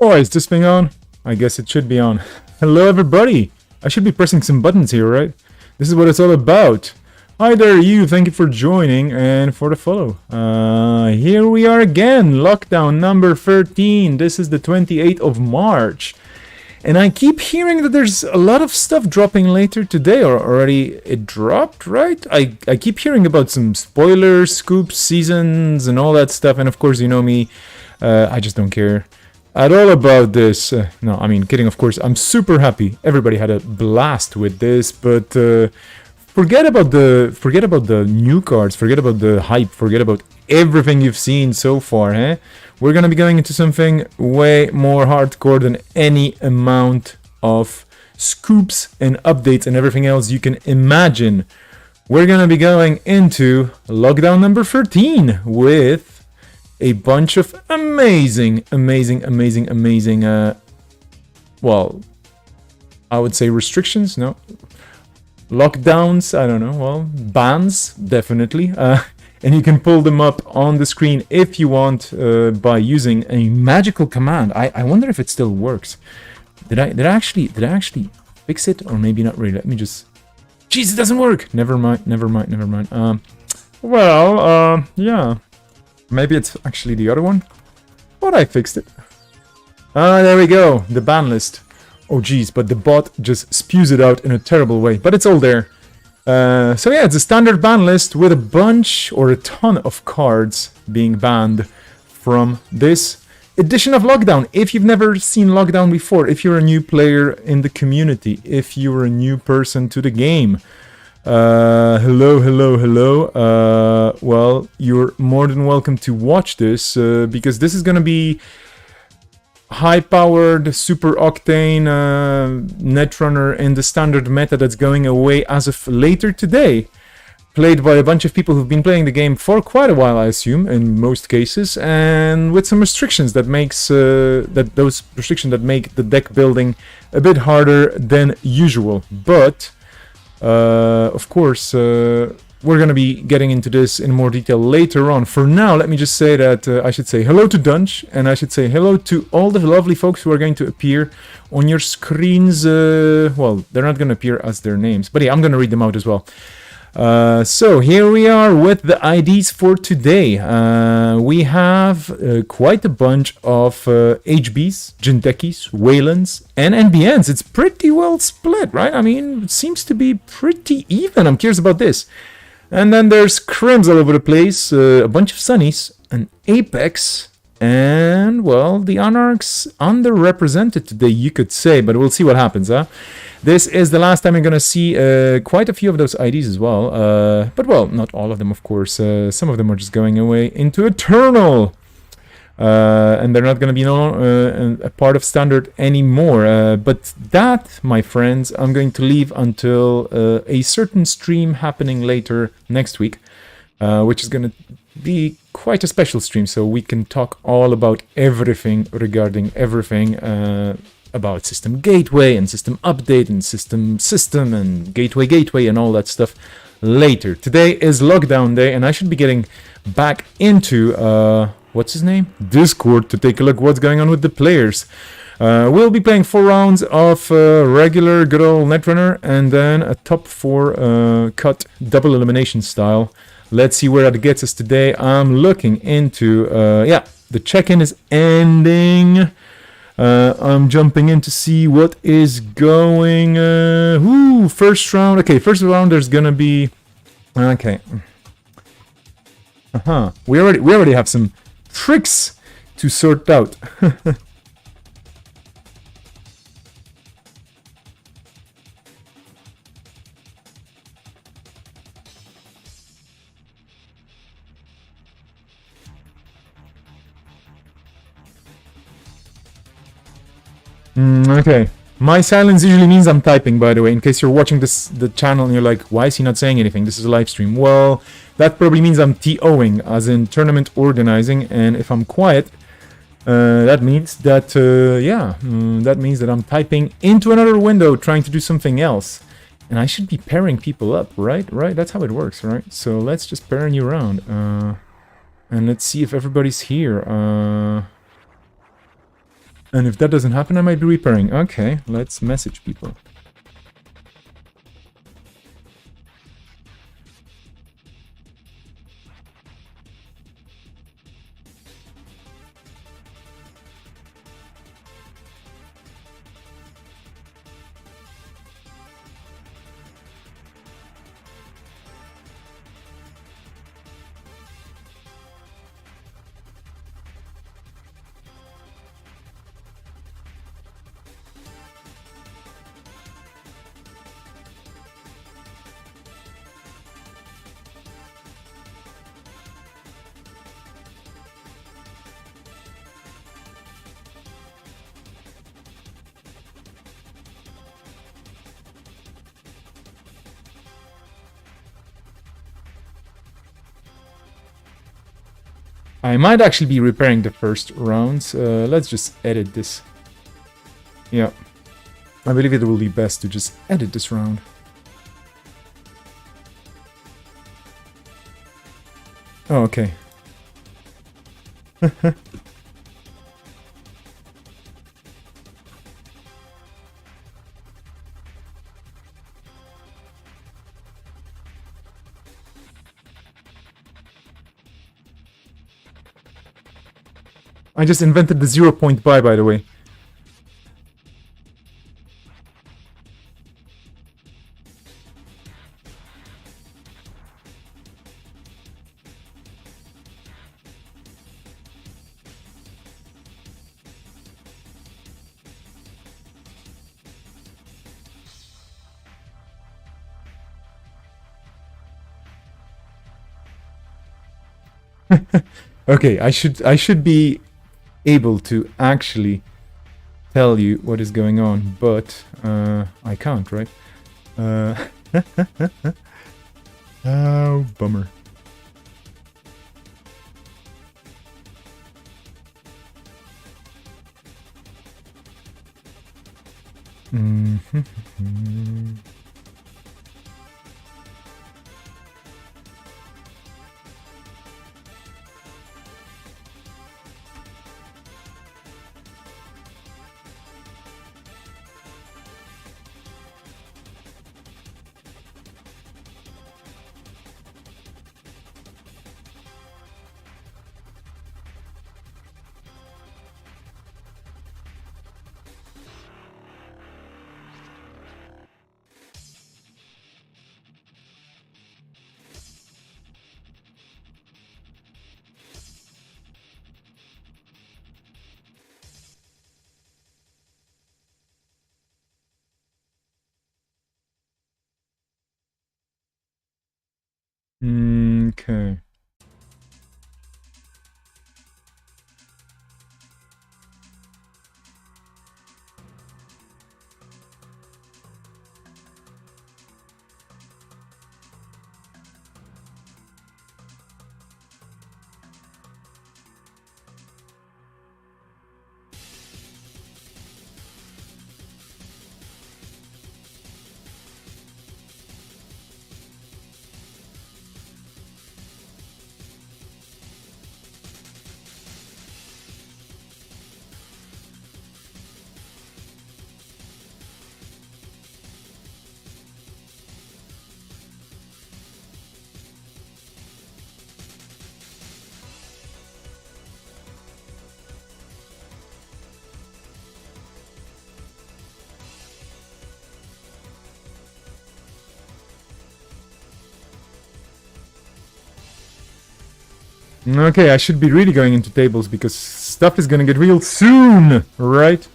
Oh, is this thing on? I guess it should be on. Hello, everybody! I should be pressing some buttons here, right? This is what it's all about. Hi there, you. Thank you for joining and for the follow. Here we are again. Lockdown number 13. This is the 28th of March. And I keep hearing that there's a lot of stuff dropping later today, or already it dropped, right? I keep hearing about some spoilers, scoops, seasons, and all that stuff. And of course, you know me, I just don't care at all about this. No, I mean, kidding, of course. I'm super happy. Everybody had a blast with this, but forget about the new cards, forget about the hype, forget about everything you've seen so far, eh? We're gonna be going into something way more hardcore than any amount of scoops and updates and everything else you can imagine. We're gonna be going into lockdown number 13 with a bunch of amazing, well, I would say restrictions, no? Lockdowns, I don't know, well, bans, definitely. And you can pull them up on the screen if you want by using a magical command. I wonder if it still works. Did I actually fix it, or maybe not really? Let me just. Jeez, it doesn't work. Never mind. Yeah. Maybe it's actually the other one. But I fixed it. There we go. The ban list. Oh geez, but the bot just spews it out in a terrible way. But it's all there. So yeah, it's a standard ban list with a bunch or a ton of cards being banned from this edition of Lockdown. If you've never seen Lockdown before, if you're a new player in the community, if you're a new person to the game, hello. Well, you're more than welcome to watch this because this is gonna be high-powered, super octane Netrunner in the standard meta that's going away as of later today. Played by a bunch of people who've been playing the game for quite a while, I assume, in most cases, and with some restrictions that makes those restrictions that make the deck building a bit harder than usual. But of course, we're going to be getting into this in more detail later on. For now, let me just say that I should say hello to Dunch, and I should say hello to all the lovely folks who are going to appear on your screens. Well, they're not going to appear as their names, but yeah, I'm going to read them out as well. So here we are with the IDs for today. We have quite a bunch of HBs, Jintekis, Waylands, and NBNs. It's pretty well split, right? I mean, it seems to be pretty even. I'm curious about this. And then there's Crims all over the place, a bunch of Sunnies, an Apex, and, well, the Anarchs underrepresented today, you could say, but we'll see what happens, huh? This is the last time you're going to see quite a few of those IDs as well, but, well, not all of them, of course. Some of them are just going away into Eternal, and they're not going to be a part of Standard anymore. But that, my friends, I'm going to leave until a certain stream happening later next week, which is going to be quite a special stream, so we can talk all about everything regarding everything about system gateway and system update and system and gateway and all that stuff later. Today is Lockdown Day, and I should be getting back into what's his name? Discord to take a look what's going on with the players. We'll be playing 4 rounds of regular good old Netrunner and then a top 4 cut double elimination style. Let's see where that gets us today. I'm looking into yeah, the check-in is ending. I'm jumping in to see what is going. First round. Okay, first round. There's gonna be. Okay. We already have some tricks to sort out. Okay. My silence usually means I'm typing, by the way, in case you're watching the channel and you're like, why is he not saying anything? This is a live stream. Well, that probably means I'm TOing, as in tournament organizing, and if I'm quiet, that means that, that means that I'm typing into another window trying to do something else. And I should be pairing people up, right? Right? That's how it works, right? So let's just pair you around. And let's see if everybody's here. And if that doesn't happen, I might be repairing. Okay, let's message people. I might actually be repairing the first rounds. Let's just edit this. Yeah. I believe it will be best to just edit this round. Oh, okay. I just invented the 0-point buy, by the way. Okay, I should be able to actually tell you what is going on, but I can't, right? Oh, bummer. Okay. Okay, I should be really going into tables because stuff is gonna get real soon, right?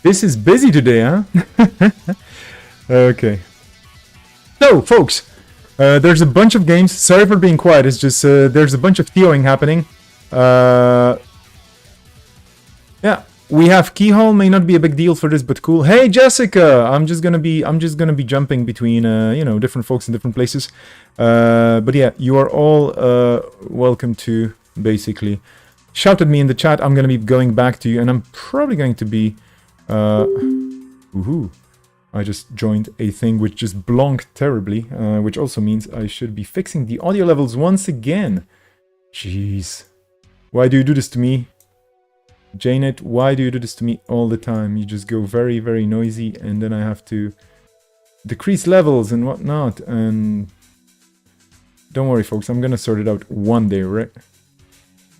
This is busy today, huh? Okay. So, folks, there's a bunch of games. Sorry for being quiet. It's just there's a bunch of TOing happening. Yeah, we have keyhole. May not be a big deal for this, but cool. Hey, Jessica, I'm just gonna be jumping between you know, different folks in different places. But yeah, you are all welcome to basically shout at me in the chat. I'm gonna be going back to you, and I'm probably going to be woohoo. I just joined a thing which just blonked terribly, which also means I should be fixing the audio levels once again. Jeez. Why do you do this to me? Janet, why do you do this to me all the time? You just go very, very noisy, and then I have to decrease levels and whatnot. And don't worry, folks, I'm gonna sort it out one day, right?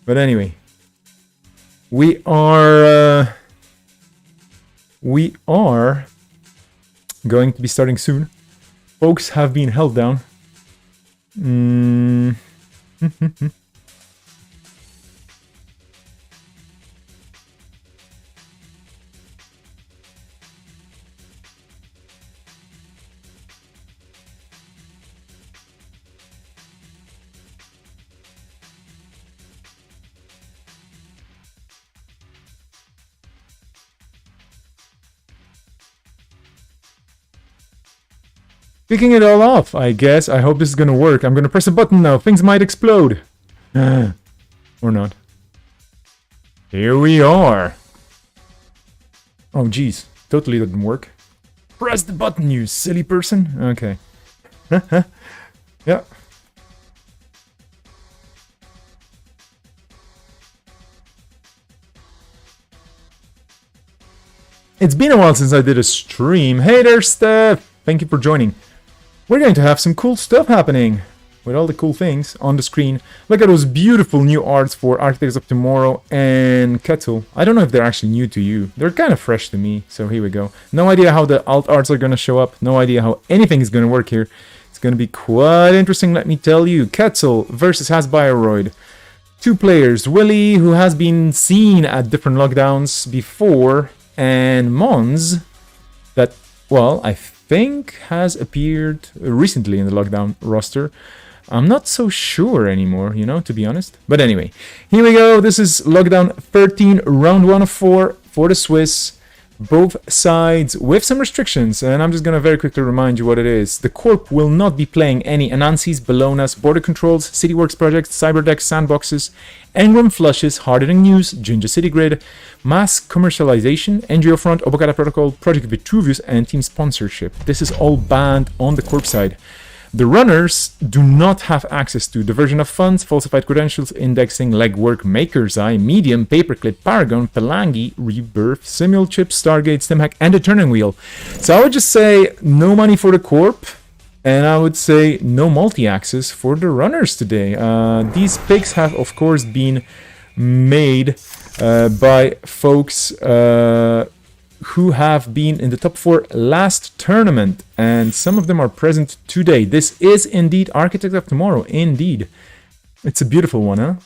But anyway, we are going to be starting soon. Folks have been held down. Kicking it all off, I guess. I hope this is gonna work. I'm gonna press a button now. Things might explode. Or not. Here we are. Oh, geez. Totally didn't work. Press the button, you silly person. Okay. Yeah. It's been a while since I did a stream. Hey there, Steph. Thank you for joining. We're going to have some cool stuff happening with all the cool things on the screen. Look at those beautiful new arts for Architects of Tomorrow and Kettle. I don't know if they're actually new to you. They're kind of fresh to me, so here we go. No idea how the alt arts are going to show up. No idea how anything is going to work here. It's going to be quite interesting, let me tell you. Kettle versus Hasbioroid. Two players. Willy, who has been seen at different lockdowns before, and Mons, that, well, I think has appeared recently in the lockdown roster. I'm not so sure anymore, you know, to be honest. But anyway, here we go. This is lockdown 13, round 1 of 4 for the Swiss. Both sides with some restrictions, and I'm just gonna very quickly remind you what it is. The Corp will not be playing any Anansi's, Bologna's, Border Controls, CityWorks projects, Cyberdecks, Sandboxes, Engram Flushes, Hardening News, Ginger City Grid, Mass Commercialization, NGO Front, Obokata Protocol, Project Vitruvius, and Team Sponsorship. This is all banned on the Corp side. The runners do not have access to diversion of funds, falsified credentials, indexing, legwork, Maker's Eye, Medium, Paperclip, Paragon, Pelangi, Rebirth, Simulchip, Stargate, StimHack, and the Turning Wheel. So I would just say no money for the Corp, and I would say no multi-access for the runners today. These picks have, of course, been made by folks who have been in the top 4 last tournament, and some of them are present today. This is indeed Architect of Tomorrow, indeed. It's a beautiful one, huh?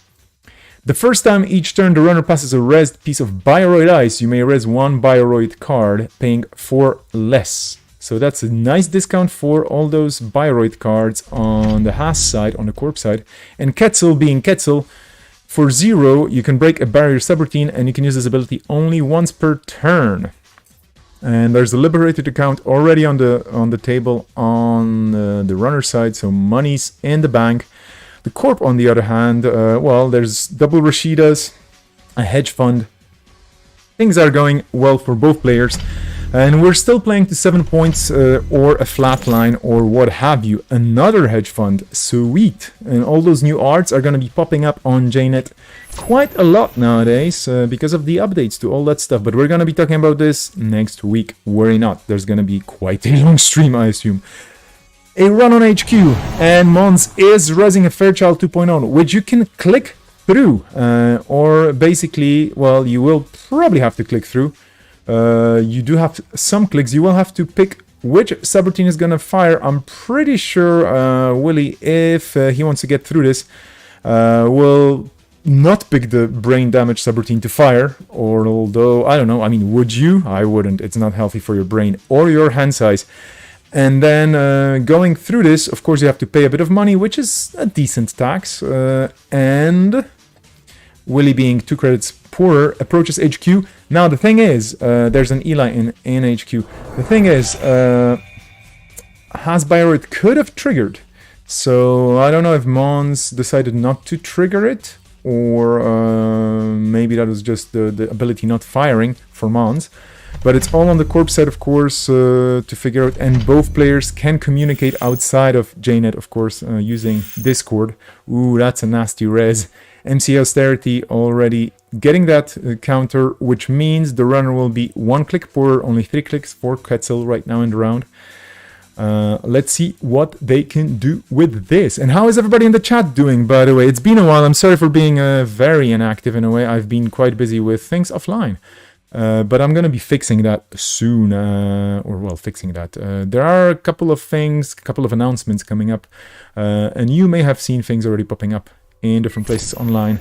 The first time each turn the runner passes a resed piece of Bioroid ice, you may res 1 Bioroid card, paying 4 less. So that's a nice discount for all those Bioroid cards on the Haas side, on the Corp side. And Ketzel being Ketzel, for 0, you can break a barrier subroutine, and you can use this ability only once per turn. And there's a liberated account already on the table on the runner side, so money's in the bank. The Corp, on the other hand, well, there's double Rashidas, a hedge fund. Things are going well for both players. And we're still playing to 7 points or a flat line or what have you. Another hedge fund. Sweet. And all those new arts are going to be popping up on JNet quite a lot nowadays because of the updates to all that stuff. But we're going to be talking about this next week. Worry not. There's going to be quite a long stream, I assume. A run on HQ. And Mons is resing a Fairchild 2.0, which you can click through. Or basically, well, you will probably have to click through. You do have some clicks. You will have to pick which subroutine is going to fire. I'm pretty sure Willy, if he wants to get through this, will not pick the brain damage subroutine to fire. Or although, I don't know, I mean, would you? I wouldn't. It's not healthy for your brain or your hand size. And then going through this, of course, you have to pay a bit of money, which is a decent tax. And Willy being 2 credits poorer, approaches HQ. Now the thing is, there's an Eli in HQ. The thing is, Hasbioid could have triggered. So I don't know if Mons decided not to trigger it, or maybe that was just the ability not firing for Mons. But it's all on the corp side, of course, to figure out. And both players can communicate outside of JNet, of course, using Discord. Ooh, that's a nasty res. MC Austerity already getting that counter, which means the runner will be 1 click poorer, only 3 clicks for Quetzal right now in the round. Let's see what they can do with this. And how is everybody in the chat doing, by the way? It's been a while. I'm sorry for being very inactive in a way. I've been quite busy with things offline. But I'm going to be fixing that soon. Fixing that. There are a couple of things, a couple of announcements coming up. And you may have seen things already popping up in different places online.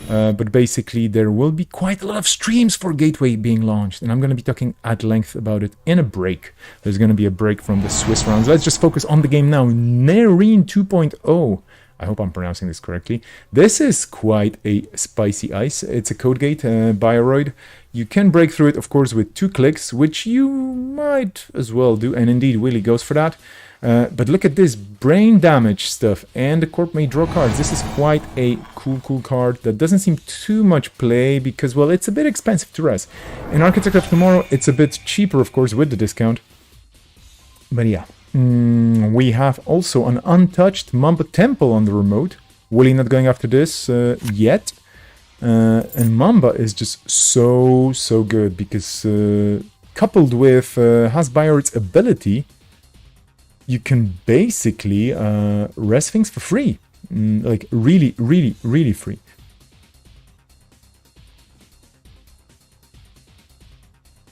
But basically, there will be quite a lot of streams for Gateway being launched. And I'm going to be talking at length about it in a break. There's going to be a break from the Swiss rounds. Let's just focus on the game now. Nerine 2.0. I hope I'm pronouncing this correctly. This is quite a spicy ice. It's a code gate, Bioroid. You can break through it, of course, with 2 clicks, which you might as well do. And indeed, Willy goes for that. But look at this brain damage stuff, and the corp may draw cards. This is quite a cool card that doesn't seem too much play because, well, it's a bit expensive to res. In Architect of Tomorrow, it's a bit cheaper, of course, with the discount. But yeah, we have also an untouched Mamba Temple on the remote. Willy not going after this yet. And Mamba is just so good because coupled with Hasbioid's ability, you can basically res things for free. Like really free.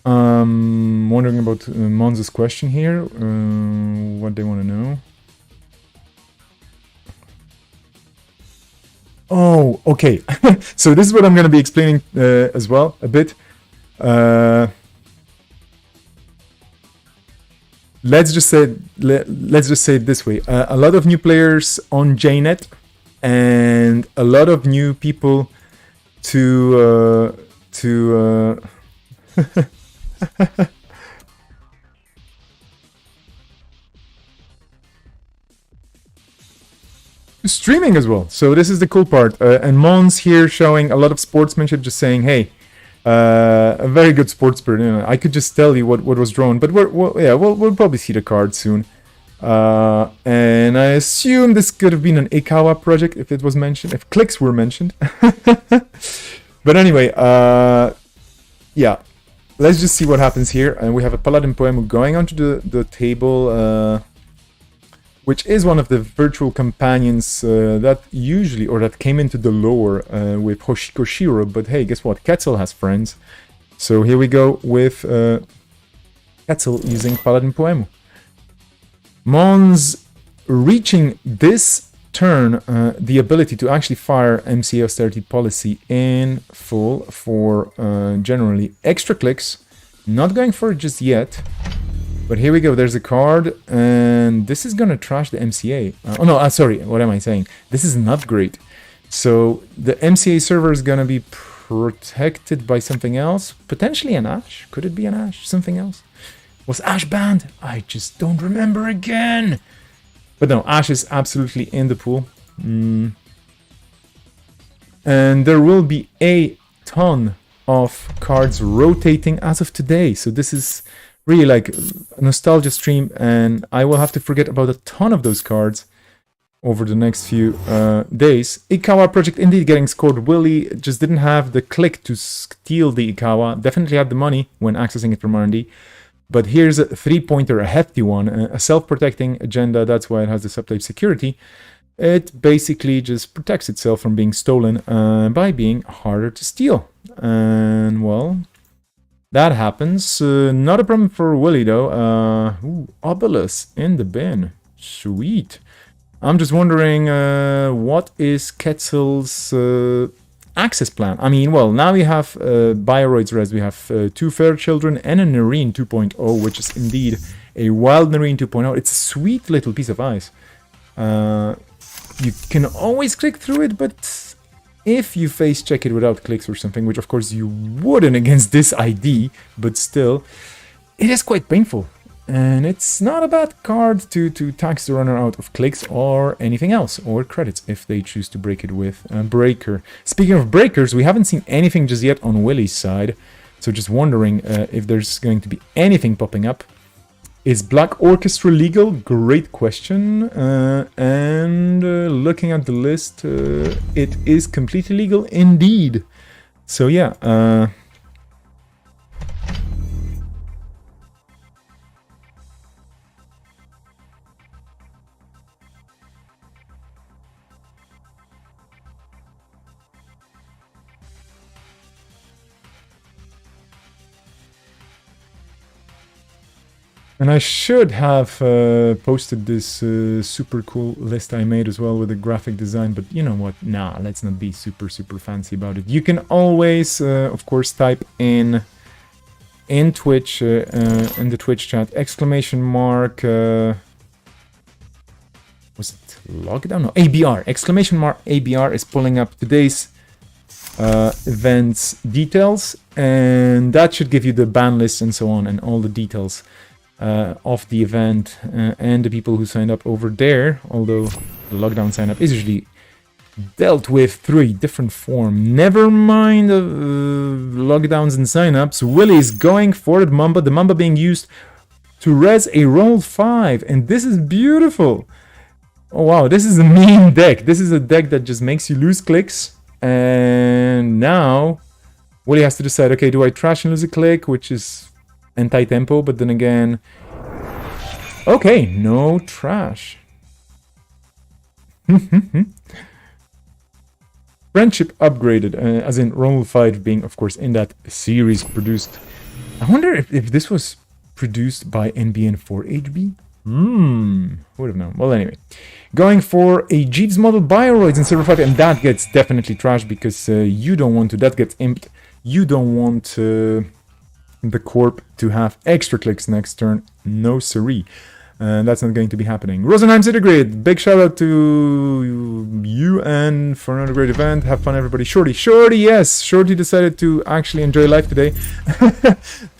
Wondering about Monza's question here. What they want to know. Oh, okay. So this is what I'm going to be explaining as well a bit. Let's just say it this way: a lot of new players on JNet, and a lot of new people to streaming as well. So this is the cool part. And Mons here showing a lot of sportsmanship, just saying, hey. A very good sports spirit. You know, I could just tell you what was drawn, but we'll probably see the card soon. And I assume this could have been an Ikawa project if it was mentioned, if clicks were mentioned. But anyway, yeah, let's just see what happens here. And we have a Paladin Poemu going onto the table, which is one of the virtual companions that usually, or that came into the lore with Hoshiko Shiro. But hey, guess what? Quetzal has friends. So here we go with Quetzal using Paladin Poemu. Mons reaching this turn the ability to actually fire MC Austerity Policy in full for generally extra clicks. Not going for it just yet. But here we go, there's a card, and this is gonna trash the MCA. Sorry, what am I saying? This is not great. So the MCA server is gonna be protected by something else. Potentially an Ash. Could it be an Ash? Something else? Was Ash banned? I just don't remember again. But no, Ash is absolutely in the pool. And there will be a ton of cards rotating as of today. So this is really like a nostalgia stream, and I will have to forget about a ton of those cards over the next few days. Ikawa project indeed getting scored. Willy just didn't have the click to steal the Ikawa. Definitely had the money when accessing it from R&D. But here's a 3-pointer, a hefty one, a self-protecting agenda. That's why it has the subtype security. It basically just protects itself from being stolen by being harder to steal. And well, that happens. Not a problem for Willy though. Obelisk in the bin. Sweet. I'm just wondering what is Quetzal's access plan? I mean, well, now we have Bioroid's res. We have 2 Fair Children and a Nerine 2.0, which is indeed a wild Nerine 2.0. It's a sweet little piece of ice. You can always click through it, but If you face check it without clicks or something, which of course you wouldn't against this ID, but still, it is quite painful. And it's not a bad card to tax the runner out of clicks or anything else, or credits if they choose to break it with a breaker. Speaking of breakers, we haven't seen anything just yet on Willie's side, so just wondering if there's going to be anything popping up. Is Black Orchestra legal? Great question. Looking at the list, it is completely legal indeed. So yeah. And I should have posted this super cool list I made as well with the graphic design, but you know what? Nah, let's not be super fancy about it. You can always, of course, type in Twitch, in the Twitch chat, exclamation mark, was it lockdown? No, ABR, exclamation mark ABR is pulling up today's events details, and that should give you the ban list and so on, and all the details of the event and the people who signed up over there, although the lockdown sign up is usually dealt with through a different form. Never mind lockdowns and signups. Willie's going for the Mamba being used to res a roll 5, and this is beautiful. Oh wow, this is a mean deck. This is a deck that just makes you lose clicks, and now Willie has to decide, okay, do I trash and lose a click, which is anti-tempo, but then again, okay, no trash. Friendship upgraded, as in Roll 5 being, of course, in that series produced. I wonder if this was produced by NBN4HB? Would have known. Well, anyway. Going for a Jeeves model Bioroids in Silver 5, and that gets definitely trashed because you don't want to. That gets imped. You don't want the Corp to have extra clicks next turn. No siree. That's not going to be happening. Rosenheim's Intergrade, big shout out to you and for another great event. Have fun, everybody. Shorty, yes. Shorty decided to actually enjoy life today.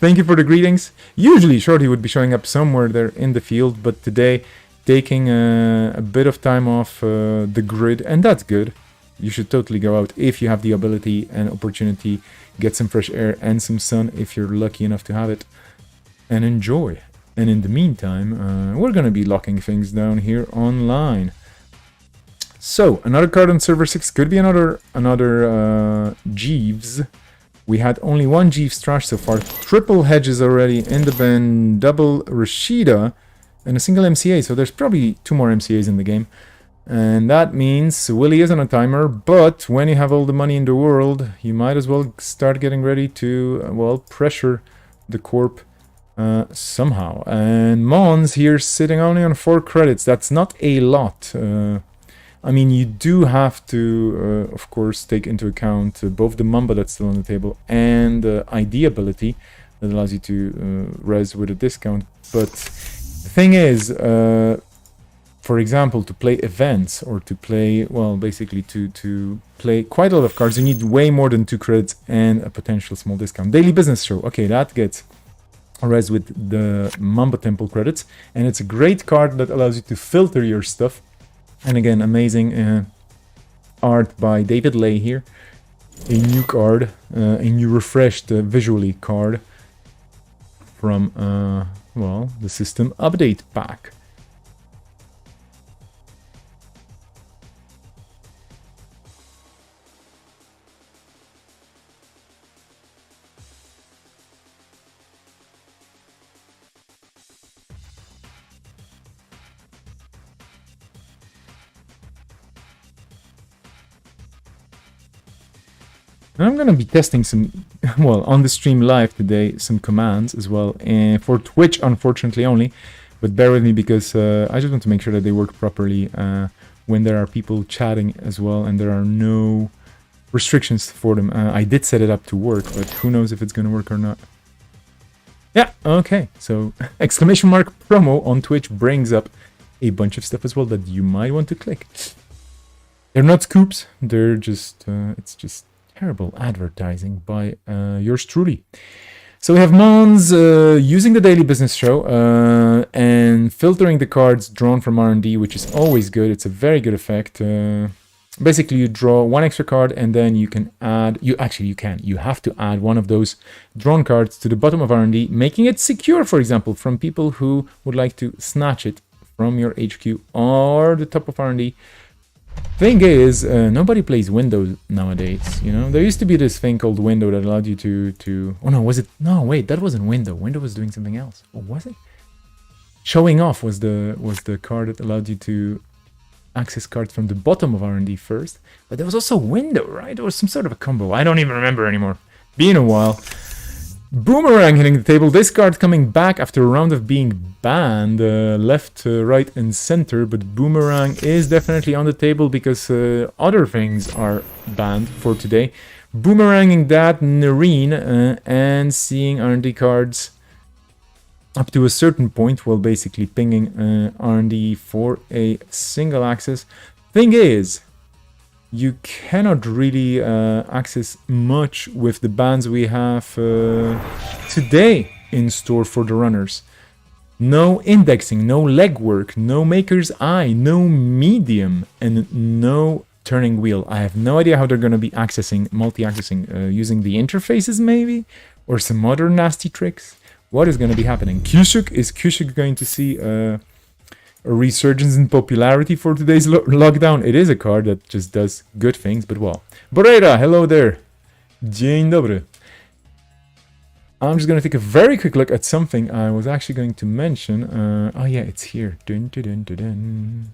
Thank you for the greetings. Usually Shorty would be showing up somewhere there in the field, but today taking a bit of time off the grid, and that's good. You should totally go out if you have the ability and opportunity. Get some fresh air and some sun if you're lucky enough to have it, and enjoy. And in the meantime, we're going to be locking things down here online. So, another card on server 6 could be another Jeeves. We had only one Jeeves trash so far. Triple Hedges already in the bin, double Rashida, and a single MCA. So there's probably 2 more MCAs in the game. And that means Willie is on a timer, but when you have all the money in the world, you might as well start getting ready to, well, pressure the Corp somehow. And Mons here sitting only on 4 credits. That's not a lot. I mean, you do have to, of course, take into account both the Mamba that's still on the table and the ID ability that allows you to res with a discount. But the thing is, for example, to play events or to play, well, basically to play quite a lot of cards, you need way more than 2 credits and a potential small discount. Daily Business Show. Okay, that gets res with the Mamba Temple credits, and it's a great card that allows you to filter your stuff. And again, amazing art by David Lay here. A new card, a new refreshed visually card from, well, the system update pack. And I'm going to be testing some, well, on the stream live today, some commands as well. And for Twitch, unfortunately only. But bear with me because I just want to make sure that they work properly when there are people chatting as well. And there are no restrictions for them. I did set it up to work, but who knows if it's going to work or not. Yeah, okay. So, exclamation mark promo on Twitch brings up a bunch of stuff as well that you might want to click. They're not scoops. They're just, it's just terrible advertising by yours truly. So we have Mons using the daily business show and filtering the cards drawn from R&D, which is always good. It's a very good effect. Basically, you draw one extra card and then you can add, you have to add one of those drawn cards to the bottom of R&D, making it secure, for example, from people who would like to snatch it from your HQ or the top of R&D. Thing is, nobody plays Windows nowadays, you know? There used to be this thing called Window that allowed you to... Oh no, was it? No, wait, that wasn't Window. Window was doing something else. What was it? Showing Off was the card that allowed you to access cards from the bottom of R&D first. But there was also Window, right? There was some sort of a combo. I don't even remember anymore. Been a while. Boomerang hitting the table. This card coming back after a round of being banned, left, right, and center. But Boomerang is definitely on the table because other things are banned for today. Boomeranging that Nareen and seeing R&D cards up to a certain point while basically pinging R&D for a single access. Thing is, you cannot really access much with the bans we have today in store for the runners. No indexing, no legwork, no maker's eye, no medium, and no turning wheel. I have no idea how they're going to be accessing, multi-accessing, using the interfaces maybe, or some other nasty tricks. What is going to be happening? Kyushuk, is Kyushuk going to see a resurgence in popularity for today's lockdown? It is a card that just does good things, but well. Borera, hello there. Dzień dobry. I'm just going to take a very quick look at something I was actually going to mention. Oh yeah, it's here. Dun, dun, dun, dun, dun.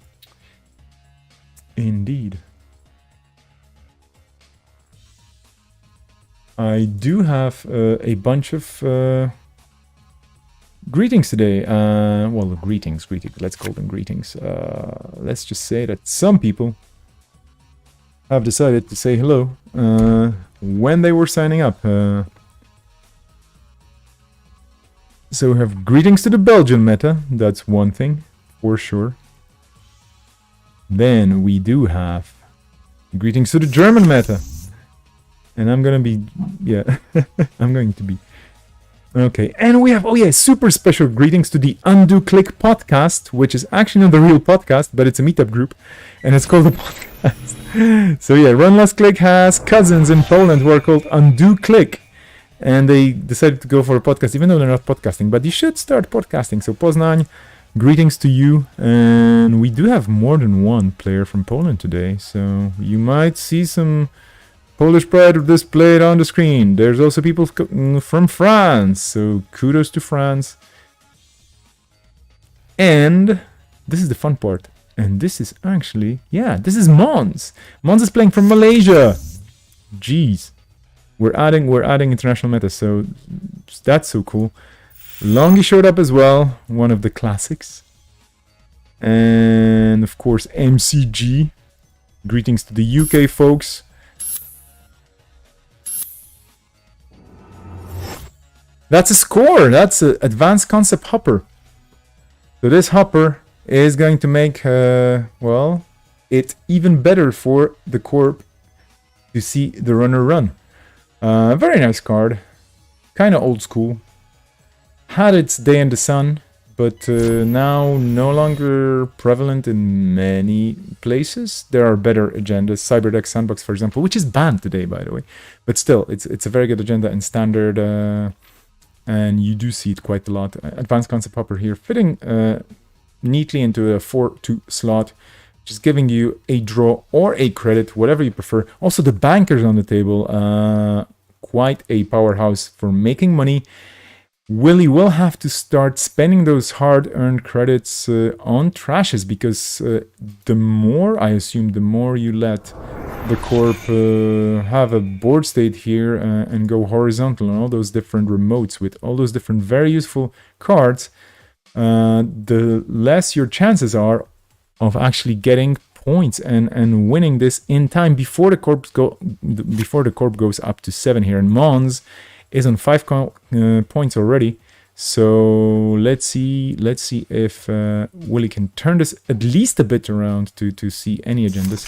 Indeed. I do have a bunch of greetings today. Well, greetings. Let's call them greetings. Let's just say that some people have decided to say hello when they were signing up. So we have greetings to the Belgian meta. That's one thing, for sure. Then we do have greetings to the German meta. And I'm gonna be... yeah, I'm going to be... Okay, and we have, oh yeah, super special greetings to the Undo Click podcast, which is actually not the real podcast, but it's a meetup group, and it's called the podcast. So yeah, Run Last Click has cousins in Poland who are called Undo Click, and they decided to go for a podcast, even though they're not podcasting, but you should start podcasting. So Poznań, greetings to you, and we do have more than one player from Poland today, so you might see some Polish pride displayed on the screen. There's also people from France, so kudos to France. And this is the fun part. And this is actually, yeah, this is Mons. Mons is playing from Malaysia. Jeez. We're adding international meta, so that's so cool. Longy showed up as well, one of the classics. And of course MCG. Greetings to the UK folks. That's a score. That's an advanced concept hopper. So this hopper is going to make, well, it even better for the corp to see the runner run. Very nice card. Kind of old school. Had its day in the sun, but now no longer prevalent in many places. There are better agendas. Cyberdeck Sandbox, for example, which is banned today, by the way. But still, it's a very good agenda in standard... and you do see it quite a lot. Advanced Concept Hopper here, fitting neatly into a 4-2 slot, just giving you a draw or a credit, whatever you prefer. Also, the bankers on the table, quite a powerhouse for making money. Willie will have to start spending those hard-earned credits on trashes, because the more, I assume, the more you let the corp have a board state here and go horizontal on all those different remotes with all those different very useful cards, the less your chances are of actually getting points and winning this in time before the corp goes up to 7 here. And Mons is on 5 points already. So let's see if Willie can turn this at least a bit around to see any agendas.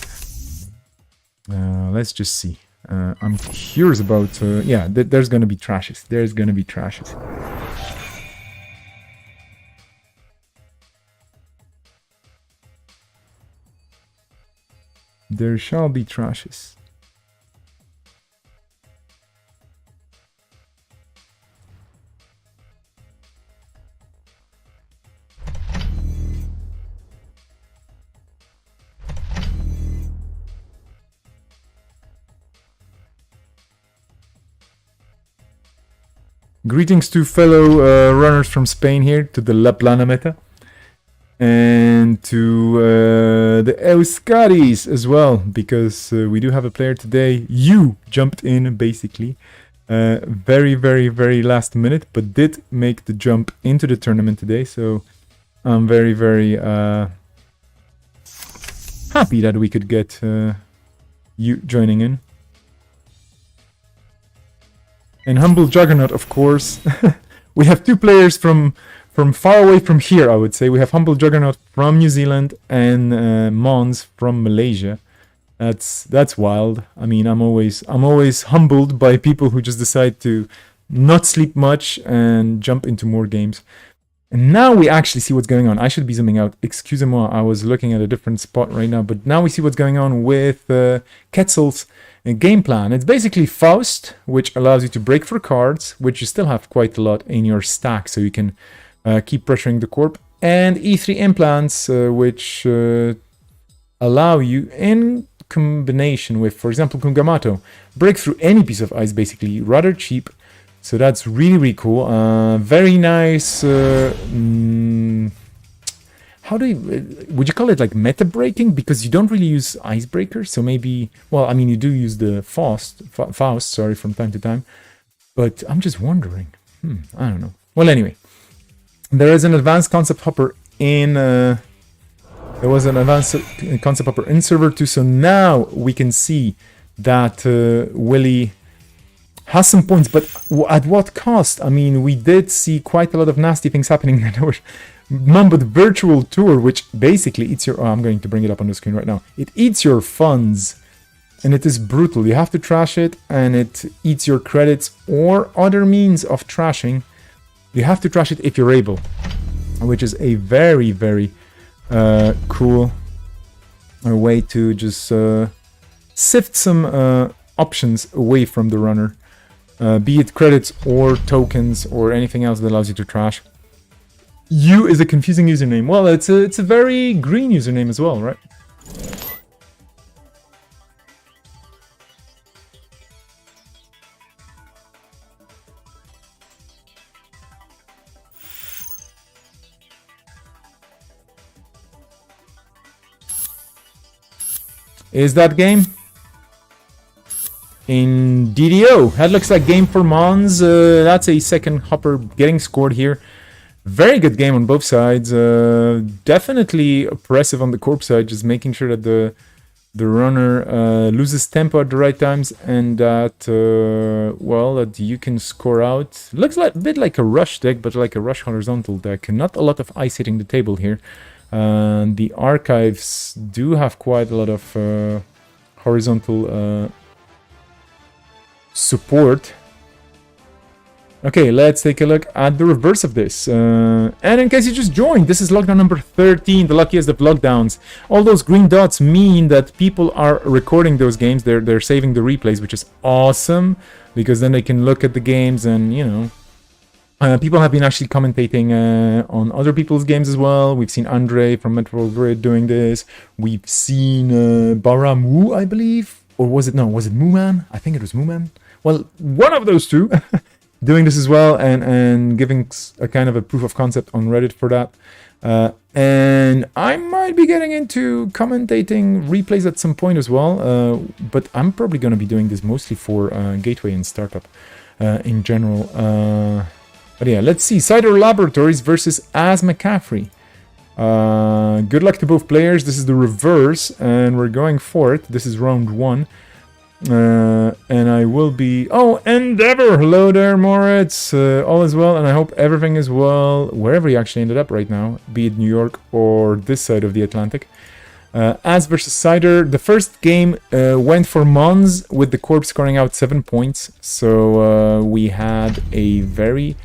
Let's just see. I'm curious about... yeah, there's gonna be trashes. There's gonna be trashes. There shall be trashes. Greetings to fellow runners from Spain here, to the La Plana meta. And to the Euskaris as well, because we do have a player today. You jumped in, basically. Very, very, very last minute, but did make the jump into the tournament today. So I'm very, very happy that we could get you joining in. And Humble Juggernaut, of course. We have two players from far away from here, I would say. We have Humble Juggernaut from New Zealand and Mons from Malaysia. That's wild. I mean, I'm always humbled by people who just decide to not sleep much and jump into more games. And now we actually see what's going on. I should be zooming out. Excusez-moi, I was looking at a different spot right now. But now we see what's going on with Quetzal's game plan. It's basically Faust, which allows you to break for cards, which you still have quite a lot in your stack, so you can keep pressuring the corp. And E3 implants, which allow you, in combination with, for example, Kungamato, break through any piece of ice, basically, rather cheap. So that's really, really cool. Very nice. How do you, would you call it like meta breaking? Because you don't really use icebreakers. So maybe, well, I mean, you do use the Faust, sorry, from time to time. But I'm just wondering. I don't know. Well, anyway, there is an advanced concept hopper in. There was an advanced concept hopper in server 2. So now we can see that Willy has some points, but at what cost? I mean, we did see quite a lot of nasty things happening. There was Mambot Virtual Tour, which basically eats your... Oh, I'm going to bring it up on the screen right now. It eats your funds, and it is brutal. You have to trash it, and it eats your credits or other means of trashing. You have to trash it if you're able, which is a very, very cool way to just sift some options away from the runner. Be it credits or tokens or anything else that allows you to trash. You is a confusing username. Well, it's a very green username as well, right? Is that game? In DDO. That looks like game for Mons. That's a second hopper getting scored here. Very good game on both sides. Definitely oppressive on the corp side, just making sure that the runner loses tempo at the right times and that, well, that you can score out. Looks like a bit like a rush deck, but like a rush horizontal deck. Not a lot of ice hitting the table here. The archives do have quite a lot of horizontal support. Okay, let's take a look at the reverse of this. And in case you just joined, this is lockdown number 13, the luckiest of lockdowns. All those green dots mean that people are recording those games. They're saving the replays, which is awesome, because then they can look at the games and, you know, people have been actually commentating on other people's games as well. We've seen Andre from Metro Grid doing this. We've seen Baramu, I believe. Or was it Mooman? I think it was Mooman. Well, one of those two doing this as well and giving a kind of a proof of concept on Reddit for that. And I might be getting into commentating replays at some point as well. But I'm probably going to be doing this mostly for Gateway and Startup in general. But yeah, let's see. Cider Laboratories versus Az McCaffrey. Good luck to both players. This is the reverse, and we're going for it. This is round 1. And I will be... Oh, Endeavor! Hello there, Moritz. All is well, and I hope everything is well wherever you actually ended up right now, be it New York or this side of the Atlantic. As versus Cider, the first game went for Mons with the Corp scoring out 7 points. So we had a very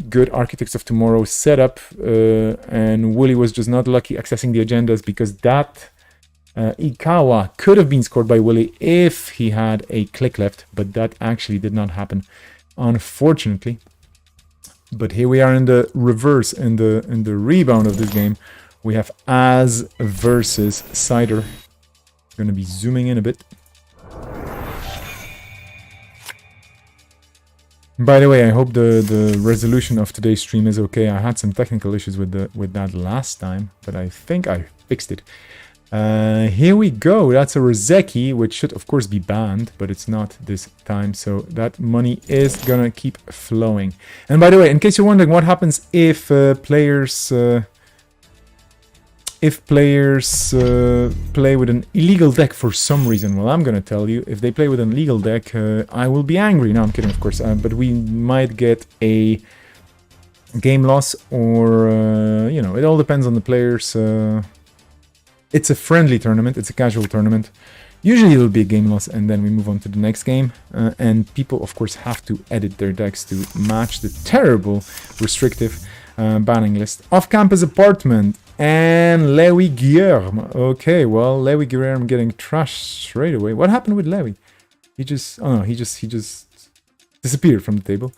good Architects of Tomorrow setup, and Wooly was just not lucky accessing the agendas because that Ikawa could have been scored by Wooly if he had a click left, but that actually did not happen, unfortunately. But here we are in the reverse, in the rebound of this game. We have Az versus Cider. Gonna be zooming in a bit. By the way, I hope the resolution of today's stream is okay. I had some technical issues with that last time, but I think I fixed it. Here we go. That's a Rozeki, which should of course be banned, but it's not this time. So that money is gonna keep flowing. And by the way, in case you're wondering what happens if players play with an illegal deck for some reason, well, I'm gonna tell you. If they play with an illegal deck, I will be angry. No, I'm kidding, of course. But we might get a game loss, or you know, it all depends on the players. It's a friendly tournament. It's a casual tournament. Usually it'll be a game loss, and then we move on to the next game. And people, of course, have to edit their decks to match the terrible restrictive banning list. Off-campus apartment and Lewy Guillerme. Okay, well, Lewy Guillerme getting trashed straight away. What happened with Lewy? He just disappeared from the table.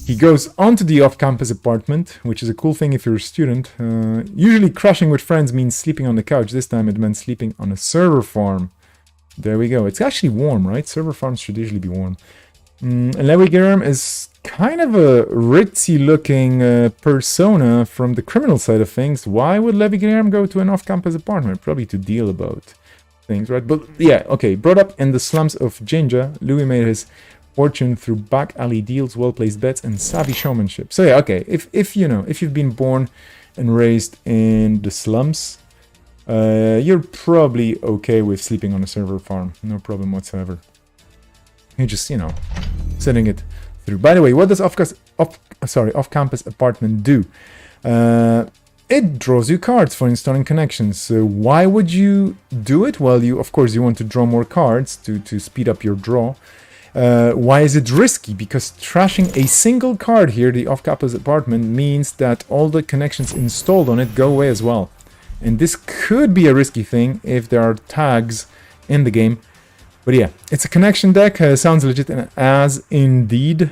He goes onto the off-campus apartment, which is a cool thing if you're a student. Usually crashing with friends means sleeping on the couch. This time it meant sleeping on a server farm. There we go. It's actually warm, right? Server farms should usually be warm. Lewy Guillerme is kind of a ritzy-looking persona from the criminal side of things. Why would Lewy Guillerme go to an off-campus apartment? Probably to deal about things, right? But yeah, okay. Brought up in the slums of Jinja, Louis made his fortune through back alley deals, well-placed bets, and savvy showmanship. So yeah, okay. If you know, if you've been born and raised in the slums, you're probably okay with sleeping on a server farm. No problem whatsoever. You're just, you know, setting it through. By the way, what does off-campus apartment do? It draws you cards for installing connections. So why would you do it? Well, of course you want to draw more cards to speed up your draw. Why is it risky? Because trashing a single card here, the off-campus apartment, means that all the connections installed on it go away as well. And this could be a risky thing if there are tags in the game. But yeah, it's a connection deck. Sounds legit, as indeed.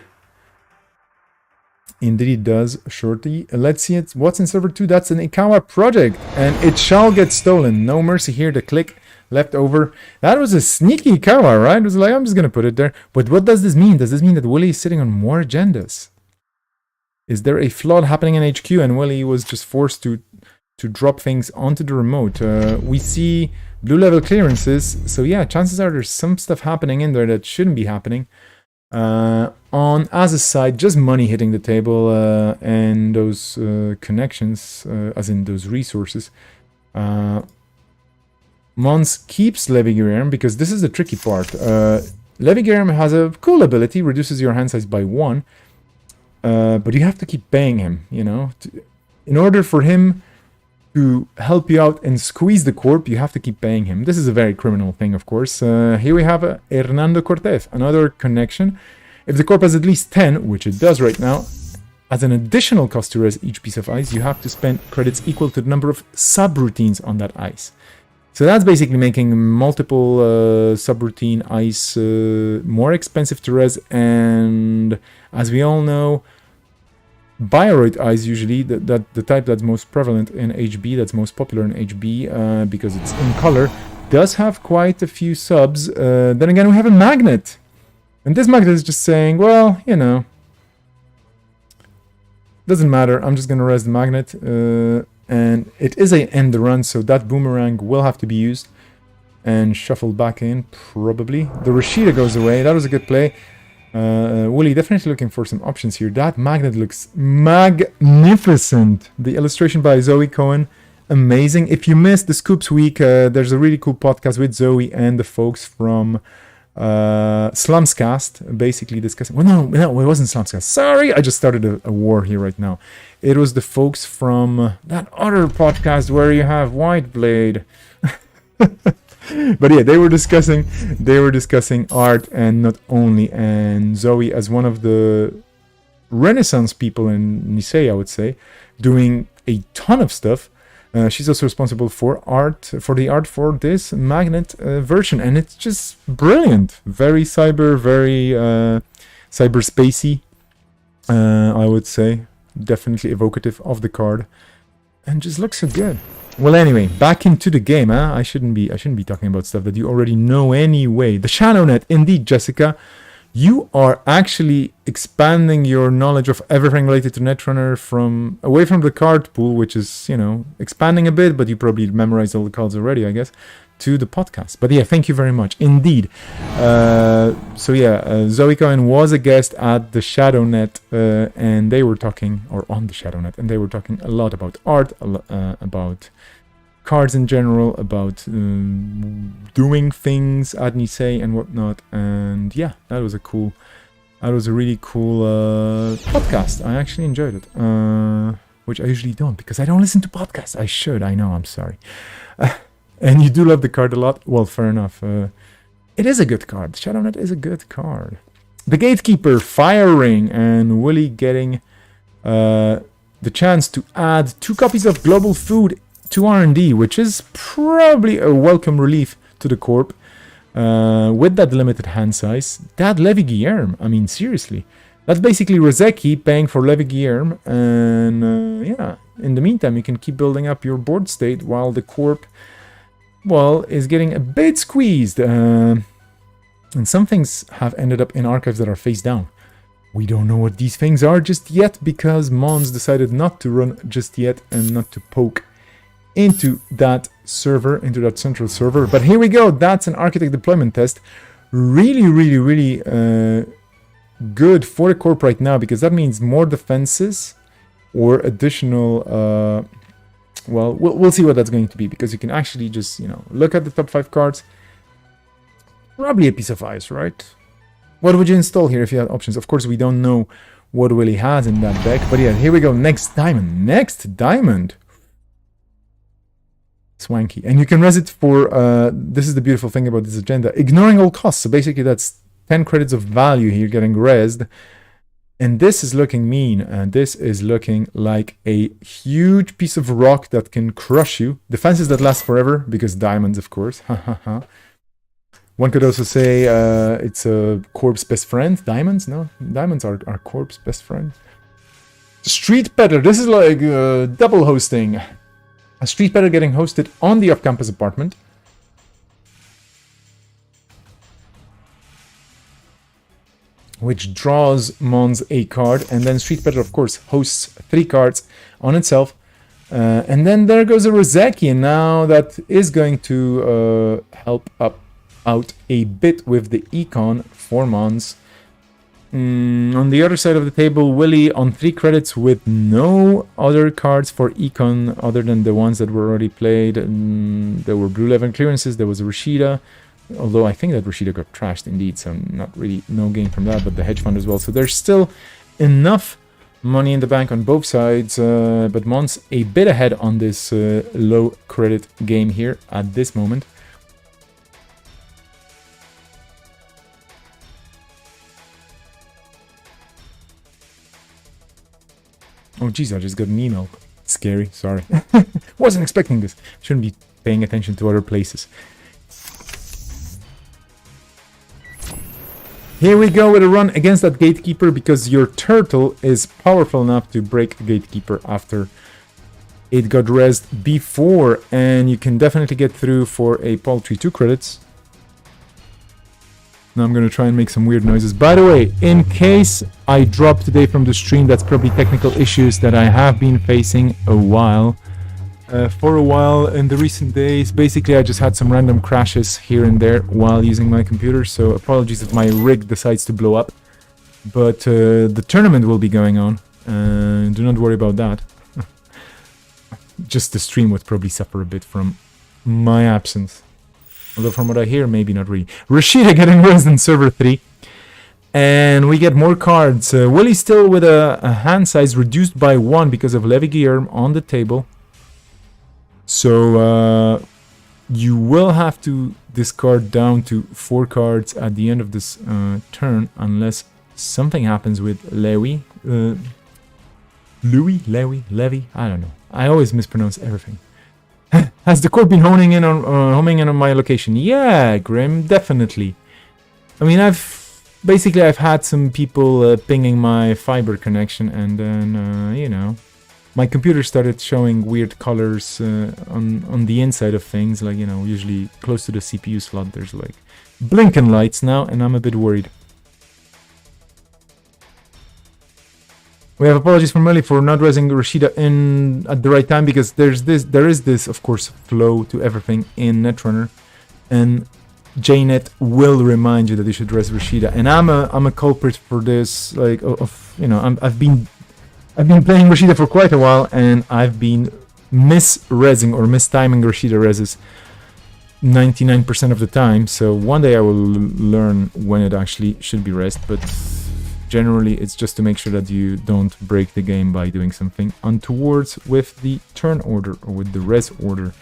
Indeed it does, shortly. Let's see it. What's in server 2? That's an Ikawa project, and it shall get stolen. No mercy here. The click left over. That was a sneaky Ikawa, right? It was like, I'm just going to put it there. But what does this mean? Does this mean that Willy is sitting on more agendas? Is there a flood happening in HQ and Willy was just forced to drop things onto the remote? We see blue level clearances. So yeah, chances are there's some stuff happening in there that shouldn't be happening. On Az's side, just money hitting the table and those connections, as in those resources. Mons keeps Lewy Guillerme because this is the tricky part. Lewy Guillerme has a cool ability, reduces your hand size by 1, but you have to keep paying him, you know. In order for him to help you out and squeeze the corp, you have to keep paying him. This is a very criminal thing, of course. Here we have Hernando Cortez, another connection. If the corp has at least 10, which it does right now, as an additional cost to res each piece of ice, you have to spend credits equal to the number of subroutines on that ice. So that's basically making multiple subroutine ice more expensive to res, and as we all know, Bioroid ice, usually the type that's most prevalent in HB, that's most popular in HB because it's in color, does have quite a few subs. Then again, we have a magnet, and this magnet is just saying, well, you know, doesn't matter, I'm just gonna res the magnet, and it is a end run, so that boomerang will have to be used and shuffled back in, probably. The Rashida goes away. That was a good play. Willy definitely looking for some options here. That magnet looks magnificent. The illustration by Zoe Cohen, amazing. If you missed the Scoops week, there's a really cool podcast with Zoe and the folks from Slumscast, basically discussing. Well, no, it wasn't Slumscast. Sorry, I just started a war here right now. It was the folks from that other podcast where you have Whiteblade. But yeah, they were discussing art, and not only. And Zoe, as one of the Renaissance people in Nisei, I would say, doing a ton of stuff. She's also responsible for the art for this magnet version, and it's just brilliant. Very cyber spacey, I would say. Definitely evocative of the card, and just looks so good. Well, anyway, back into the game. I shouldn't be talking about stuff that you already know anyway. The ShadowNet, indeed, Jessica. You are actually expanding your knowledge of everything related to Netrunner from away from the card pool, which is, expanding a bit, but you probably memorized all the cards already, I guess, to the podcast. But yeah, thank you very much. Indeed. Zoe Cohen was a guest at the ShadowNet, and they were talking, or on the ShadowNet, and they were talking a lot about art, about cards in general, about doing things at Nisei and whatnot. And yeah, that was a really cool podcast. I actually enjoyed it, which I usually don't, because I don't listen to podcasts. I should, I know, I'm sorry. And you do love the card a lot. Well, fair enough. It is a good card. ShadowNet is a good card. The Gatekeeper firing, and Willie getting the chance to add 2 copies of Global Food to R&D, which is probably a welcome relief to the Corp. With that limited hand size. That Levi Guillermo, I mean, seriously. That's basically Rozeki paying for Levi Guillermo, and in the meantime, you can keep building up your board state while the Corp, well, is getting a bit squeezed. And some things have ended up in archives that are face down. We don't know what these things are just yet, because Mons decided not to run just yet and not to poke into that server, into that central server. But here we go. That's an architect deployment test. Really, really, really good for the Corp right now, because that means more defenses or additional... we'll see what that's going to be, because you can actually just, look at the top 5 cards. Probably a piece of ice, right? What would you install here if you had options? Of course, we don't know what Willie has in that deck. But yeah, here we go. Next diamond. Swanky. And you can res it for, this is the beautiful thing about this agenda, ignoring all costs. So basically that's 10 credits of value here getting resed. And this is looking mean, and this is looking like a huge piece of rock that can crush you. Defenses that last forever, because diamonds, of course. One could also say it's a Corp's best friend. Diamonds? No, diamonds are Corp's best friend. Street Peddler. This is like double hosting. A Street Peddler getting hosted on the off-campus apartment. Which draws Mons a card, and then Street Peddler, of course, hosts 3 cards on itself. And then there goes a Rozeki, and now that is going to help out a bit with the econ for Mons. On the other side of the table, Willie on 3 credits with no other cards for econ other than the ones that were already played. There were Blue 11 clearances, there was a Rashida. Although I think that Rashida got trashed indeed, so not really no gain from that, but the hedge fund as well. So there's still enough money in the bank on both sides, but Mons a bit ahead on this low credit game here at this moment. Oh geez, I just got an email. Scary, sorry. Wasn't expecting this. Shouldn't be paying attention to other places. Here we go with a run against that Gatekeeper, because your turtle is powerful enough to break Gatekeeper after it got rezzed before, and you can definitely get through for a paltry 2 credits. Now I'm going to try and make some weird noises. By the way, in case I drop today from the stream, that's probably technical issues that I have been facing for a while in the recent days. Basically, I just had some random crashes here and there while using my computer, so apologies if my rig decides to blow up. But the tournament will be going on, do not worry about that. Just the stream would probably suffer a bit from my absence. Although from what I hear, maybe not really. Rashida getting raised in server 3. And we get more cards. Willie still with a hand size reduced by 1 because of Levi Guillermo on the table. So you will have to discard down to 4 cards at the end of this turn unless something happens with Levi. Levi? I don't know. I always mispronounce everything. Has the court been homing in on my location? Yeah, Grim, definitely. I mean, I've had some people pinging my fiber connection, and then, you know, my computer started showing weird colors on the inside of things, like, you know, usually close to the CPU slot, there's like blinking lights now, and I'm a bit worried. We have apologies from Melly for not raising Rashida in at the right time, because there is this, of course, flow to everything in Netrunner, and JNet will remind you that you should raise Rashida, and I'm a culprit for this. Like, you know, I've been playing Rashida for quite a while, and I've been misrezzing or mistiming Rashida reses 99% of the time. So one day I will learn when it actually should be raised, but generally it's just to make sure that you don't break the game by doing something untowards with the turn order or with the res order.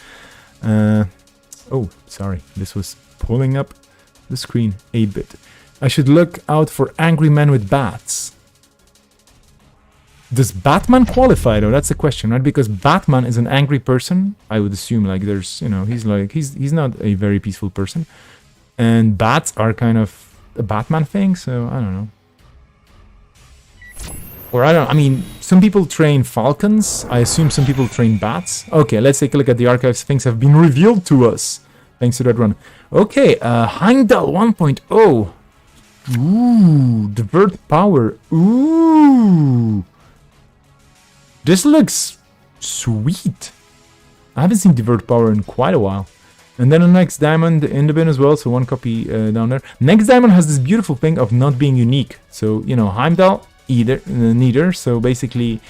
Oh, sorry, this was pulling up the screen a bit. I should look out for angry men with bats. Does Batman qualify though? That's the question, right? Because Batman is an angry person. I would assume, like, there's, you know, he's not a very peaceful person, and bats are kind of a Batman thing. So I don't know. Or I mean, some people train falcons. I assume some people train bats. Okay, let's take a look at the archives. Things have been revealed to us thanks to that run. Okay, Heimdall 1.0. Ooh, divert power. Ooh. This looks sweet. I haven't seen divert power in quite a while. And then a Next Diamond in the bin as well, so 1 copy down there. Next Diamond has this beautiful thing of not being unique. So, you know, Heimdall, neither. So basically,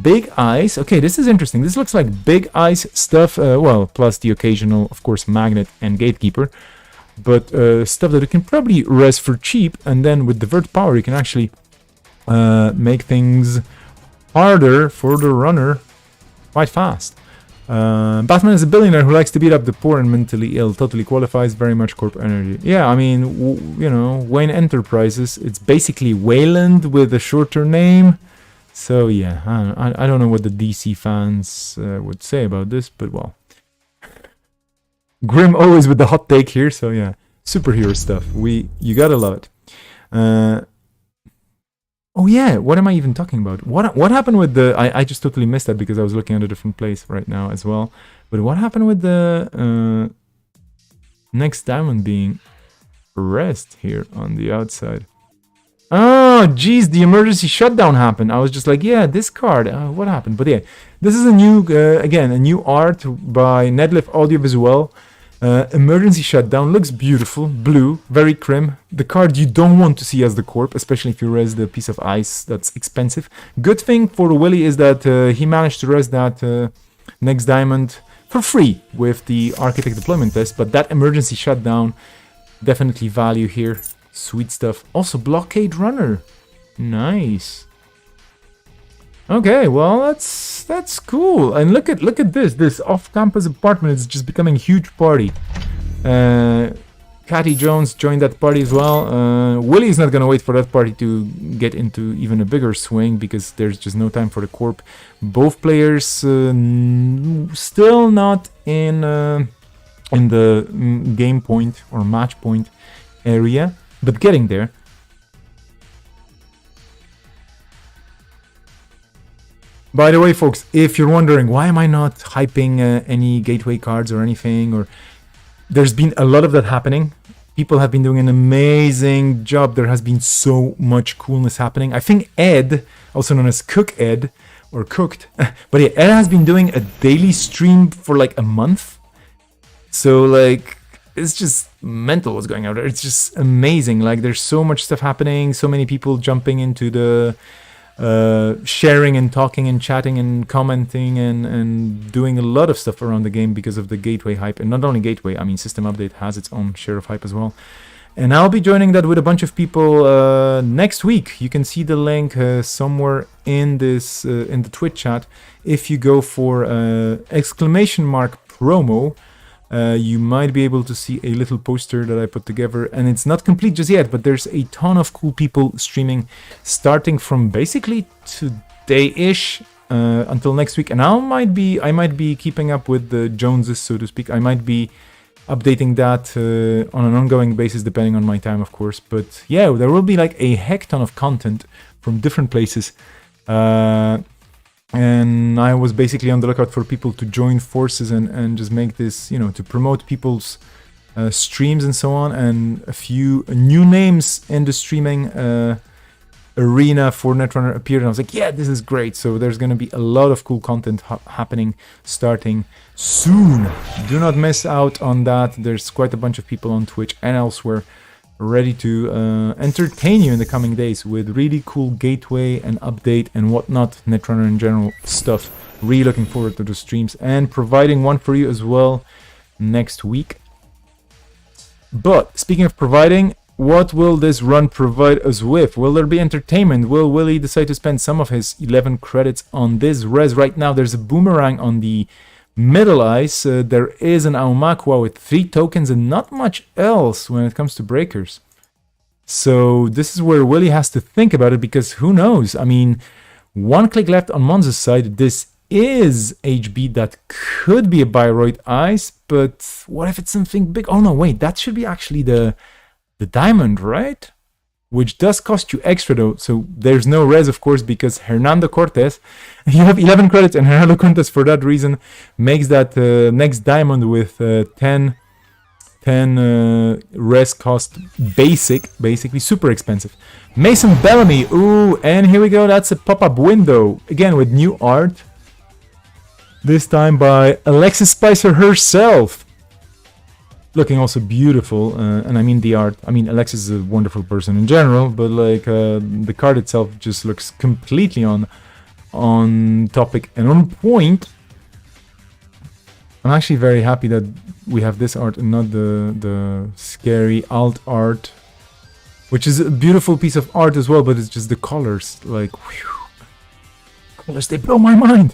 Big Eyes. Okay, this is interesting. This looks like Big Eyes stuff. Well, plus the occasional, of course, Magnet and Gatekeeper. But stuff that you can probably res for cheap. And then with divert power, you can actually make things harder for the runner quite fast. Batman is a billionaire who likes to beat up the poor and mentally ill. Totally qualifies, very much corp energy. Yeah, I mean, you know, Wayne Enterprises. It's basically Wayland with a shorter name. So yeah, I don't know what the DC fans would say about this, but well. Grim always with the hot take here, so yeah. Superhero stuff. You gotta love it. Oh yeah, what am I even talking about? What happened with the... I just totally missed that because I was looking at a different place right now as well. But what happened with the Next Diamond being rest here on the outside? Oh, geez, the emergency shutdown happened. I was just like, yeah, this card, what happened? But yeah, this is a new, again, a new art by Nedliff Audiovisual. Emergency shutdown, looks beautiful, blue, very crim. The card you don't want to see as the corp, especially if you res the piece of ice that's expensive. Good thing for Willie is that he managed to res that Next Diamond for free with the Architect deployment test, but that emergency shutdown, definitely value here. Sweet stuff. Also Blockade Runner, nice. Okay, well that's cool. And look at this off-campus apartment is just becoming a huge party. Catty Jones joined that party as well. Willie's not gonna wait for that party to get into even a bigger swing because there's just no time for the corp. Both players still not in the game point or match point area, but getting there. By the way, folks, if you're wondering why am I not hyping any gateway cards or anything, or there's been a lot of that happening. People have been doing an amazing job. There has been so much coolness happening. I think Ed, also known as Cook Ed or Cooked, but yeah, Ed has been doing a daily stream for like a month. So like it's just mental what's going on there. It's just amazing. Like there's so much stuff happening, so many people jumping into the sharing and talking and chatting and commenting and doing a lot of stuff around the game because of the Gateway hype. And not only Gateway, I mean, System Update has its own share of hype as well. And I'll be joining that with a bunch of people next week. You can see the link somewhere in this in the Twitch chat. If you go for exclamation mark promo, you might be able to see a little poster that I put together, and it's not complete just yet, but there's a ton of cool people streaming starting from basically today-ish until next week. And I might be keeping up with the Joneses, so to speak. I might be updating that on an ongoing basis, depending on my time, of course. But yeah, there will be like a heck ton of content from different places. And I was basically on the lookout for people to join forces and just make this, to promote people's streams and so on. And a few new names in the streaming arena for Netrunner appeared, and I was like, yeah, this is great. So there's going to be a lot of cool content happening starting soon. Do not miss out on that. There's quite a bunch of people on Twitch and elsewhere ready to entertain you in the coming days with really cool Gateway and update and whatnot, Netrunner in general stuff. Really looking forward to the streams and providing one for you as well next week. But speaking of providing, what will this run provide us with? Will there be entertainment? Will Willie decide to spend some of his 11 credits on this res? Right now there's a boomerang on the middle ice. There is an Aumakua with 3 tokens and not much else when it comes to breakers. So this is where Willie has to think about it, because who knows? I mean, one click left on Monza's side. This is HB that could be a Bayreuth ice, but what if it's something big? Oh no, wait, that should be actually the diamond, right? Which does cost you extra though, so there's no res, of course, because Hernando Cortez, you have 11 credits, and Hernando Cortez for that reason makes that next diamond with 10 res cost basically super expensive. Mason Bellamy, ooh, and here we go, that's a pop-up window, again with new art, this time by Alexis Spicer herself. Looking also beautiful, and I mean the art. I mean, Alexis is a wonderful person in general, but like the card itself just looks completely on topic and on point. I'm actually very happy that we have this art and not the scary alt art, which is a beautiful piece of art as well, but it's just the colors, like, whew, colors, they blow my mind.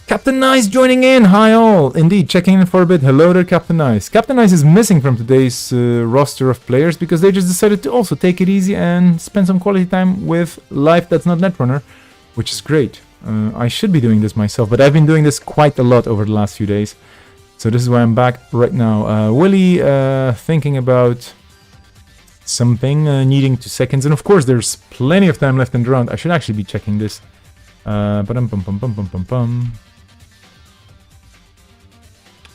Captain Nice joining in, hi all, indeed, checking in for a bit, hello there Captain Nice. Captain Nice is missing from today's roster of players because they just decided to also take it easy and spend some quality time with life that's not Netrunner, which is great. I should be doing this myself, but I've been doing this quite a lot over the last few days, so this is why I'm back right now. Willie thinking about something, needing 2 seconds, and of course there's plenty of time left in the round. I should actually be checking this.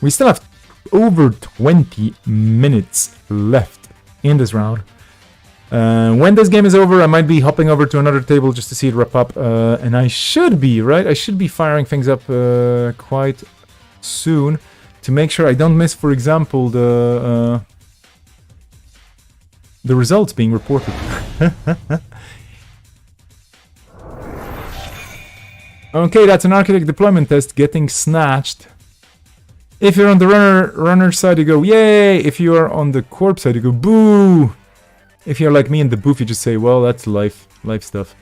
We still have over 20 minutes left in this round. When this game is over, I might be hopping over to another table just to see it wrap up. And I should be, right? I should be firing things up quite soon to make sure I don't miss, for example, the results being reported. Okay, that's an Architect deployment test getting snatched. If you're on the runner side, you go, yay! If you are on the corp side, you go, boo! If you're like me in the booth, you just say, well, that's life stuff.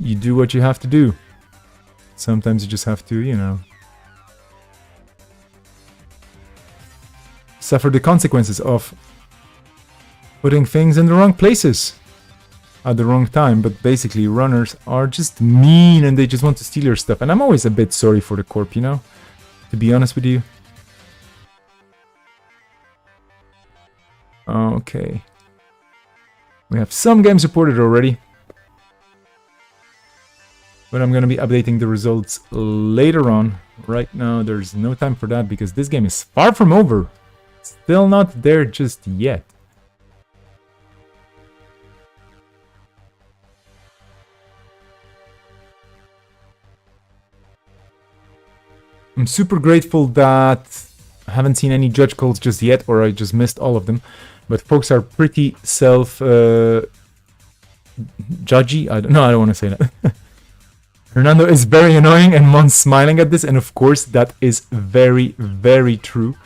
You do what you have to do. Sometimes you just have to, suffer the consequences of putting things in the wrong places at the wrong time. But basically, runners are just mean and they just want to steal your stuff. And I'm always a bit sorry for the corp, to be honest with you. Okay. We have some games reported already. But I'm going to be updating the results later on. Right now, there's no time for that because this game is far from over. Still not there just yet. I'm super grateful that I haven't seen any judge calls just yet, or I just missed all of them. But folks are pretty judgy. I don't want to say that. Hernando is very annoying, and Mon's smiling at this, and of course that is very, very true.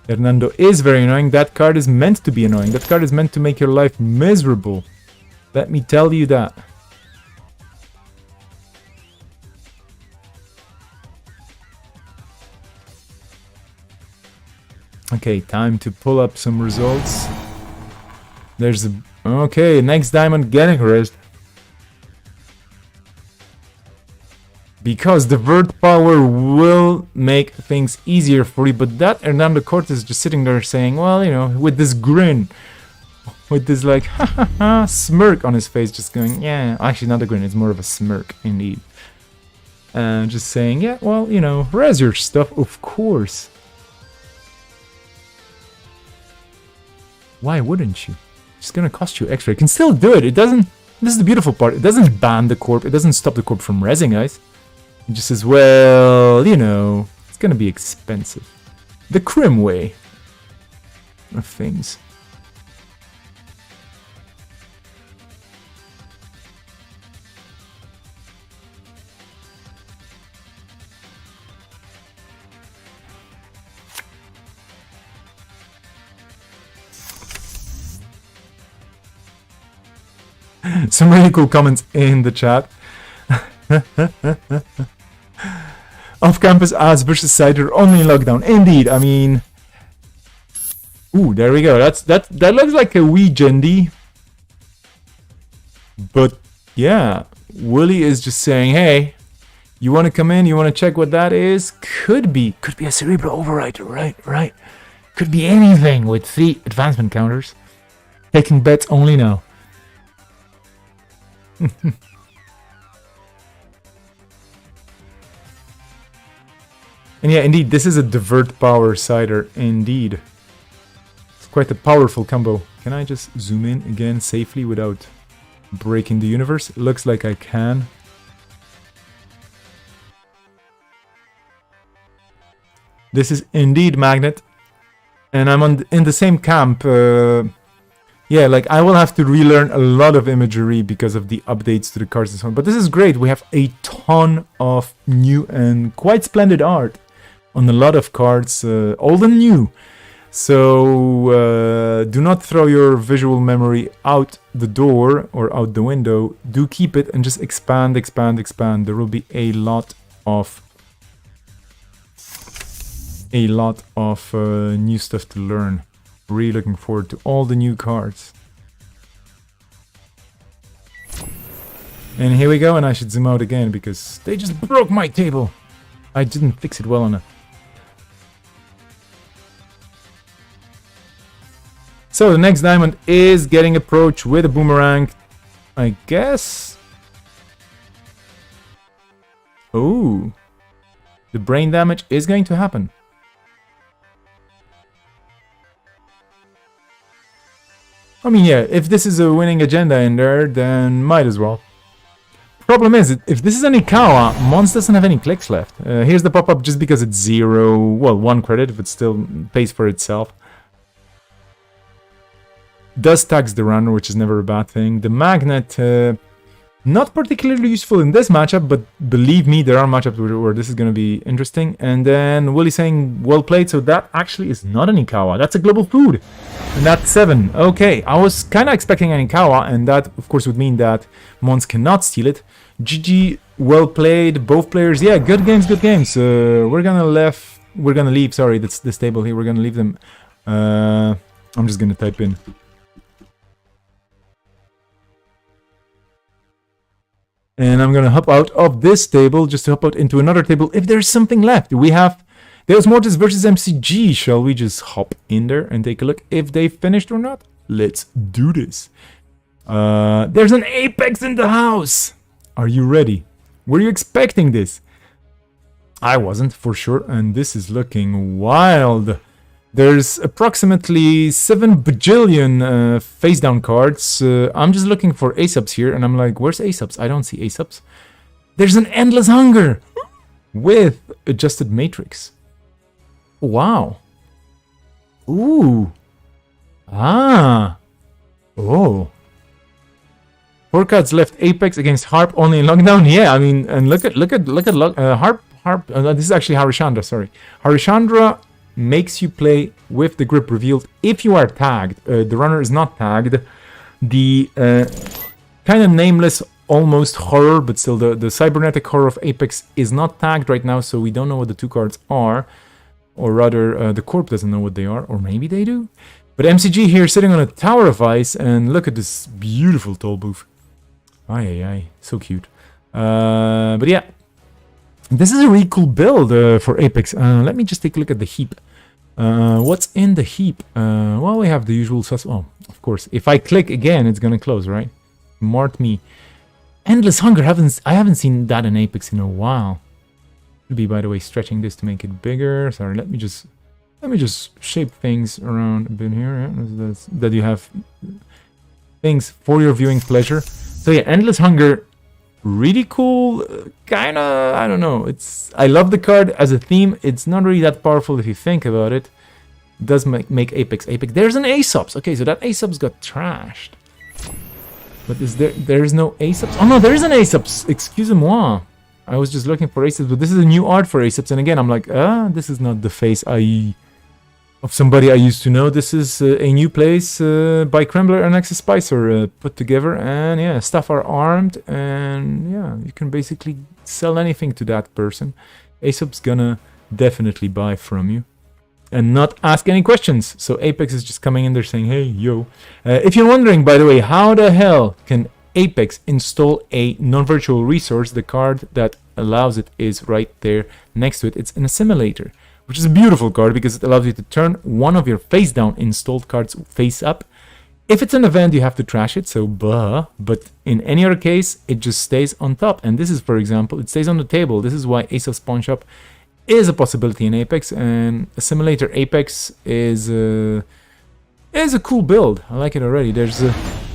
Hernando is very annoying. That card is meant to be annoying. That card is meant to make your life miserable. Let me tell you that. Okay, time to pull up some results. There's a... Okay, next diamond getting raised. Because the vert power will make things easier for you, but that Hernando Cortes is just sitting there saying, well, you know, with this grin, with this like, ha ha ha, smirk on his face, just going, yeah, actually not a grin, it's more of a smirk, indeed. Just saying, yeah, well, you know, res your stuff, of course. Why wouldn't you? It's gonna cost you extra. You can still do it. It doesn't, this is the beautiful part, it doesn't ban the corp, it doesn't stop the corp from resing, guys. It just says, well, you know, it's gonna be expensive. The Crim way of things. Some really cool comments in the chat. Off-campus ads versus cider only in lockdown. Indeed, I mean... Ooh, there we go. That looks like a wee Jendi. But, yeah. Willie is just saying, hey, you want to come in? You want to check what that is? Could be a cerebral overwriter, right. Could be anything with 3 advancement counters. Taking bets only now. And yeah, indeed, this is a divert power cider, indeed. It's quite a powerful combo. Can I just zoom in again safely without breaking the universe? It looks like I can. This is indeed Magnet. And I'm in the same camp. Yeah, like I will have to relearn a lot of imagery because of the updates to the cards and so on. But this is great. We have a ton of new and quite splendid art on a lot of cards, old and new. So do not throw your visual memory out the door or out the window. Do keep it and just expand. There will be a lot of new stuff to learn. Really looking forward to all the new cards. And here we go, and I should zoom out again because they just broke my table. I didn't fix it well enough. So the next diamond is getting approached with a boomerang, I guess. Oh, the brain damage is going to happen. I mean, yeah, if this is a winning agenda in there, then might as well. Problem is, if this is an Ikawa, Mons doesn't have any clicks left. Here's the pop-up just because it's 0, well, 1 credit, but still pays for itself. Does tax the runner, which is never a bad thing. The Magnet, not particularly useful in this matchup, but believe me, there are matchups where this is going to be interesting. And then Willie saying, well played, so that actually is not an Ikawa. That's a global food. And that's 7. Okay, I was kind of expecting an Ikawa, and that, of course, would mean that Mons cannot steal it. GG, well played, both players. Yeah, good games. We're gonna leave, sorry, that's this table here. We're gonna leave them. I'm just gonna type in. And I'm gonna hop out of this table just to hop out into another table if there's something left. We have Deus Mortis versus MCG. Shall we just hop in there and take a look if they finished or not? Let's do this. There's an Apex in the house. Are you ready? Were you expecting this? I wasn't, for sure, and this is looking wild. There's approximately 7 bajillion face down cards. I'm just looking for Aesop's here, and I'm like, where's Aesop's? I don't see Aesop's. There's an Endless Hunger with Adjusted Matrix. Wow. Ooh. Ah. Oh. 4 cards left. Apex against Harp only in lockdown. Yeah, I mean, and look at Harp. This is actually Harishandra. Sorry, Harishandra makes you play with the grip revealed if you are tagged. The runner is not tagged. The kind of nameless, almost horror, but still the cybernetic horror of Apex is not tagged right now, so we don't know what the 2 cards are, or rather, the corp doesn't know what they are, or maybe they do. But MCG here sitting on a tower of ice, and look at this beautiful toll booth. Ay, so cute. But yeah, this is a really cool build for Apex. Let me just take a look at the heap. What's in the heap? Well, we have the usual oh, of course. If I click again, it's gonna close, right? Mart me. Endless Hunger. I haven't seen that in Apex in a while. Should be, by the way, stretching this to make it bigger. Sorry, let me just shape things around a bit here. Yeah? That you have things for your viewing pleasure. So yeah, Endless Hunger, really cool. Kinda, I don't know. I love the card as a theme. It's not really that powerful if you think about it. It does make Apex Apex. There's an Aesop's. Okay, so that Aesop's got trashed. But there's no Aesop's? Oh no, there is an Aesop's. Excusez-moi. I was just looking for Aesop's, but this is a new art for Aesop's. And again, I'm like, this is not the face of somebody I used to know. This is a new place by Krembler and Nexus Spicer put together. And yeah, staff are armed. And yeah, you can basically sell anything to that person. Aesop's gonna definitely buy from you. And not ask any questions. So Apex is just coming in there saying, hey, yo. If you're wondering, by the way, how the hell can Apex install a non-virtual resource? The card that allows it is right there next to it. It's an assimilator, which is a beautiful card because it allows you to turn one of your face down installed cards face up. If it's an event, you have to trash it, so but in any other case, it just stays on top. And this is, for example, it stays on the table. This is why Ace of Spawn Shop is a possibility in Apex, and Assimilator Apex is a cool build. I like it already.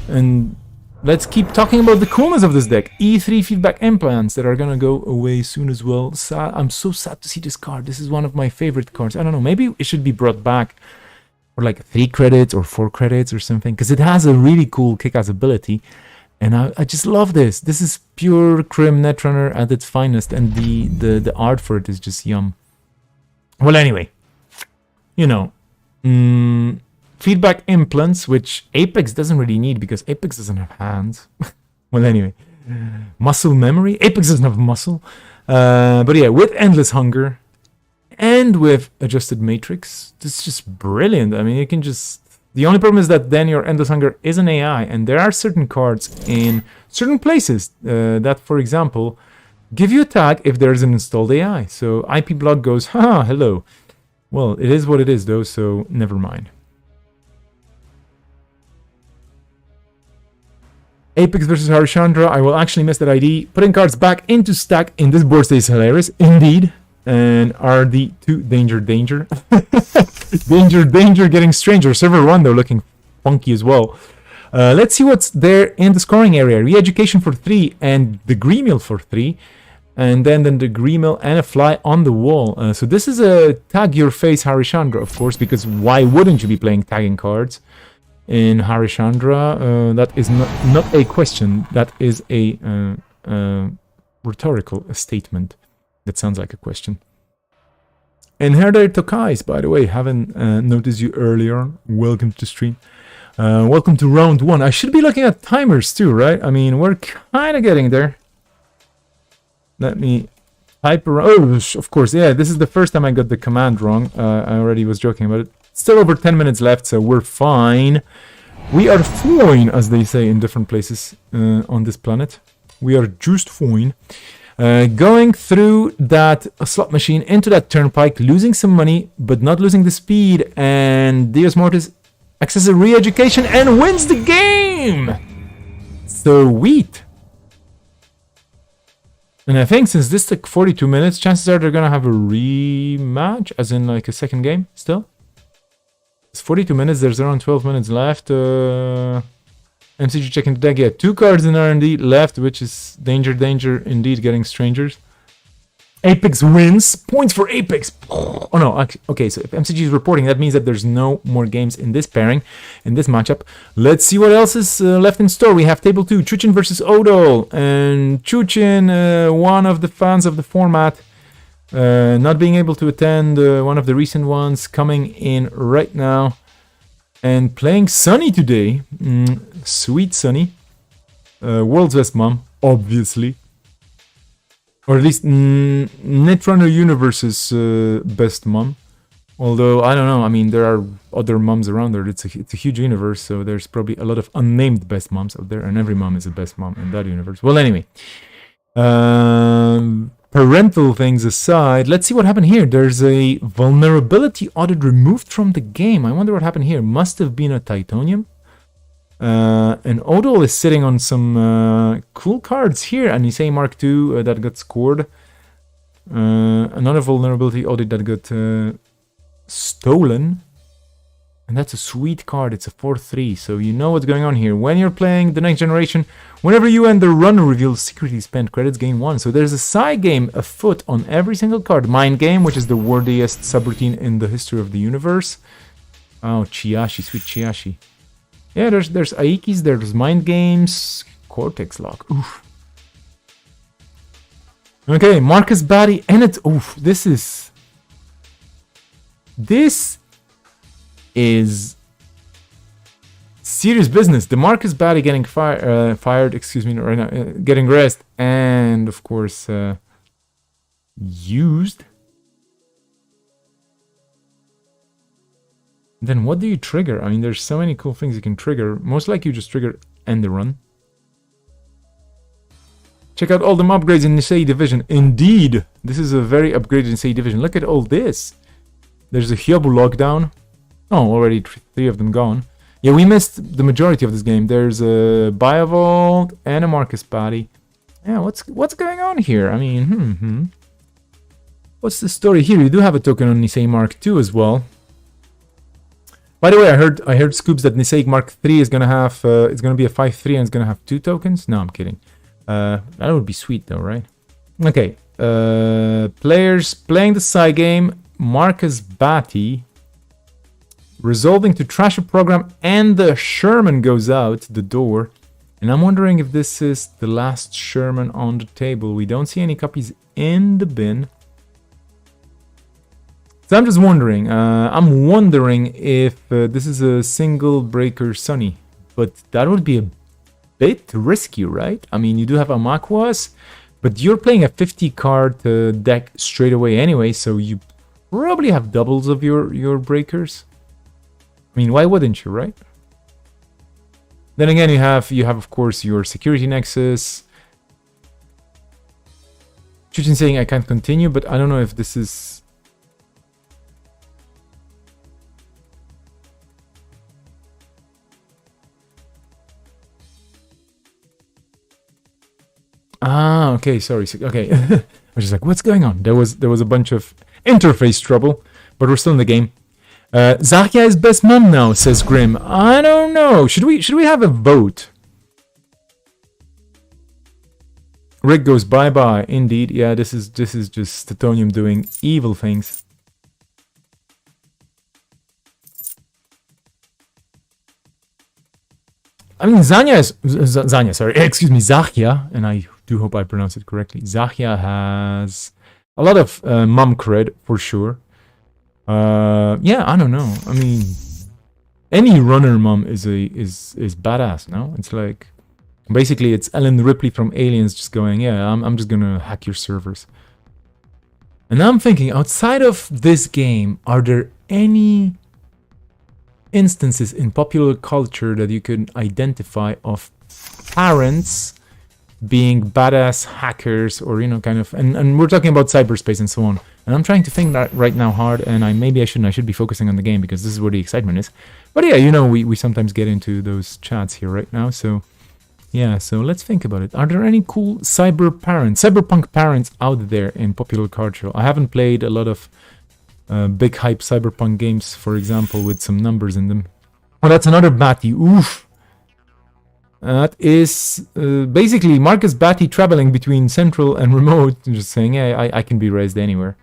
And let's keep talking about the coolness of this deck. E3 feedback implants that are gonna go away soon as well. I'm so sad to see this card. This is one of my favorite cards. I don't know, maybe it should be brought back for like 3 credits or 4 credits or something, because it has a really cool kick-ass ability. And I just love this. This is pure Crim Netrunner at its finest, and the art for it is just yum. Well, anyway, you know, feedback implants, which Apex doesn't really need because Apex doesn't have hands. Well, anyway, muscle memory. Apex doesn't have muscle. But yeah, with Endless Hunger and with Adjusted Matrix, this is just brilliant. I mean, you can just... The only problem is that then your Endless Hunger is an AI, and there are certain cards in certain places that, for example, give you a tag if there's an installed AI. So IP Block goes, haha, hello. Well, it is what it is, though, so never mind. Apex versus Harishandra, I will actually miss that ID. Putting cards back into stack in this board state is hilarious, indeed. And RD2, danger. danger, getting stranger. Server 1, though, looking funky as well. Let's see what's there in the scoring area. Re-education for 3 and the Gremill for 3. And then the Gremill and a fly on the wall. So this is a tag your face Harishandra, of course, because why wouldn't you be playing tagging cards in Harishandra? That is not a question. That is a rhetorical statement. That sounds like a question. And here there Tokais, by the way, haven't noticed you earlier. Welcome to stream. Welcome to round 1. I should be looking at timers too, right? I mean, we're kind of getting there. Let me type around. Oh, of course, yeah, this is the first time I got the command wrong. I already was joking about it. Still over 10 minutes left, so we're fine. We are fine, as they say in different places on this planet. We are just fine. Going through that slot machine into that turnpike, losing some money, but not losing the speed. And Dios Mortis accesses re-education and wins the game! Sweet! And I think since this took 42 minutes, chances are they're gonna have a rematch, as in like a second game still. It's 42 minutes, there's around 12 minutes left. MCG checking the deck. Yeah, 2 cards in R&D left, which is danger, indeed, getting strangers. Apex wins. Points for Apex. Oh no, okay, so if MCG is reporting, that means that there's no more games in this pairing, in this matchup. Let's see what else is left in store. We have Table 2, Chuchin versus Odol. And Chuchin, one of the fans of the format, not being able to attend one of the recent ones, coming in right now. And playing Sunny today. Sweet Sunny. World's best mom, obviously. Or at least Netrunner Universe's best mom. Although, I don't know, I mean, there are other moms around there. It's a huge universe, so there's probably a lot of unnamed best moms out there, and every mom is a best mom in that universe. Well, anyway. Parental things aside, let's see what happened here. There's a vulnerability audit removed from the game. I wonder what happened here. Must have been a Titanium. And Odol is sitting on some cool cards here. And Nisei Mark II that got scored. Another vulnerability audit that got stolen. And that's a sweet card. It's a 4-3. So you know what's going on here. When you're playing the next generation, whenever you end the run reveal secretly spent credits, gain 1. So there's a side game afoot on every single card. Mind Game, which is the worthiest subroutine in the history of the universe. Oh, Chiashi, sweet Chiashi. Yeah, there's Aikis, there's Mind Games, Cortex Lock. Oof. Okay, Marcus Batty, and it's oof. This is serious business. The Marcus Batty getting fired. Excuse me, right now, getting rest, and of course used. Then what do you trigger? I mean, there's so many cool things you can trigger. Most likely you just trigger end the run. Check out all the mob upgrades in Nisei Division. Indeed, this is a very upgraded Nisei Division. Look at all this. There's a Hyobu lockdown. Oh, already 3 of them gone. Yeah, we missed the majority of this game. There's a Biovolt and a Marcus Batty. Yeah, what's going on here? I mean, What's the story here? You do have a token on Nisei Mark II as well. By the way, I heard scoops that Nisei Mark III is gonna have it's gonna be a 5-3 and it's gonna have 2 tokens. No, I'm kidding. That would be sweet though, right? Okay. Players playing the side game. Marcus Batty resolving to trash a program, and the Sherman goes out the door. And I'm wondering if this is the last Sherman on the table. We don't see any copies in the bin. So I'm just wondering, if this is a single breaker Sunny, but that would be a bit risky, right? I mean, you do have Amaquas, but you're playing a 50 card deck straight away anyway, so you probably have doubles of your breakers. I mean, why wouldn't you, right? Then again, you have of course your security nexus. Chujin saying I can't continue, but I don't know if this is. Ah, okay, sorry. Okay. I was just like, what's going on? There was a bunch of interface trouble, but we're still in the game. Zakia is best mom now, says Grim. I don't know. Should we have a vote? Rick goes bye-bye. Indeed. Yeah, this is just Titanium doing evil things. I mean, Zakia, and I do hope I pronounce it correctly. Zakia has a lot of mom cred for sure. Yeah, I don't know. I mean, any runner mom is badass. No, it's like basically it's Ellen Ripley from Aliens just going, yeah, I'm just gonna hack your servers. And I'm thinking, outside of this game, are there any instances in popular culture that you could identify of parents being badass hackers, or kind of, and we're talking about cyberspace and so on, and I'm trying to think that right now hard, and I should be focusing on the game because this is where the excitement is. But yeah, we sometimes get into those chats here right now, so yeah, so let's think about it. Are there any cool cyberpunk parents out there in popular culture? I haven't played a lot of big hype cyberpunk games, for example, with some numbers in them. Oh, that's another Batty. Oof. That is basically Marcus Batty traveling between central and remote, and just saying, yeah, I can be raised anywhere.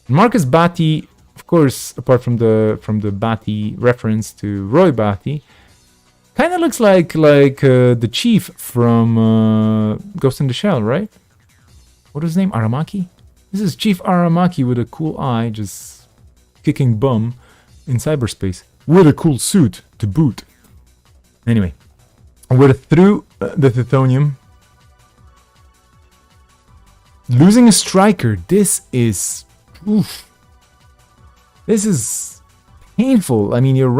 Marcus Batty, of course, apart from the Batty reference to Roy Batty, kind of looks like the chief from Ghost in the Shell, right? What was his name? Aramaki? This is Chief Aramaki with a cool eye, just kicking bum in cyberspace. With a cool suit to boot. Anyway, we're through the Tithonium. Losing a striker. This is... Oof. This is painful. I mean, you're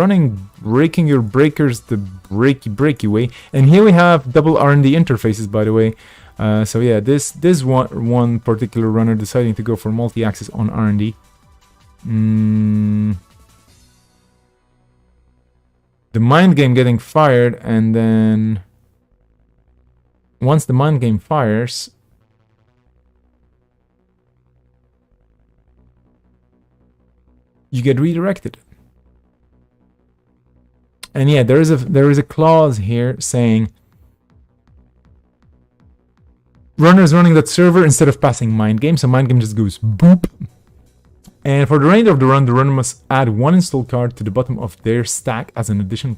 breaking your breakers the breaky way. And here we have double R&D interfaces, by the way. So yeah, this one particular runner deciding to go for multi-axis on R&D. The mind game getting fired, and then once the mind game fires, you get redirected. And yeah, there is a clause here saying runners running that server instead of passing mind game, so mind game just goes boop. And for the remainder of the runner must add one install card to the bottom of their stack as an additional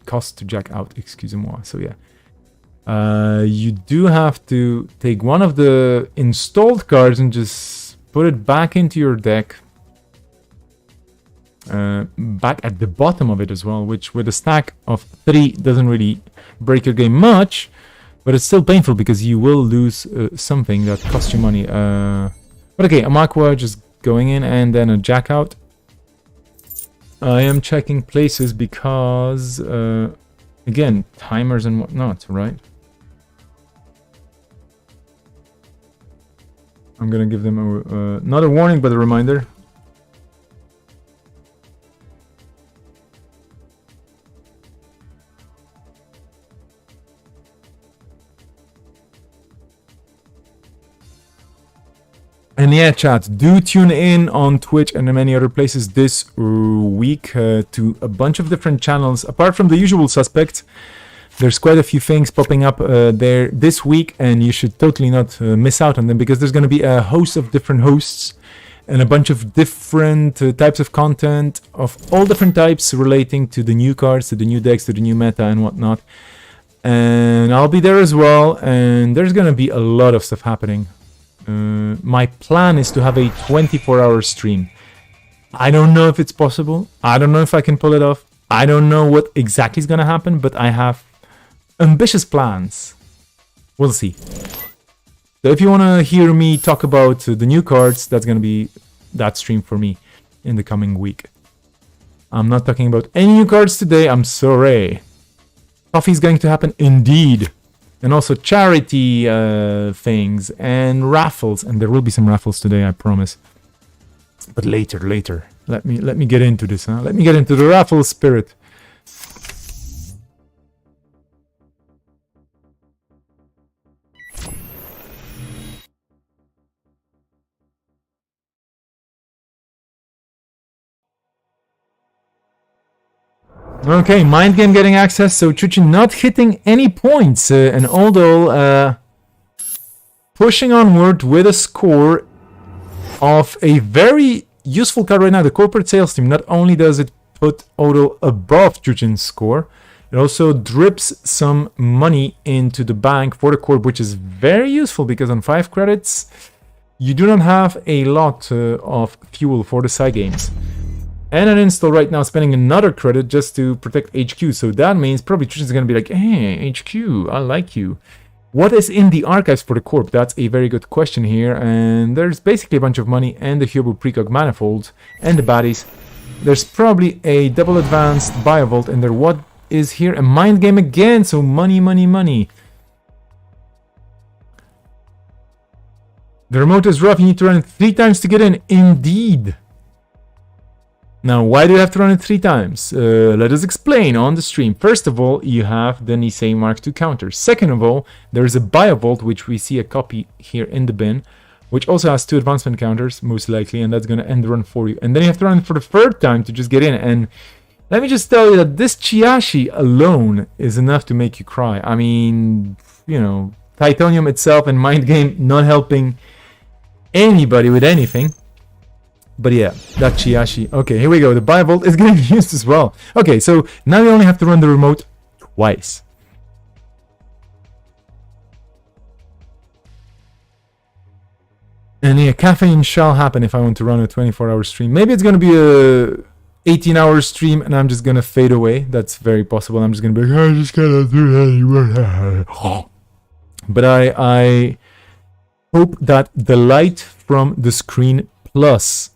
cost to jack out. Excusez-moi. So yeah, you do have to take one of the installed cards and just put it back into your deck. Back at the bottom of it as well, which with a stack of 3 doesn't really break your game much, but it's still painful because you will lose something that costs you money. But okay, Amakwa just going in, and then a jack out. I am checking places because again, timers and whatnot, right? I'm gonna give them not a warning but a reminder. And yeah, chat, do tune in on Twitch and many other places this week to a bunch of different channels. Apart from the usual suspects, there's quite a few things popping up there this week, and you should totally not miss out on them, because there's going to be a host of different hosts and a bunch of different types of content of all different types relating to the new cards, to the new decks, to the new meta and whatnot. And I'll be there as well, and there's going to be a lot of stuff happening. My plan is to have a 24-hour stream. I don't know if it's possible. I don't know if I can pull it off. I don't know what exactly is going to happen, but I have ambitious plans. We'll see. So if you want to hear me talk about the new cards, that's going to be that stream for me in the coming week. I'm not talking about any new cards today. I'm sorry. Coffee is going to happen indeed. And also charity things and raffles, and there will be some raffles today, I promise. But later. Let me get into this, huh? Let me get into the raffle spirit. Okay, mind game getting access, so Chuchin not hitting any points, and although pushing onward with a score of a very useful card right now, the corporate sales team. Not only does it put Odo above Chuchin's score, it also drips some money into the bank for the corp, which is very useful because on 5 credits you do not have a lot of fuel for the side games. And an install right now spending another credit just to protect HQ. So that means probably Trish is going to be like, hey, HQ, I like you. What is in the archives for the corp? That's a very good question here. And there's basically a bunch of money and the Hyobu Precog Manifold and the baddies. There's probably a double advanced Biovolt in there. What is here? A mind game again. So money. The remote is rough. You need to run it 3 times to get in. Indeed. Now, why do you have to run it 3 times? Let us explain on the stream. First of all, you have the Nisei Mark II counter. Second of all, there is a Biovolt, which we see a copy here in the bin, which also has 2 advancement counters, most likely, and that's going to end the run for you. And then you have to run it for the 3rd time to just get in. And Let me just tell you that this Chiashi alone is enough to make you cry. I mean, you know, Titanium itself and Mind Game not helping anybody with anything. But yeah, that Chiashi. Okay, here we go. The Bible is getting used as well. Okay, so now you only have to run the remote twice. And yeah, caffeine shall happen if I want to run a 24-hour stream. Maybe it's going to be a 18-hour stream and I'm just going to fade away. That's very possible. I'm just going to be like, I just cannot do that anymore. But I hope that the light from the screen plus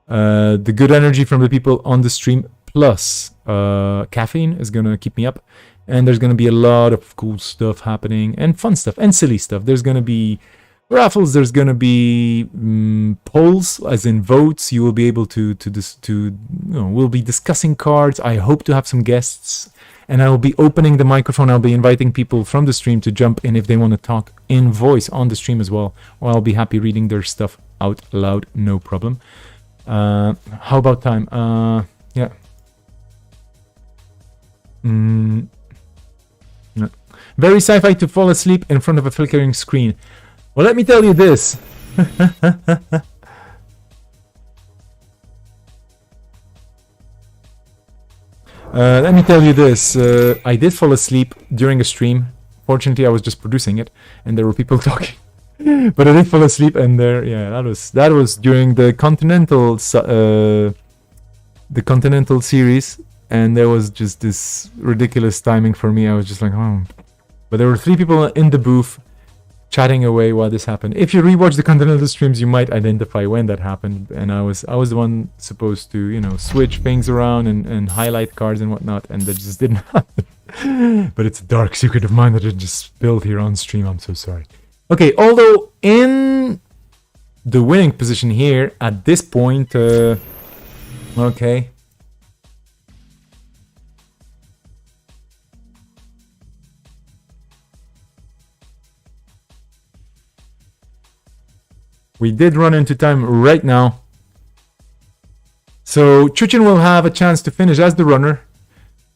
the good energy from the people on the stream plus caffeine is going to keep me up. And there's going to be a lot of cool stuff happening and fun stuff and silly stuff. There's going to be raffles, there's going to be polls, as in votes. You will be able to we'll be discussing cards. I hope to have some guests. And I will be opening the microphone. I'll be inviting people from the stream to jump in if they want to talk in voice on the stream as well. Or I'll be happy reading their stuff out loud, no problem. How about time? Yeah. No. Very sci-fi to fall asleep in front of a flickering screen. Well, let me tell you this. Let me tell you this. I did fall asleep during a stream. Fortunately, I was just producing it, and there were people talking. But I did fall asleep, and that was during the Continental series, and there was just this ridiculous timing for me. I was just like, oh. But there were 3 people in the booth chatting away while this happened. If you rewatch the Continental streams, you might identify when that happened. And I was the one supposed to, you know, switch things around and highlight cards and whatnot, and that just didn't happen. But it's a dark secret of mine that I just spilled here on stream. I'm so sorry. Okay, although in the winning position here at this point, okay. We did run into time right now. So Chuchin will have a chance to finish as the runner.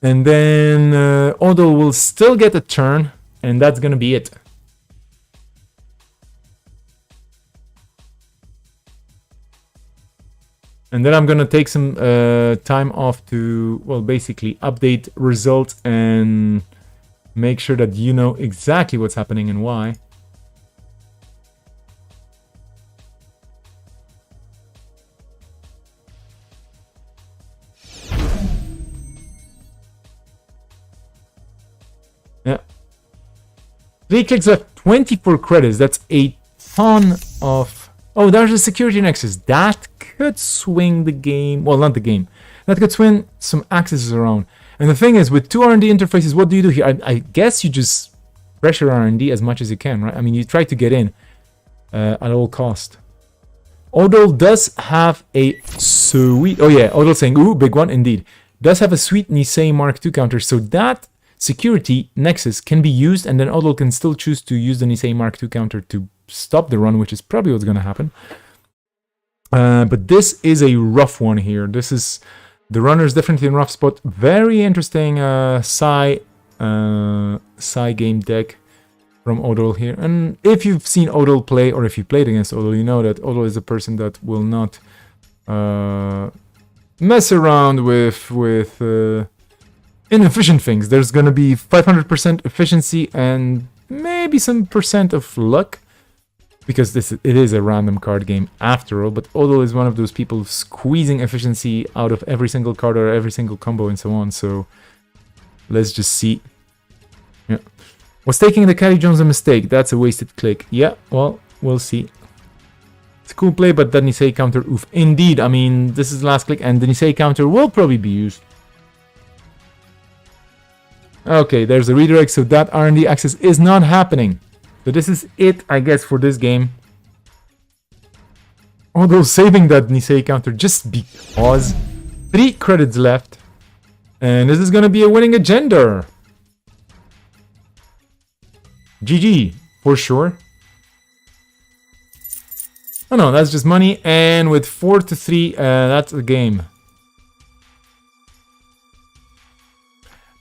And then Odol will still get a turn. And that's going to be it. And then I'm going to take some time off to, well, basically update results and make sure that you know exactly what's happening and why. Yeah. 3 clicks left, 24 credits. That's a ton of... Oh, there's a security nexus. That could swing the game. Well, not the game. That could swing some accesses around. And the thing is, with 2 R&D interfaces, what do you do here? I guess you just pressure R&D as much as you can, right? I mean, you try to get in at all cost. Odol does have a sweet... Oh yeah, Odol saying, ooh, big one, indeed. Does have a sweet Nisei Mark II counter, so that security nexus can be used, and then Odol can still choose to use the Nisei Mark II counter to stop the run, which is probably what's going to happen. But this is a rough one here. This is... The runner is definitely in a rough spot. Very interesting Psy game deck from Odol here. And if you've seen Odol play, or if you played against Odol, you know that Odol is a person that will not mess around with inefficient things. There's going to be 500% efficiency and maybe some percent of luck. Because it is a random card game after all, but Odol is one of those people squeezing efficiency out of every single card or every single combo and so on. So let's just see. Yeah. Was taking the Carry Jones a mistake? That's a wasted click. Yeah, well, we'll see. It's a cool play, but the Nisei counter, oof. Indeed, I mean, this is the last click, and the Nisei counter will probably be used. Okay, there's a redirect, so that R&D access is not happening. So this is it, I guess, for this game. Although saving that Nisei counter just because. 3 credits left. And this is going to be a winning agenda. GG, for sure. Oh no, that's just money. And with 4-3, that's the game.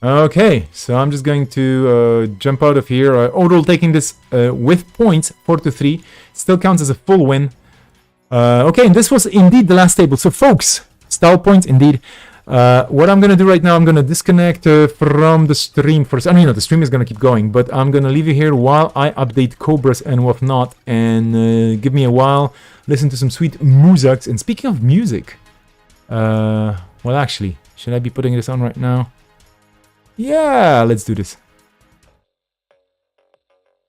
Okay, so I'm just going to jump out of here. Odol taking this with points, 4-3. Still counts as a full win. Okay, and this was indeed the last table. So, folks, style points indeed. What I'm going to do right now, I'm going to disconnect from the stream for... I mean, the stream is going to keep going, but I'm going to leave you here while I update Cobras and whatnot, and give me a while, listen to some sweet music. And speaking of music, well, actually, should I be putting this on right now? Yeah, let's do this.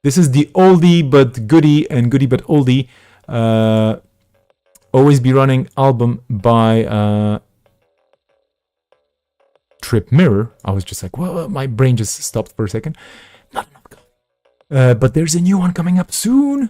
This is the oldie but goodie and goodie but oldie. Always Be Running album by Trip Mirror. I was just like, well, my brain just stopped for a second. Not enough. But there's a new one coming up soon.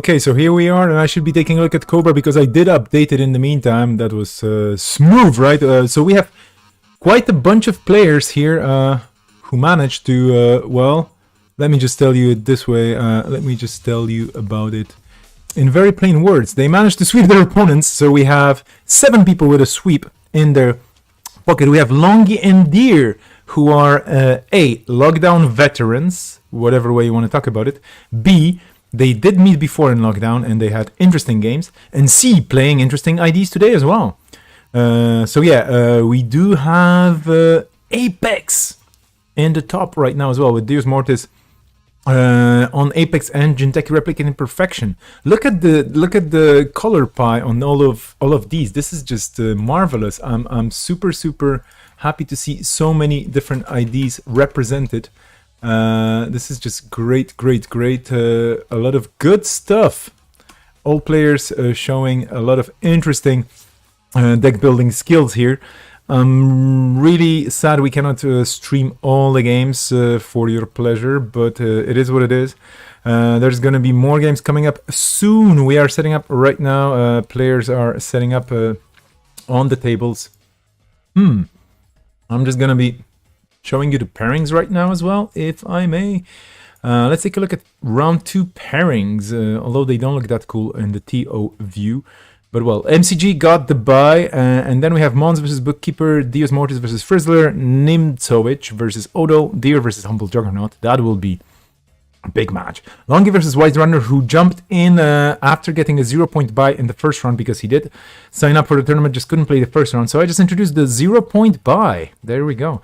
Okay, so here we are, and I should be taking a look at Cobra because I did update it in the meantime. That was smooth, right? So we have quite a bunch of players here who managed to, well, let me just tell you it this way. Let me just tell you about it in very plain words. They managed to sweep their opponents, so we have 7 people with a sweep in their pocket. We have Longy and Deer, who are A, lockdown veterans, whatever way you want to talk about it. B, they did meet before in lockdown and they had interesting games. And C, playing interesting IDs today as well. So yeah, we do have Apex in the top right now as well, with Deus Mortis on Apex and Jinteki replicating perfection. Look at the color pie on all of these. This is just marvelous. I'm super happy to see so many different IDs represented. This is just great. A lot of good stuff. All players showing a lot of interesting deck building skills here. I'm really sad we cannot stream all the games for your pleasure, but it is what it is. There's going to be more games coming up soon. We are setting up right now. Players are setting up on the tables. I'm just going to be showing you the pairings right now as well, if I may. Let's take a look at round 2 pairings, although they don't look that cool in the TO view. But well, MCG got the bye, and then we have Mons versus Bookkeeper, Deus Mortis versus Frizzler, Nimtsovich versus Odo, Deer versus Humble Juggernaut. That will be a big match. Longy versus Wise Runner, who jumped in after getting a 0-point bye in the first round because he did sign up for the tournament, just couldn't play the first round. So I just introduced the 0-point bye. There we go.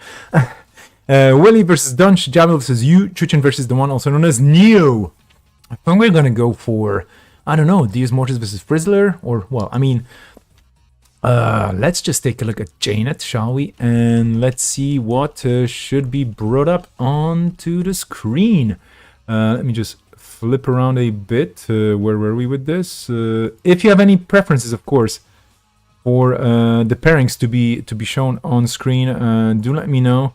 Willy versus Dunch, Jamil versus Yu, Chuchin versus the one also known as Neo. I think we're gonna go for, I don't know, Deus Mortis versus Frizzler, or, well, I mean, Let's just take a look at JNet, shall we? And let's see what should be brought up onto the screen. Let me just flip around a bit. Where were we with this? If you have any preferences, of course, for the pairings to be shown on screen, do let me know.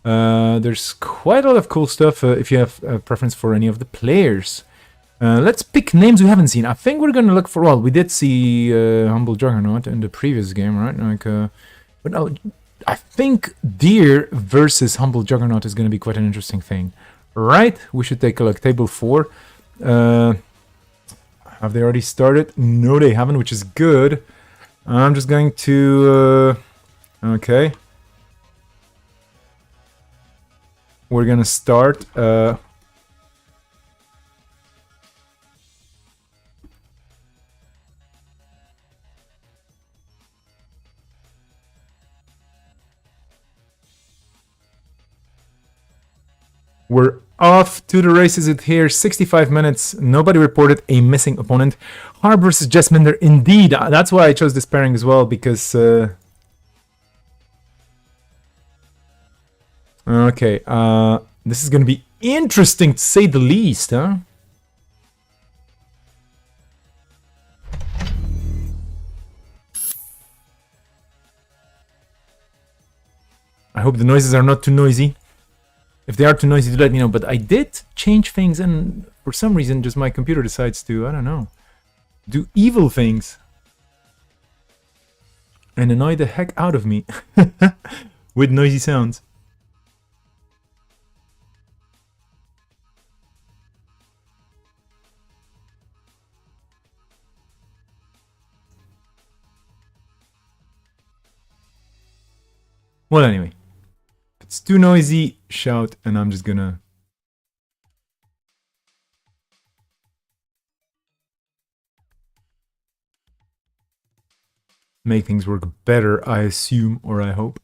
There's quite a lot of cool stuff if you have a preference for any of the players. Let's pick names we haven't seen. I think we're gonna look for. Well, we did see Humble Juggernaut in the previous game, right? Like, but no, I think Deer versus Humble Juggernaut is gonna be quite an interesting thing, right? We should take a look. Table 4. Have they already started? No, they haven't, which is good. I'm just going to. Okay. We're gonna start. We're off to the races here. 65 minutes. Nobody reported a missing opponent. Harp versus Jessminder. Indeed. That's why I chose this pairing as well, because... Okay. This is going to be interesting, to say the least, huh? I hope the noises are not too noisy. If they are too noisy, do let me know. But I did change things, and for some reason, just my computer decides to, I don't know, do evil things. And annoy the heck out of me with noisy sounds. Well, anyway. If it's too noisy, shout, and I'm just gonna... make things work better, I assume, or I hope.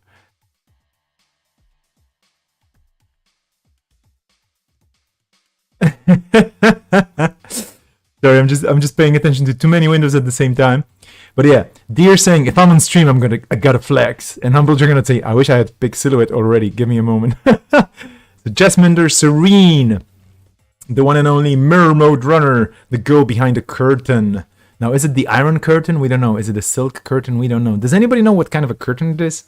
Sorry, I'm just paying attention to too many windows at the same time. But yeah, Deer saying, if I'm on stream, I gotta flex. And Humble Juggernaut say, I wish I had big silhouette already. Give me a moment. The Jessminder Serene, the one and only Mirror Mode Runner, the girl behind the curtain. Now, is it the Iron Curtain? We don't know. Is it a Silk Curtain? We don't know. Does anybody know what kind of a curtain it is?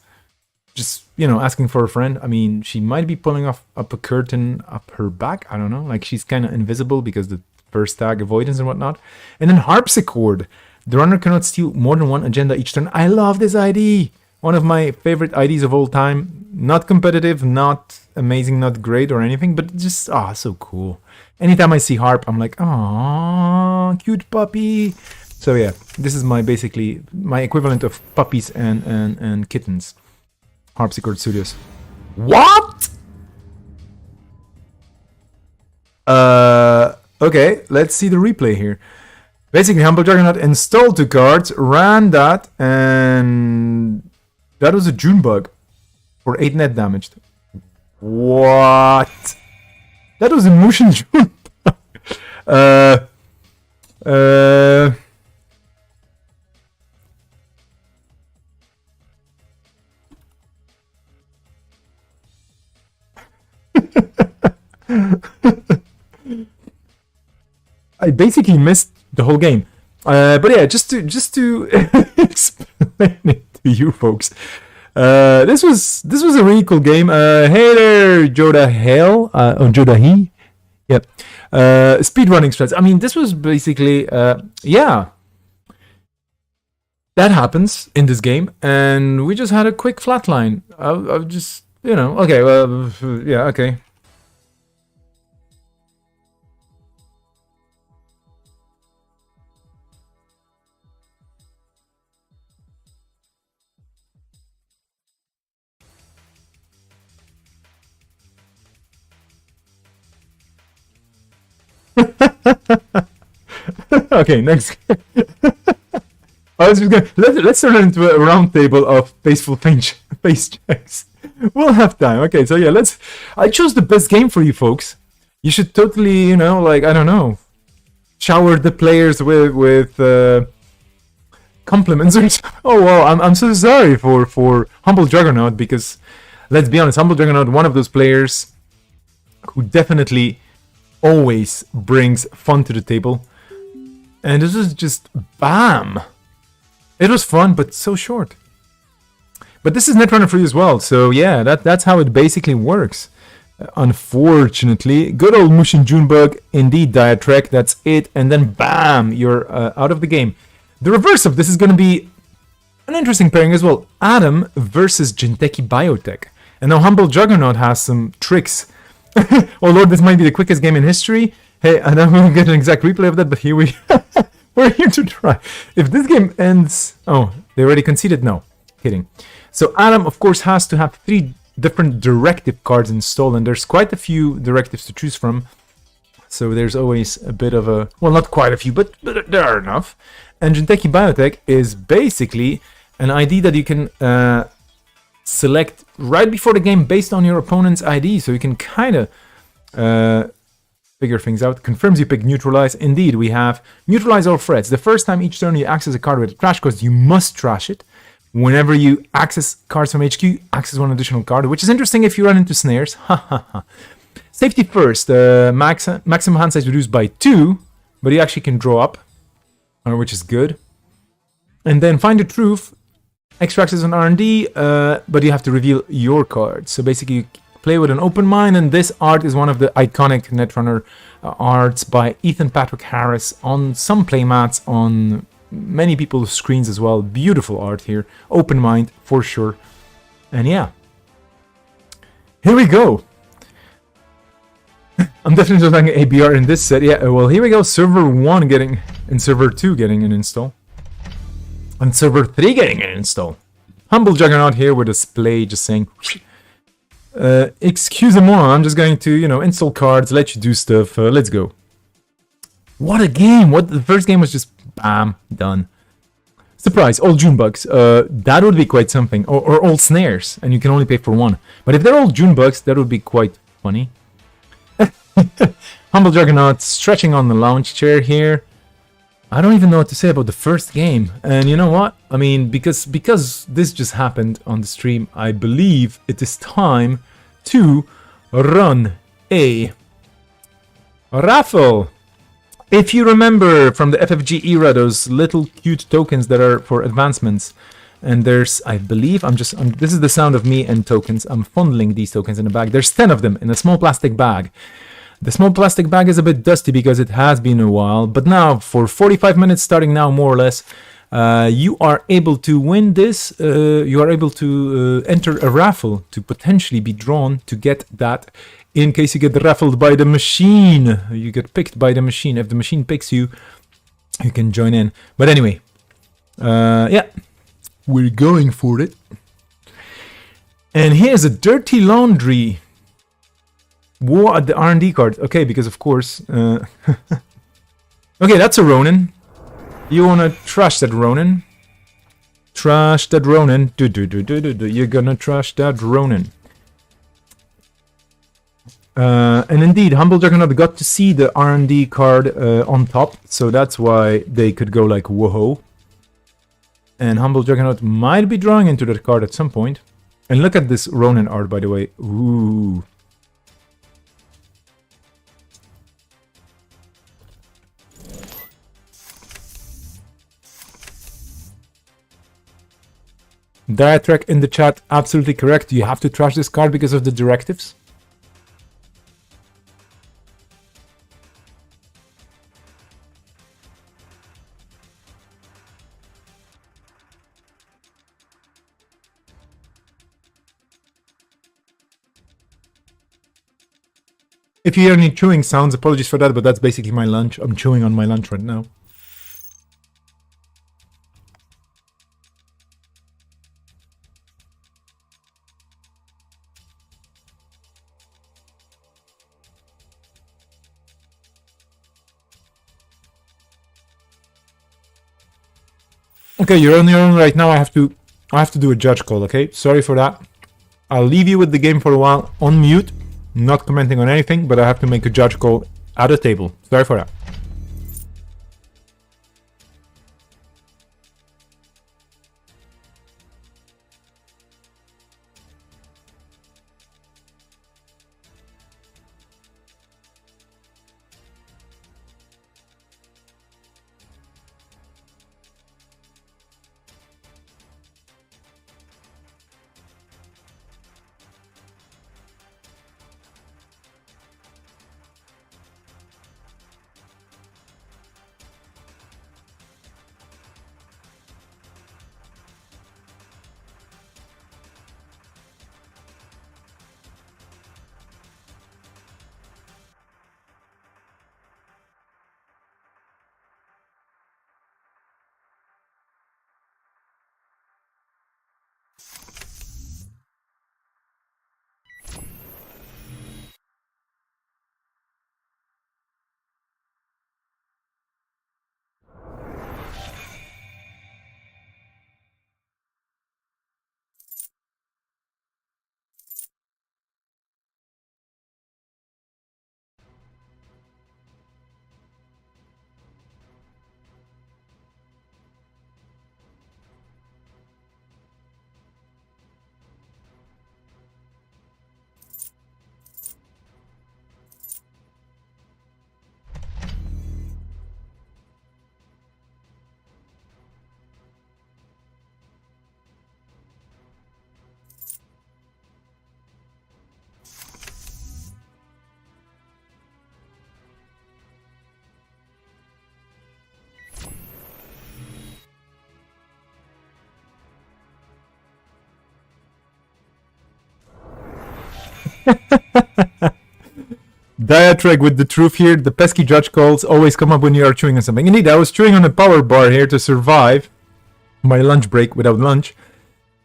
Just, you know, asking for a friend. I mean, she might be pulling up a curtain up her back. I don't know. Like, she's kind of invisible because the first tag, avoidance and whatnot. And then Harpsichord. The runner cannot steal more than one agenda each turn. I love this ID. One of my favorite IDs of all time. Not competitive, not amazing, not great or anything, but just, so cool. Anytime I see Harp, I'm like, aww, cute puppy. So yeah, this is basically my equivalent of puppies and kittens. Harpsichord Studios. What? Okay, let's see the replay here. Basically, Humble Juggernaut installed 2 cards, ran that, and that was a June bug for 8 net damaged. What? That was a Mushin June bug. I basically missed the whole game, but yeah, just to explain it to you folks, this was a really cool game. Hey there, Joda Hale, Joda He, yep. Speedrunning strats. I mean, this was basically, yeah, that happens in this game, and we just had a quick flatline. I've just, you know, okay, well, yeah, okay. Okay, next. I was just gonna let's turn it into a round table of faithful face checks. We'll have time. Okay, so yeah, I chose the best game for you folks. You should totally, you know, like, I don't know, shower the players with compliments. Oh well, I'm so sorry for Humble Juggernaut, because let's be honest, Humble Juggernaut, one of those players who definitely always brings fun to the table. And this is just bam. It was fun, but so short. But this is Netrunner for you as well, so yeah, that's how it basically works. Unfortunately, good old Mushin Junebug, indeed Diatrek, that's it, and then bam, you're out of the game. The reverse of this is going to be an interesting pairing as well. Adam versus Jinteki Biotech. And now Humble Juggernaut has some tricks. Oh lord, this might be the quickest game in history. Hey, I don't want to get an exact replay of that, but here we're here to try. If this game ends... Oh, they already conceded? No, kidding. So Adam, of course, has to have 3 different directive cards installed, and there's quite a few directives to choose from. So there's always a bit of a... Well, not quite a few, but there are enough. And Jinteki Biotech is basically an ID that you can select right before the game based on your opponent's ID. So you can kind of figure things out. Confirms you pick Neutralize. Indeed, we have Neutralize all threats. The first time each turn you access a card with a trash cost, you must trash it. Whenever you access cards from HQ, access 1 additional card, which is interesting if you run into snares. Safety first. Maximum hand size reduced by 2, but you actually can draw up, which is good. And then Find the Truth. Extra access on R&D, but you have to reveal your cards. So basically, you play with an open mind, and this art is one of the iconic Netrunner arts by Ethan Patrick Harris on some playmats, on many people's screens as well. Beautiful art here. Open mind, for sure. And yeah. Here we go. I'm definitely playing ABR in this set. Yeah, well, here we go. Server 1 getting... and Server 2 getting an install. And Server 3 getting an install. Humble Juggernaut here with a splay, just saying... excusez-moi, I'm just going to, install cards, let you do stuff. Let's go. What a game! The first game was just bam, done. Surprise, all Junebugs. That would be quite something. Or all snares, and you can only pay for 1. But if they're all Junebugs, that would be quite funny. Humble Juggernaut stretching on the lounge chair here. I don't even know what to say about the first game. And you know what? I mean, because this just happened on the stream, I believe it is time to run a raffle. If you remember from the FFG era, those little cute tokens that are for advancements, and there's, I believe, this is the sound of me and tokens. I'm fondling these tokens in a bag. There's 10 of them in a small plastic bag. The small plastic bag is a bit dusty because it has been a while, but now for 45 minutes, starting now more or less, you are able to win this. You are able to enter a raffle to potentially be drawn to get that. In case you get raffled by the machine, you get picked by the machine. If the machine picks you, you can join in. But anyway, yeah, we're going for it. And here's a Dirty Laundry. War at the R&D card. Okay, because of course... okay, that's a Ronin. You wanna trash that Ronin? Trash that Ronin. You're gonna trash that Ronin. And indeed, Humble Juggernaut got to see the R&D card on top, so that's why they could go like, whoa. And Humble Juggernaut might be drawing into that card at some point. And look at this Ronin art, by the way. Ooh. Diatrek in the chat, absolutely correct. You have to trash this card because of the directives. If you hear any chewing sounds, apologies for that, but that's basically my lunch. I'm chewing on my lunch right now. Okay, you're on your own right now. I have to do a judge call, okay? Sorry for that. I'll leave you with the game for a while on mute, not commenting on anything, but I have to make a judge call at a table. Sorry for that. Diatribe with the truth here. The pesky judge calls always come up when you are chewing on something. Indeed, I was chewing on a power bar here to survive my lunch break without lunch.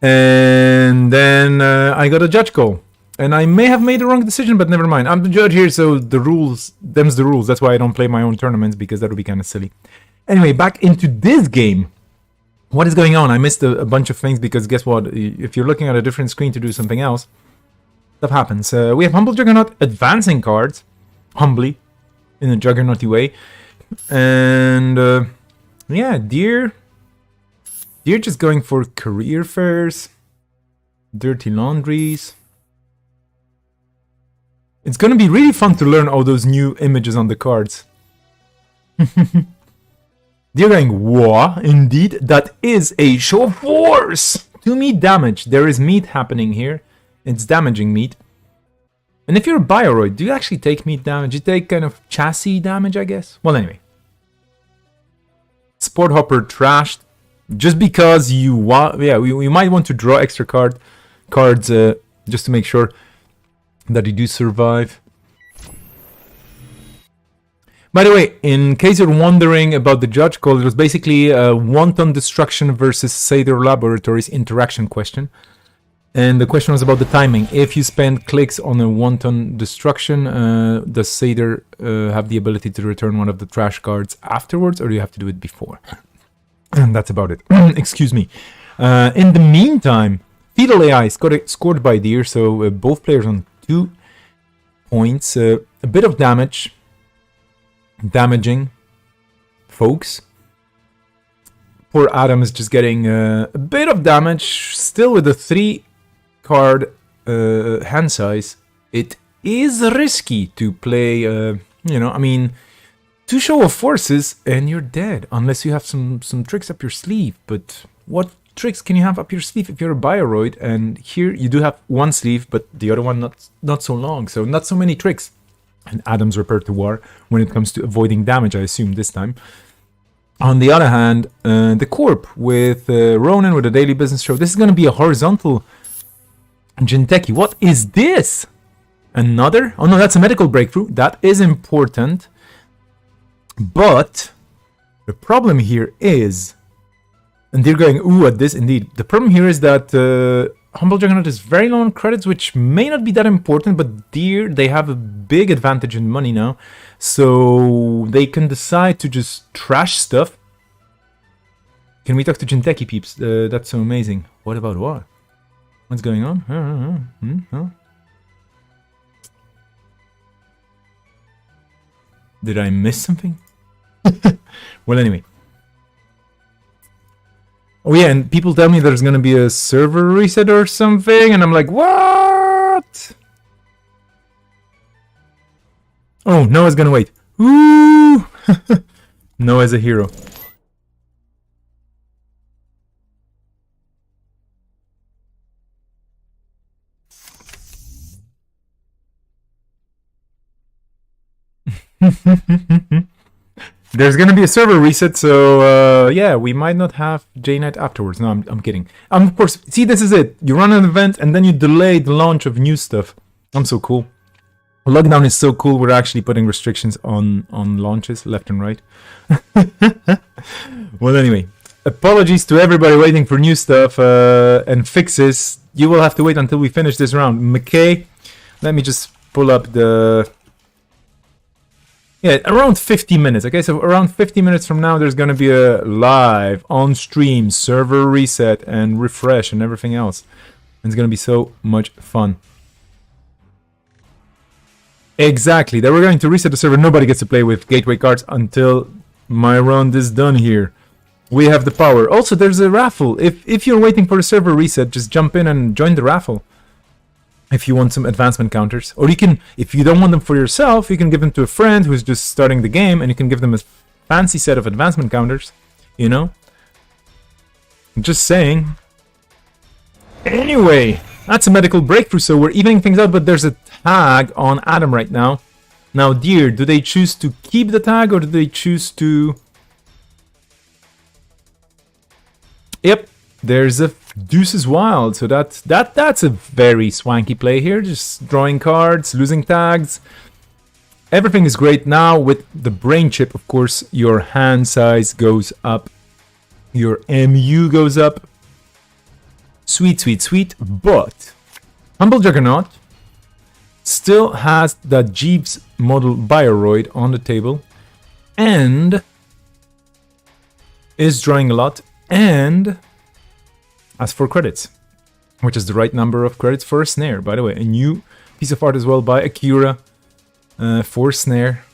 And then I got a judge call. And I may have made the wrong decision, but never mind. I'm the judge here, so the rules, them's the rules. That's why I don't play my own tournaments, because that would be kind of silly. Anyway, back into this game. What is going on? I missed a bunch of things, because guess what? If you're looking at a different screen to do something else, stuff happens. We have Humble Juggernaut advancing cards. Humbly. In a juggernauty way. And yeah, Deer just going for career fairs. Dirty laundries. It's gonna be really fun to learn all those new images on the cards. They're going, what? Indeed, that is a show of force! 2 meat damage. There is meat happening here. It's damaging meat. And if you're a Bioroid, do you actually take meat damage? You take kind of chassis damage, I guess? Well, anyway. Sport Hopper trashed. Just because you want... Yeah, we might want to draw extra cards just to make sure that you do survive. By the way, in case you're wondering about the judge call, it was basically a Wanton Destruction versus Seder Laboratories interaction question. And the question was about the timing. If you spend clicks on a Wanton Destruction, does Seder have the ability to return one of the trash cards afterwards, or do you have to do it before? And that's about it. Excuse me. In the meantime, Fetal AI scored by Deer, so both players on 2 points. A bit of damage. Damaging folks. Poor Adam is just getting a bit of damage. Still with a 3-card hand size. It is risky to play, I mean, 2 show of forces and you're dead. Unless you have some tricks up your sleeve. But what tricks can you have up your sleeve if you're a Bioroid? And here you do have 1 sleeve, but the other one not so long. So not so many tricks. And Adam's repertoire when it comes to avoiding damage, I assume, this time. On the other hand, the Corp with Ronan with a daily business show. This is going to be a horizontal Jinteki. What is this? Another? Oh no, that's a medical breakthrough. That is important. But the problem here is, and they're going ooh at this indeed. The problem here is that Humble Juggernaut is very low on credits, which may not be that important, but Deer, they have a big advantage in money now. So they can decide to just trash stuff. Can we talk to Jinteki peeps? That's so amazing. What about what? What's going on? Did I miss something? Well, anyway. Oh yeah, and people tell me there's gonna be a server reset or something, and I'm like, what? Oh, Noah's gonna wait. Ooh! Noah's a hero. There's gonna be a server reset, so yeah, we might not have JNet afterwards. No, I'm kidding. Of course, see, this is it. You run an event and then you delay the launch of new stuff. I'm so cool. Lockdown is so cool. We're actually putting restrictions on launches left and right. Well, anyway, apologies to everybody waiting for new stuff and fixes. You will have to wait until we finish this round. McKay, let me just pull up the... Yeah, around 50 minutes. Okay, so around 50 minutes from now, there's going to be a live, on-stream, server reset and refresh and everything else. And it's going to be so much fun. Exactly. Then we're going to reset the server. Nobody gets to play with gateway cards until my round is done here. We have the power. Also, there's a raffle. If you're waiting for the server reset, just jump in and join the raffle. If you want some advancement counters. Or you can, if you don't want them for yourself, you can give them to a friend who's just starting the game, and you can give them a fancy set of advancement counters. You know? Just saying. Anyway, that's a medical breakthrough, so we're evening things out, but there's a tag on Adam right now. Now, Deer, do they choose to keep the tag, or do they choose to... Yep, There's a Deuces Wild, so that's a very swanky play here. Just drawing cards, losing tags. Everything is great now with the brain chip. Of course, your hand size goes up, your MU goes up. Sweet, sweet, sweet. But Humble Juggernaut still has that Jeeves model Bioroid on the table and is drawing a lot. And as for credits, which is the right number of credits for a snare, by the way. A new piece of art as well by Akira for snare.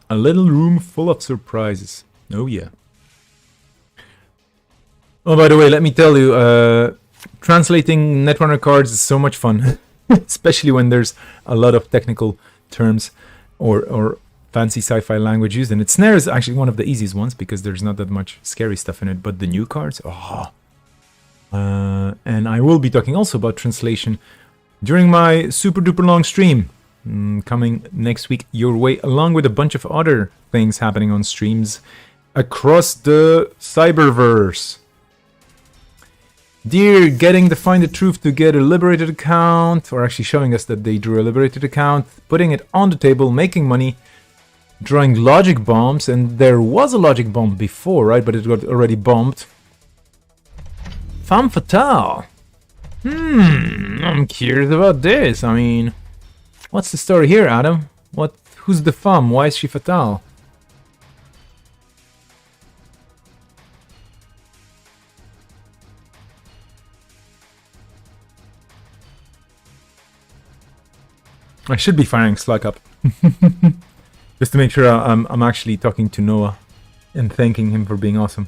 A little room full of surprises. Oh yeah. Oh, by the way, let me tell you, translating Netrunner cards is so much fun. Especially when there's a lot of technical terms or fancy sci-fi language used in it. Snare is actually one of the easiest ones because there's not that much scary stuff in it. But the new cards, and I will be talking also about translation during my super duper long stream coming next week your way, along with a bunch of other things happening on streams across the cyberverse. Dear, getting to find the truth to get a liberated account, or actually showing us that they drew a liberated account, putting it on the table, making money, drawing logic bombs, and there was a logic bomb before, right? But it got already bombed. Femme fatale. I'm curious about this. I mean, what's the story here, Adam? Who's the femme? Why is she fatale? I should be firing Slack up. Just to make sure I'm actually talking to Noah and thanking him for being awesome.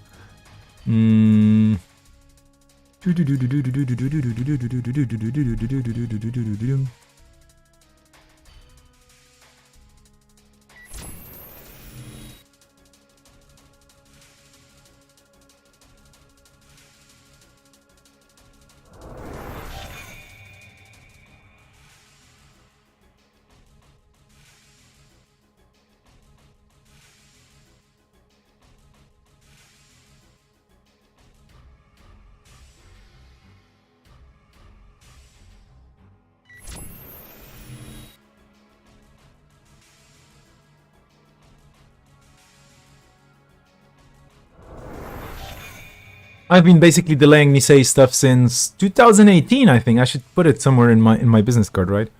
I've been basically delaying Nisei stuff since 2018, I think. I should put it somewhere in my business card, right?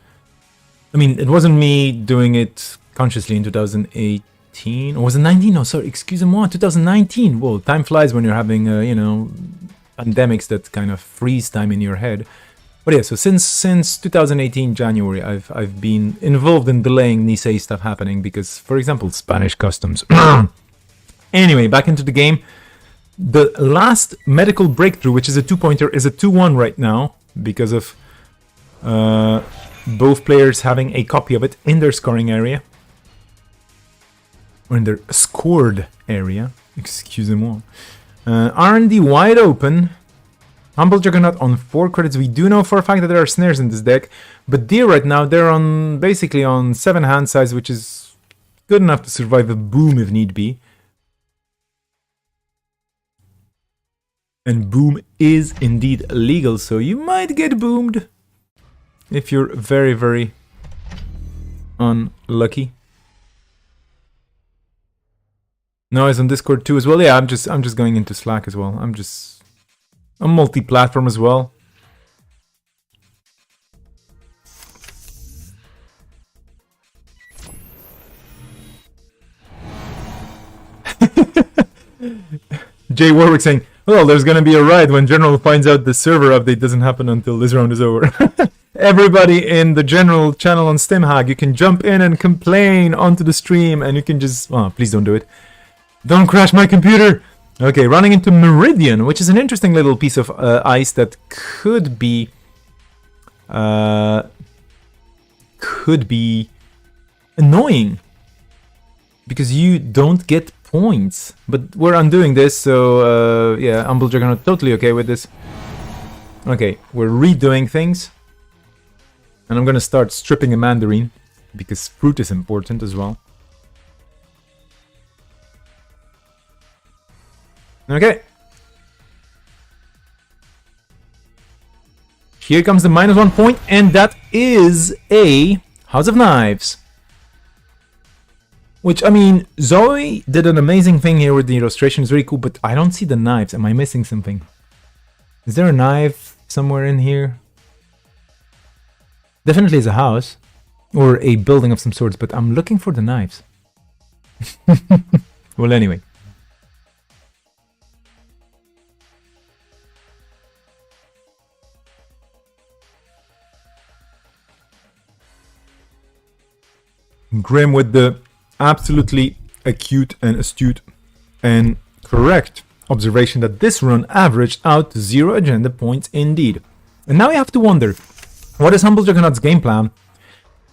I mean, it wasn't me doing it consciously in 2018. Or was it 19? No, sorry, excusez-moi, 2019. Whoa, time flies when you're having, pandemics that kind of freeze time in your head. But yeah, so since 2018 January, I've been involved in delaying Nisei stuff happening because, for example, Spanish customs. Anyway, back into the game. The last medical breakthrough, which is a 2-pointer, is a 2-1 right now because of both players having a copy of it in their scoring area. Or in their scored area. Excusez-moi. R&D wide open. Humble Juggernaut on 4 credits. We do know for a fact that there are snares in this deck. But Deer right now, they're on basically on 7 hand size, which is good enough to survive a boom if need be. And boom is indeed legal, so you might get boomed if you're very, very unlucky. No, it's on Discord too as well. Yeah, I'm just going into Slack as well. I'm multi-platform as well. Jay Warwick saying, well, there's gonna be a riot when General finds out the server update doesn't happen until this round is over. Everybody in the General channel on StimHack, you can jump in and complain onto the stream, and you can just... Oh, please don't do it. Don't crash my computer! Okay, running into Meridian, which is an interesting little piece of ice that could be annoying. Because you don't get points. But we're undoing this, so yeah, Humble Juggernaut totally okay with this. Okay, we're redoing things. And I'm gonna start stripping a mandarin, because fruit is important as well. Okay. Here comes the -1 point, and that is a House of Knives. Which, I mean, Zoe did an amazing thing here with the illustration. It's very cool, but I don't see the knives. Am I missing something? Is there a knife somewhere in here? Definitely is a house. Or a building of some sorts, but I'm looking for the knives. Well, anyway. Grim with the absolutely acute and astute and correct observation that this run averaged out 0 agenda points indeed. And now you have to wonder, what is Humble Juggernaut's game plan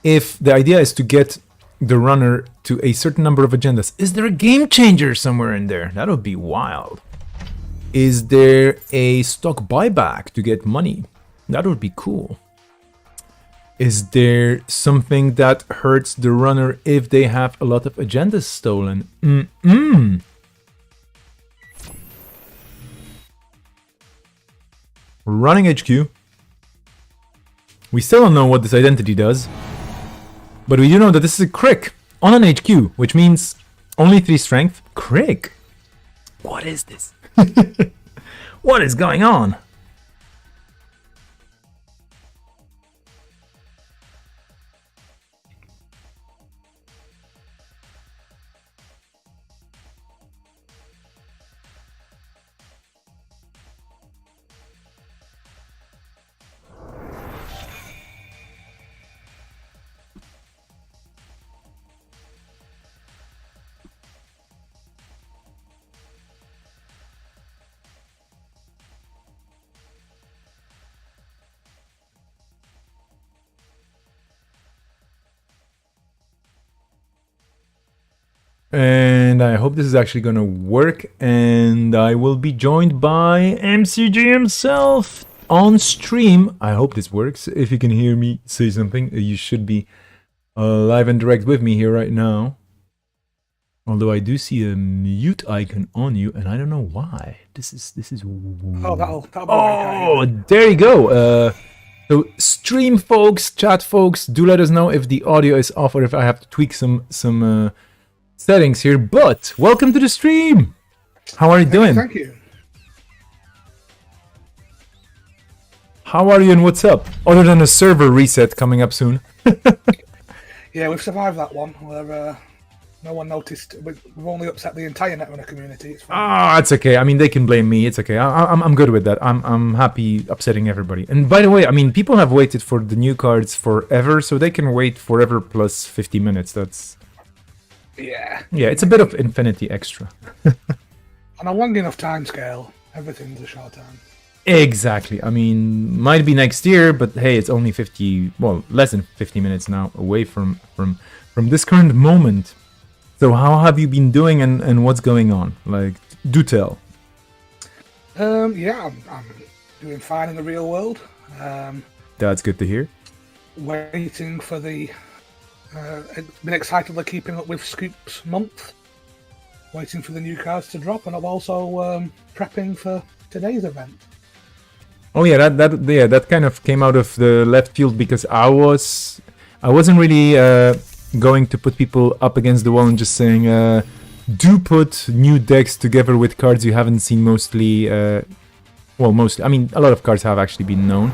if the idea is to get the runner to a certain number of agendas? Is there a game changer somewhere in there? That would be wild. Is there a stock buyback to get money? That would be cool. Is there something that hurts the runner if they have a lot of agendas stolen? Running HQ. We still don't know what this identity does. But we do know that this is a crick on an HQ, which means only 3 strength. Crick? What is this? What is going on? And I hope this is actually gonna work, and I will be joined by MCG himself on stream. I hope this works. If you can hear me say something, you should be live and direct with me here right now. Although I do see a mute icon on you, and I don't know why. This is Oh, that'll there you go. So stream folks, chat folks, do let us know if the audio is off or if I have to tweak some settings here. But welcome to the stream. How are you doing? Thank you. How are you and what's up? Other than a server reset coming up soon. Yeah, we've survived that one. Where no one noticed. We've only upset the entire Netrunner community. It's fine. Ah, it's okay. I mean, they can blame me. It's okay. I'm good with that. I'm happy upsetting everybody. And by the way, I mean, people have waited for the new cards forever, so they can wait forever plus 50 minutes. That's Yeah. yeah. It's a bit of infinity extra. On a long enough time scale, everything's a short time. Exactly. I mean, might be next year, but hey, it's only 50. Well, less than 50 minutes now away from this current moment. So how have you been doing, and what's going on? Like, do tell. Yeah, I'm doing fine in the real world. That's good to hear. Waiting for the. Been excitedly keeping up with Scoop's month. Waiting for the new cards to drop, and I'm also prepping for today's event. Oh yeah, that kind of came out of the left field because I wasn't really going to put people up against the wall and just saying do put new decks together with cards you haven't seen mostly. Mostly. I mean, a lot of cards have actually been known,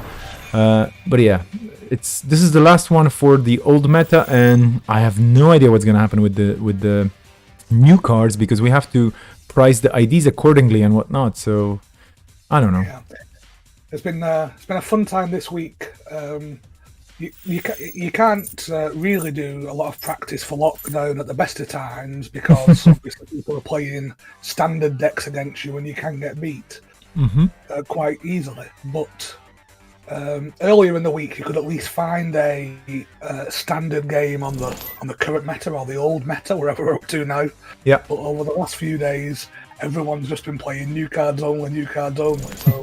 but yeah, this is the last one for the old meta, and I have no idea what's gonna happen with the new cards because we have to price the IDs accordingly and whatnot. So I don't know. Yeah. It's been a fun time this week. You can't really do a lot of practice for lockdown at the best of times because obviously people are playing standard decks against you and you can get beat quite easily. But earlier in the week, you could at least find a standard game on the current meta or the old meta, wherever we're up to now. Yeah. But over the last few days, everyone's just been playing new cards only. So.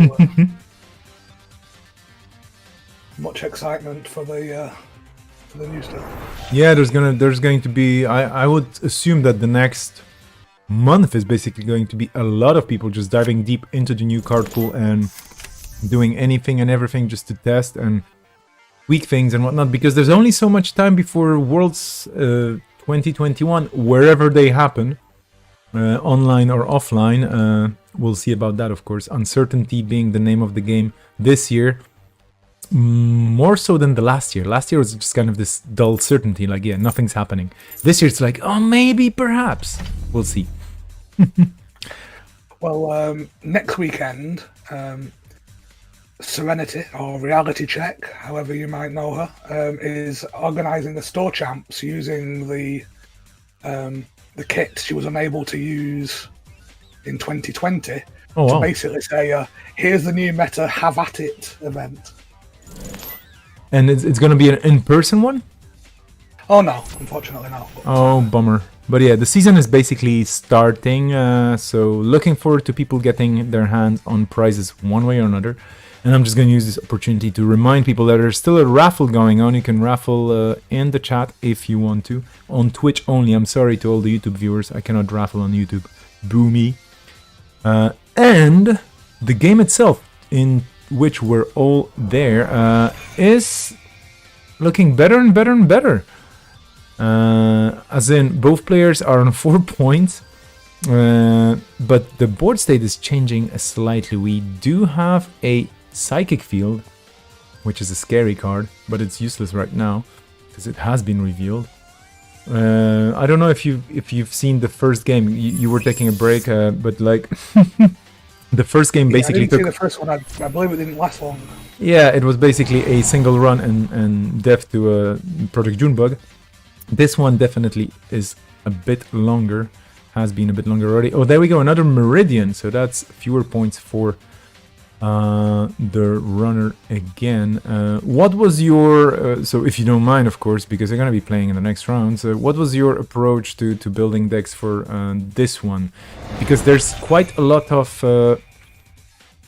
Much excitement for the new stuff. Yeah, there's going to be. I would assume that the next month is basically going to be a lot of people just diving deep into the new card pool and doing anything and everything just to test and tweak things and whatnot, because there's only so much time before Worlds 2021, wherever they happen, online or offline. We'll see about that, of course. Uncertainty being the name of the game this year, more so than the last year. Last year was just kind of this dull certainty, like, yeah, nothing's happening. This year it's like, oh, maybe, perhaps. We'll see. Well, next weekend, Serenity, or Reality Check, however you might know her, is organising the store champs using the kit she was unable to use in 2020 to basically say, here's the new meta, have at it event. And it's going to be an in-person one? Oh no, unfortunately no. Oh, bummer. But yeah, the season is basically starting, so looking forward to people getting their hands on prizes one way or another. And I'm just going to use this opportunity to remind people that there's still a raffle going on. You can raffle in the chat if you want to. On Twitch only. I'm sorry to all the YouTube viewers. I cannot raffle on YouTube. Boo me. And the game itself, in which we're all there, is looking better and better and better. As in, both players are on 4 points. But the board state is changing slightly. We do have a Psychic Field, which is a scary card, but it's useless right now because it has been revealed. I don't know if you've seen the first game. You were taking a break, but like the first game basically I didn't see the first one. I believe it didn't last long. Yeah, it was basically a single run and death to a Project Junebug. This one definitely is a bit longer. Has been a bit longer already. Oh, there we go, another Meridian. So that's fewer points for the runner again. What was your so if you don't mind, of course, because you're going to be playing in the next round, so what was your approach to building decks for this one? Because there's quite a lot of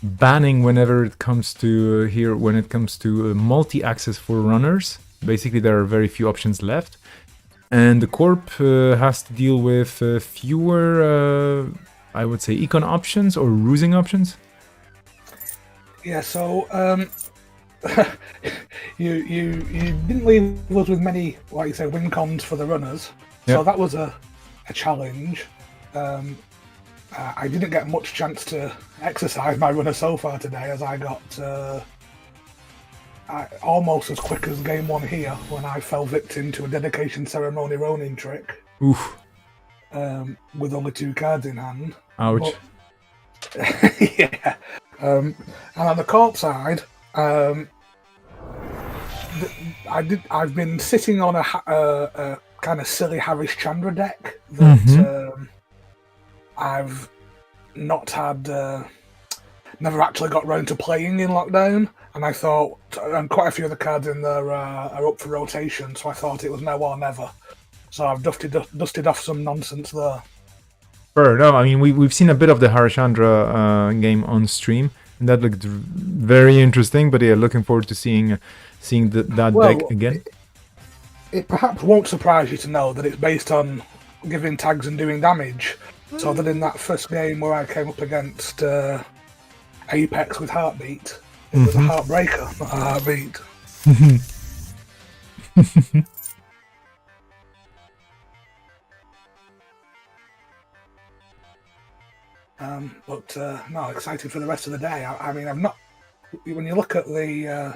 banning whenever it comes to when it comes to multi-access for runners. Basically there are very few options left, and the corp has to deal with fewer I would say econ options or rusing options. Yeah, so you didn't leave us with many, like you say, win cons for the runners. Yep. So that was a challenge. I didn't get much chance to exercise my runner so far today, as I got almost as quick as game one here when I fell victim to a dedication ceremony Ronin trick. Oof. With only 2 cards in hand. Ouch. But, yeah. And on the corp side, I've been sitting on a kind of silly Harish Chandra deck that I've not had, never actually got round to playing in lockdown, and I thought, and quite a few of the cards in there are up for rotation, so I thought it was now or never. So I've dusted off some nonsense there. Sure, no, I mean we've seen a bit of the Harashandra game on stream, and that looked very interesting. But yeah, looking forward to seeing that deck again. It perhaps won't surprise you to know that it's based on giving tags and doing damage. So that in that first game where I came up against Apex with Heartbeat, it was a Heartbreaker, not a Heartbeat. But no, excited for the rest of the day. I mean, I'm not. When you look at the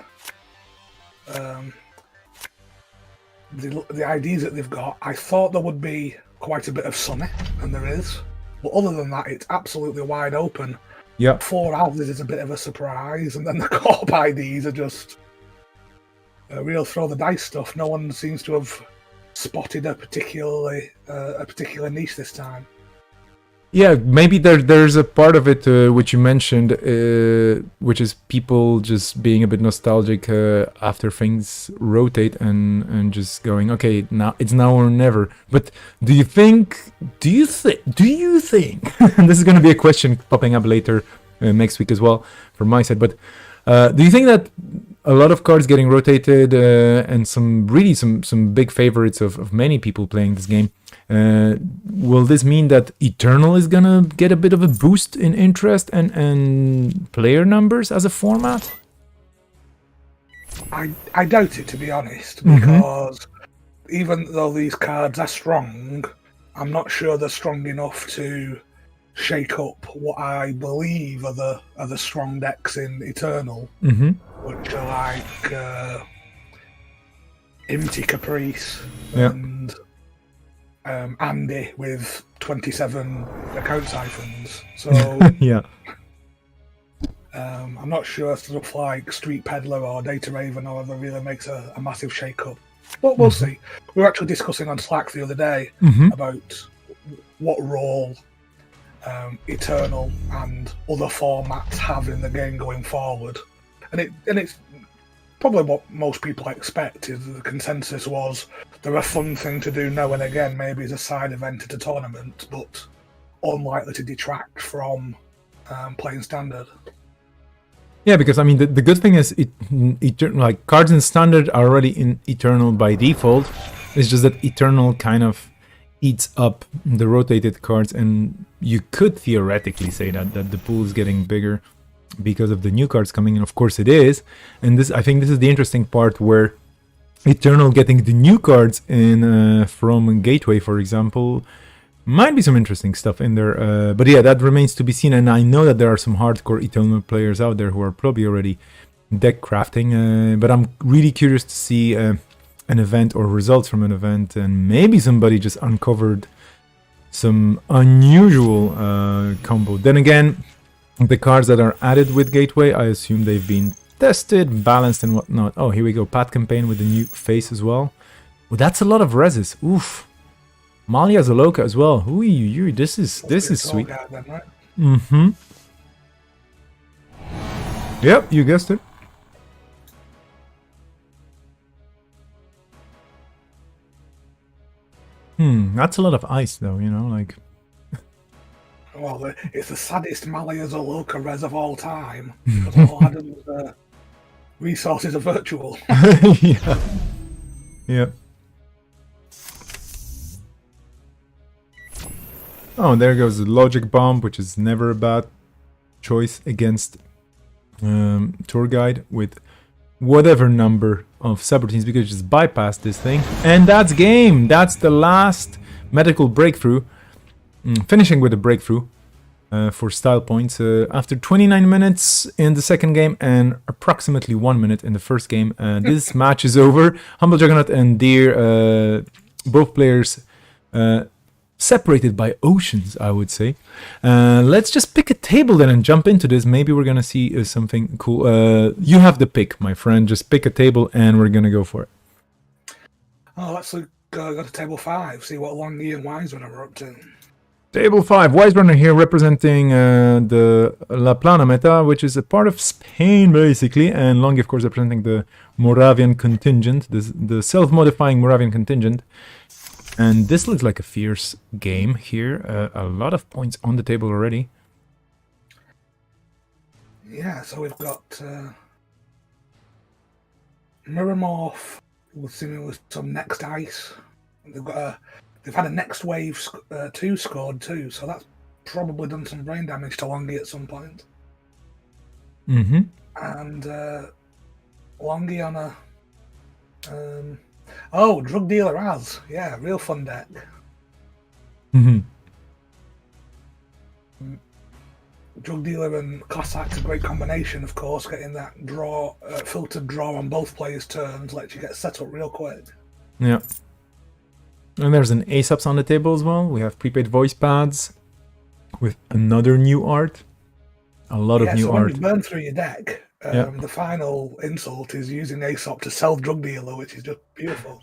IDs that they've got, I thought there would be quite a bit of Sunny, and there is. But other than that, it's absolutely wide open. Yep. 4 houses is a bit of a surprise, and then the corp IDs are just a real throw the dice stuff. No one seems to have spotted a particular niche this time. Yeah, maybe there's a part of it which you mentioned, which is people just being a bit nostalgic after things rotate and just going, okay, now it's now or never. But do you think? And this is going to be a question popping up later next week as well from my side. But do you think that a lot of cards getting rotated and some big favorites of many people playing this game Will this mean that Eternal is gonna get a bit of a boost in interest and player numbers as a format? I doubt it, to be honest, because even though these cards are strong, I'm not sure they're strong enough to shake up what I believe are the strong decks in Eternal, which are like Empty Caprice and Andy with 27 account siphons. So yeah. I'm not sure stuff like Street Peddler or Data Raven or ever really makes a massive shake-up. But we'll see. We were actually discussing on Slack the other day about what role Eternal and other formats have in the game going forward. And it's probably what most people expect. Is the consensus was they're a fun thing to do now and again, maybe as a side event at a tournament, but unlikely to detract from playing standard. Yeah, because I mean the good thing is like cards in standard are already in Eternal by default. It's just that Eternal kind of eats up the rotated cards, and you could theoretically say that the pool is getting bigger because of the new cards coming in. Of course it is, and I think this is the interesting part where Eternal getting the new cards in from Gateway, for example, might be some interesting stuff in there. But yeah, that remains to be seen, and I know that there are some hardcore Eternal players out there who are probably already deck crafting, but I'm really curious to see an event or results from an event, and maybe somebody just uncovered some unusual combo. Then again, the cards that are added with Gateway, I assume they've been tested, balanced, and whatnot. Oh, here we go. Pat campaign with the new face as well. Well, that's a lot of reses. Oof. Malia Zoloka as well. Ooh, this is sweet. Then, right? Yep, you guessed it. That's a lot of ice, though. You know, like. Well, it's the saddest Malia Zoloka res of all time. Because all Adam's resources are virtual. Yeah. Yeah. Oh, there goes the Logic Bomb, which is never a bad choice against Tour Guide with whatever number of subroutines, because you just bypass this thing. And that's game! That's the last medical breakthrough. Finishing with a breakthrough for style points. After 29 minutes in the second game and approximately 1 minute in the first game, this match is over. Humble Juggernaut and Deer, both players separated by oceans, I would say. Let's just pick a table then and jump into this. Maybe we're gonna see something cool. You have the pick, my friend. Just pick a table and we're gonna go for it. Oh, let's go to table 5, see what Longy and Wiserunner are up to. Table 5, Wiserunner here representing the La Plana meta, which is a part of Spain, basically, and Longy, of course, representing the Moravian contingent, the self-modifying Moravian contingent. And this looks like a fierce game here. A lot of points on the table already. Yeah, so we've got Mirrormorph with some Next Ice. They've had a Next Wave 2 scored too, so that's probably done some brain damage to Longy at some point. And Longy on a Drug Dealer has. Yeah, real fun deck. Drug Dealer and Cossack's a great combination, of course. Getting that filtered draw on both players' turns lets you get set up real quick. Yeah. And there's an Aesop's on the table as well. We have prepaid voice pads with another new art. A lot of new art. When you burn through your deck, the final insult is using Aesop to sell Drug Dealer, which is just beautiful.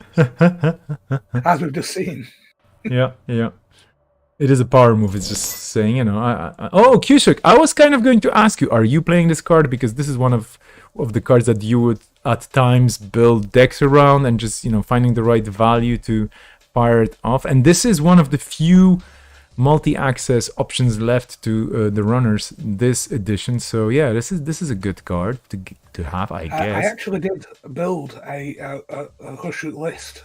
As we've just seen. Yeah. It is a power move. It's just saying, you know. Oh, Cushuk, I was kind of going to ask you, are you playing this card? Because this is one of the cards that you would at times build decks around and just, you know, finding the right value to fire it off. And this is one of the few multi-access options left to the runners this edition. So yeah, this is a good card to have, I guess. I actually did build a Hushuk list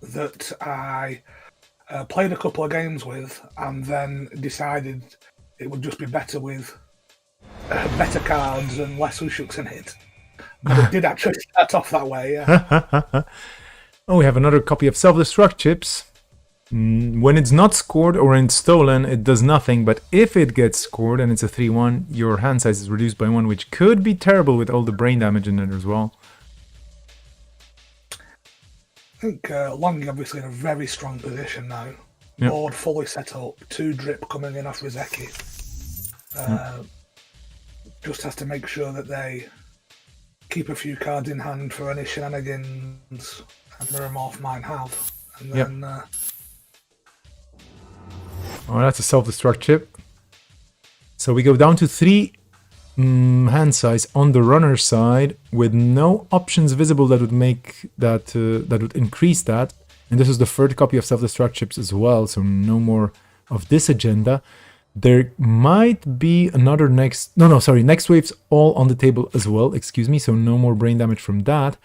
that I played a couple of games with, and then decided it would just be better with better cards and less Ushuks in it. But it did actually start off that way, yeah. Oh, we have another copy of Self-Destruct Chips. When it's not scored or it's stolen, it does nothing, but if it gets scored and it's a 3-1, your hand size is reduced by 1, which could be terrible with all the brain damage in it as well. I think Longy obviously in a very strong position now. Yep. Board fully set up, 2 drip coming in off Rizeki. Just has to make sure that they keep a few cards in hand for any shenanigans and Mirrormorph might have. And then... Oh, that's a self-destruct chip. So we go down to 3 hand size on the runner side with no options visible that would make that that would increase that. And this is the third copy of self-destruct chips as well, so no more of this agenda. There might be another next wave's all on the table as well, excuse me, so no more brain damage from that.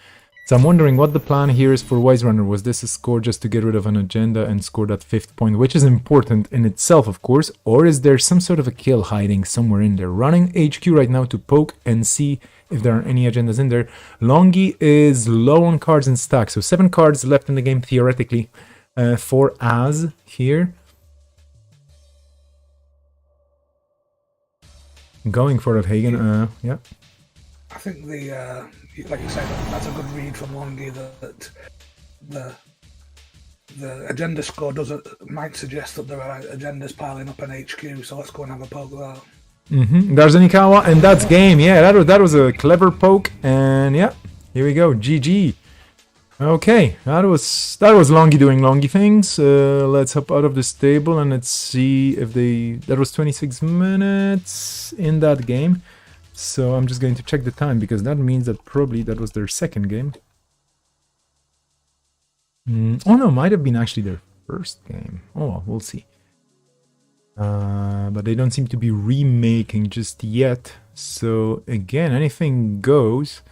So I'm wondering what the plan here is for Wise Runner. Was this a score just to get rid of an agenda and score that 5th point, which is important in itself, of course, or is there some sort of a kill hiding somewhere in there? Running HQ right now to poke and see if there are any agendas in there. Longy is low on cards in stack, so 7 cards left in the game theoretically for Az here. Going for it, Hagen. Yeah. I think like you said, that's a good read from Longy that the agenda score might suggest that there are agendas piling up in HQ. So let's go and have a poke at that. There's a Nikawa, and that's game. Yeah, that was a clever poke, and yeah, here we go. GG. Okay, that was Longy doing Longy things. Let's hop out of this table and let's see if that was 26 minutes in that game. So I'm just going to check the time because that means that probably that was their second game. Oh no, might have been actually their first game. Oh, well, we'll see. But they don't seem to be remaking just yet. So again, anything goes.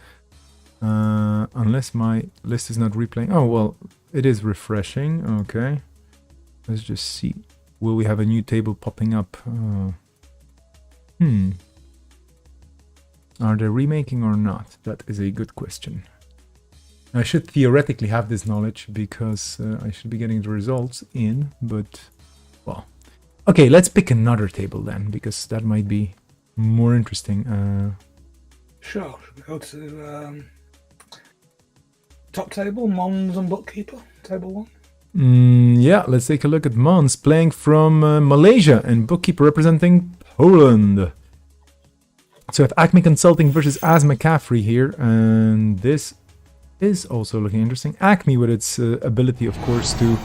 Unless my list is not replaying. Oh, well, it is refreshing. Okay. Let's just see. Will we have a new table popping up? Are they remaking or not? That is a good question. I should theoretically have this knowledge because I should be getting the results in, but, well. Okay, let's pick another table then, because that might be more interesting. Sure. Should we go to top table, Mons and Bookkeeper, table 1? Yeah, let's take a look at Mons playing from Malaysia and Bookkeeper representing Poland. So we have Acme Consulting versus Az McCaffrey here, and this is also looking interesting. Acme with its ability, of course, to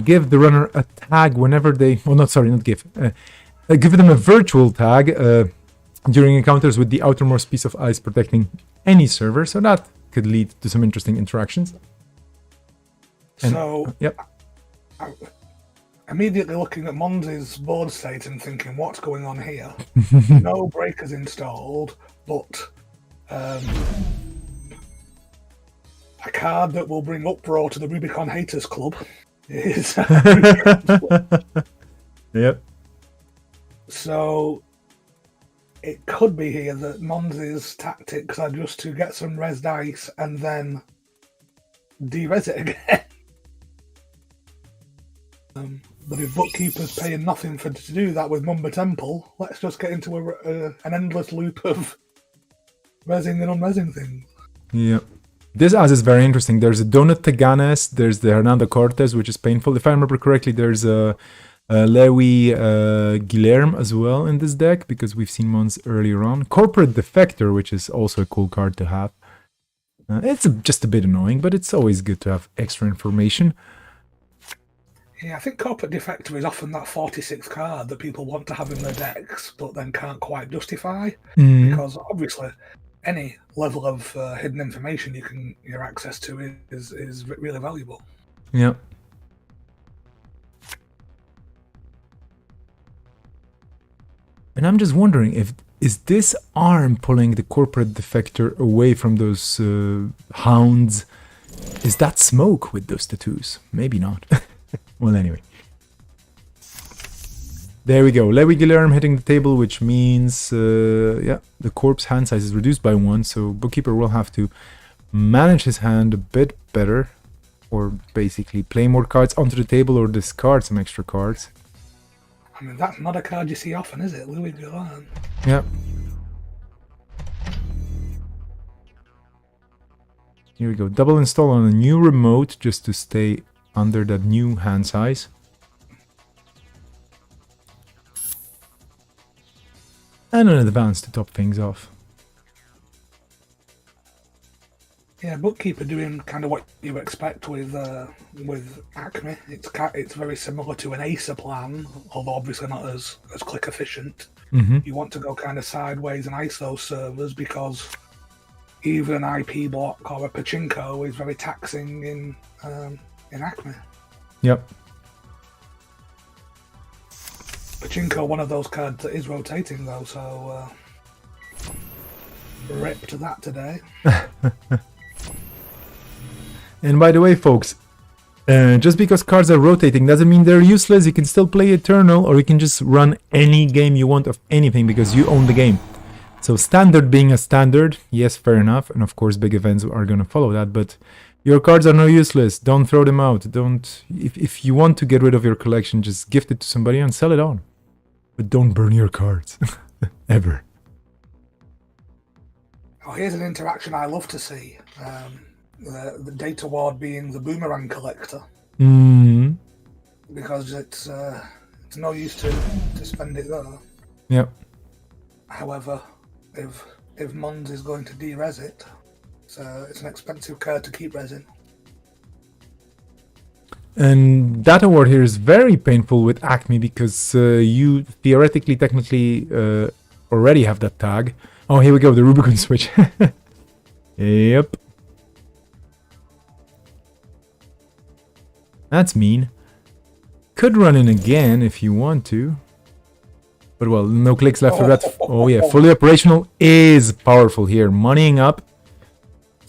give the runner a tag whenever they... Oh, not give. Give them a virtual tag during encounters with the outermost piece of ice protecting any server, so that could lead to some interesting interactions. And, yep. Immediately looking at Mons' board state and thinking, what's going on here? No breakers installed, but a card that will bring uproar to the Rubicon Haters Club is... Yep. So it could be here that Mons' tactics are just to get some res dice and then de-res it again. But if Bookkeeper's paying nothing to do that with Mumba Temple, let's just get into an endless loop of resing and unresing things. Yeah. This as is very interesting. There's a Donut Taganes, there's the Hernando Cortez, which is painful. If I remember correctly, there's a Lewy Guilherme as well in this deck, because we've seen Mons earlier on. Corporate Defector, which is also a cool card to have. It's just a bit annoying, but it's always good to have extra information. Yeah, I think Corporate Defector is often that 46th card that people want to have in their decks, but then can't quite justify. Because obviously, any level of hidden information your access to is really valuable. Yeah. And I'm just wondering is this arm pulling the Corporate Defector away from those hounds Is that smoke with those tattoos? Maybe not. Well, anyway. There we go. Lewy arm hitting the table, which means, yeah, the corpse hand size is reduced by 1, so Bookkeeper will have to manage his hand a bit better, or basically play more cards onto the table or discard some extra cards. I mean, that's not a card you see often, is it? Louis Guerin. Yeah. Here we go. Double install on a new remote just to stay under that new hand size. And an advance to top things off. Yeah, Bookkeeper doing kind of what you expect with Acme. It's very similar to an Acer plan, although obviously not as click efficient. You want to go kind of sideways and ice those servers because even an IP block or a pachinko is very taxing in Acme. Yep. Pachinko, one of those cards that is rotating though, so rip to that today. And by the way, folks, just because cards are rotating doesn't mean they're useless. You can still play Eternal, or you can just run any game you want of anything because you own the game. So standard being a standard, yes, fair enough. And of course, big events are going to follow that. But your cards are no useless. Don't throw them out. Don't. If you want to get rid of your collection, just gift it to somebody and sell it on. But don't burn your cards. Ever. Oh, here's an interaction I love to see. The Data Ward being the boomerang collector. Because it's no use to spend it there. Yep. However, if Mons is going to de-res it, so it's an expensive card to keep resin. And that award here is very painful with Acme because you theoretically, technically already have that tag. Oh, here we go, the Rubicon switch. Yep. That's mean. Could run in again if you want to. But well, no clicks left for that. Oh yeah, fully operational is powerful here. Moneying up.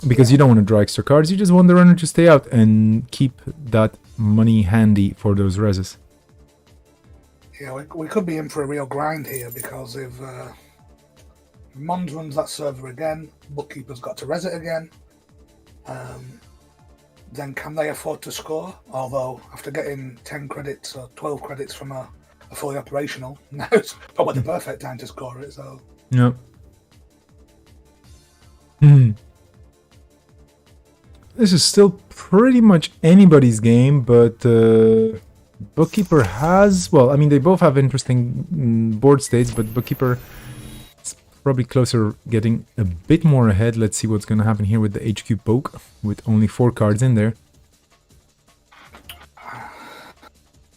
Because you don't want to draw extra cards, you just want the runner to stay out and keep that money handy for those reses. Yeah, we could be in for a real grind here because if Mons runs that server again, Bookkeeper's got to res it again. Then can they afford to score? Although after getting 10 credits or 12 credits from a fully operational, now it's probably the perfect time to score it. So yeah. This is still pretty much anybody's game, but Bookkeeper has, well, I mean, they both have interesting board states, but Bookkeeper is probably closer, getting a bit more ahead. Let's see what's going to happen here with the HQ poke, with only 4 cards in there.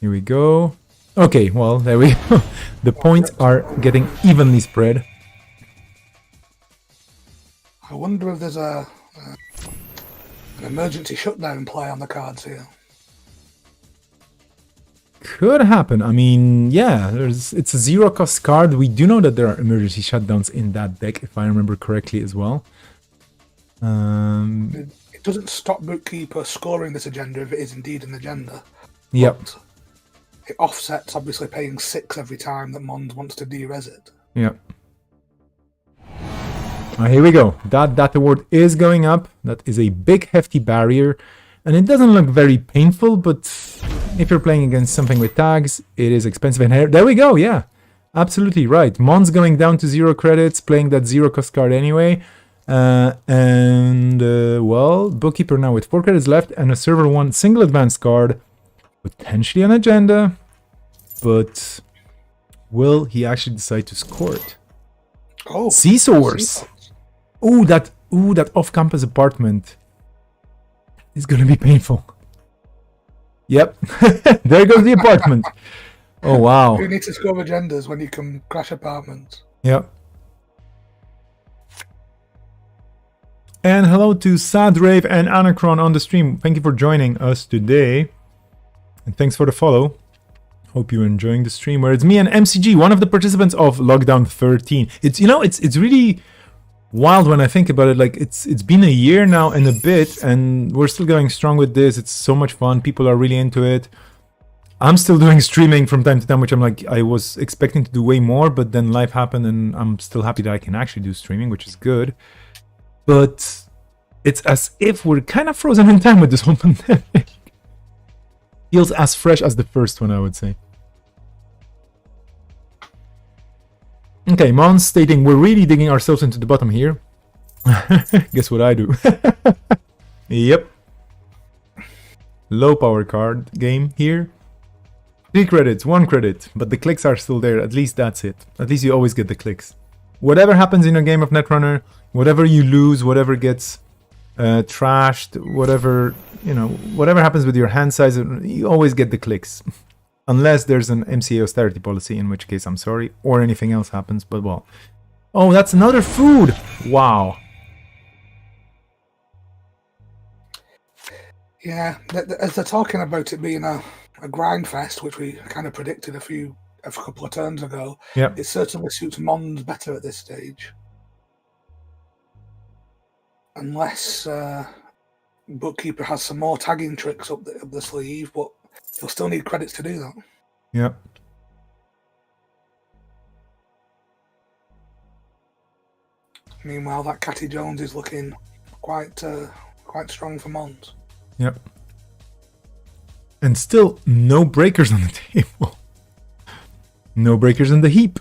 Here we go. Okay, well, there we go. The points are getting evenly spread. I wonder if there's an emergency shutdown play on the cards here. Could happen. I mean, yeah, it's a 0-cost card. We do know that there are emergency shutdowns in that deck, if I remember correctly as well. It doesn't stop Bookkeeper scoring this agenda if it is indeed an agenda. Yep. It offsets, obviously, paying 6 every time that Mons wants to de-res it. Yep. Here we go. That award is going up. That is a big, hefty barrier. And it doesn't look very painful, but if you're playing against something with tags, it is expensive. And there we go, yeah. Absolutely right. Mons going down to 0 credits, playing that 0-cost card anyway. Well, Bookkeeper now with 4 credits left and a server 1 single advanced card. Potentially an agenda. But will he actually decide to score it? Oh, Seesaws. Ooh, that off-campus apartment is gonna be painful. Yep. There goes the apartment. Oh wow. You need to score agendas when you can crash apartments. Yep. And hello to Sadrave and Anacron on the stream. Thank you for joining us today. And thanks for the follow. Hope you're enjoying the stream, where it's me and MCG, one of the participants of Lockdown 13. It's, you know, it's really wild when I think about it. Like it's been a year now and a bit, and we're still going strong with this. It's so much fun. People are really into it. I'm still doing streaming from time to time, which I'm like, I was expecting to do way more, but then life happened, and I'm still happy that I can actually do streaming, which is good. But it's as if we're kind of frozen in time with this whole pandemic. Feels as fresh as the first one, I would say. Okay, Mons stating, we're really digging ourselves into the bottom here. Guess what I do? Yep. Low power card game here. 3 credits, 1 credit, but the clicks are still there. At least that's it. At least you always get the clicks. Whatever happens in a game of Netrunner, whatever you lose, whatever gets trashed, whatever, you know, whatever happens with your hand size, you always get the clicks. Unless there's an MCA austerity policy, in which case I'm sorry, or anything else happens, but well. Oh, that's another food! Wow. Yeah, as they're talking about it being a grind fest, which we kind of predicted a couple of turns ago, Yep. it certainly suits Mons better at this stage. Unless Bookkeeper has some more tagging tricks up the sleeve, but he'll still need credits to do that. Yep. Meanwhile, that Catty Jones is looking quite strong for Mons. Yep. And still no breakers on the table. No breakers in the heap.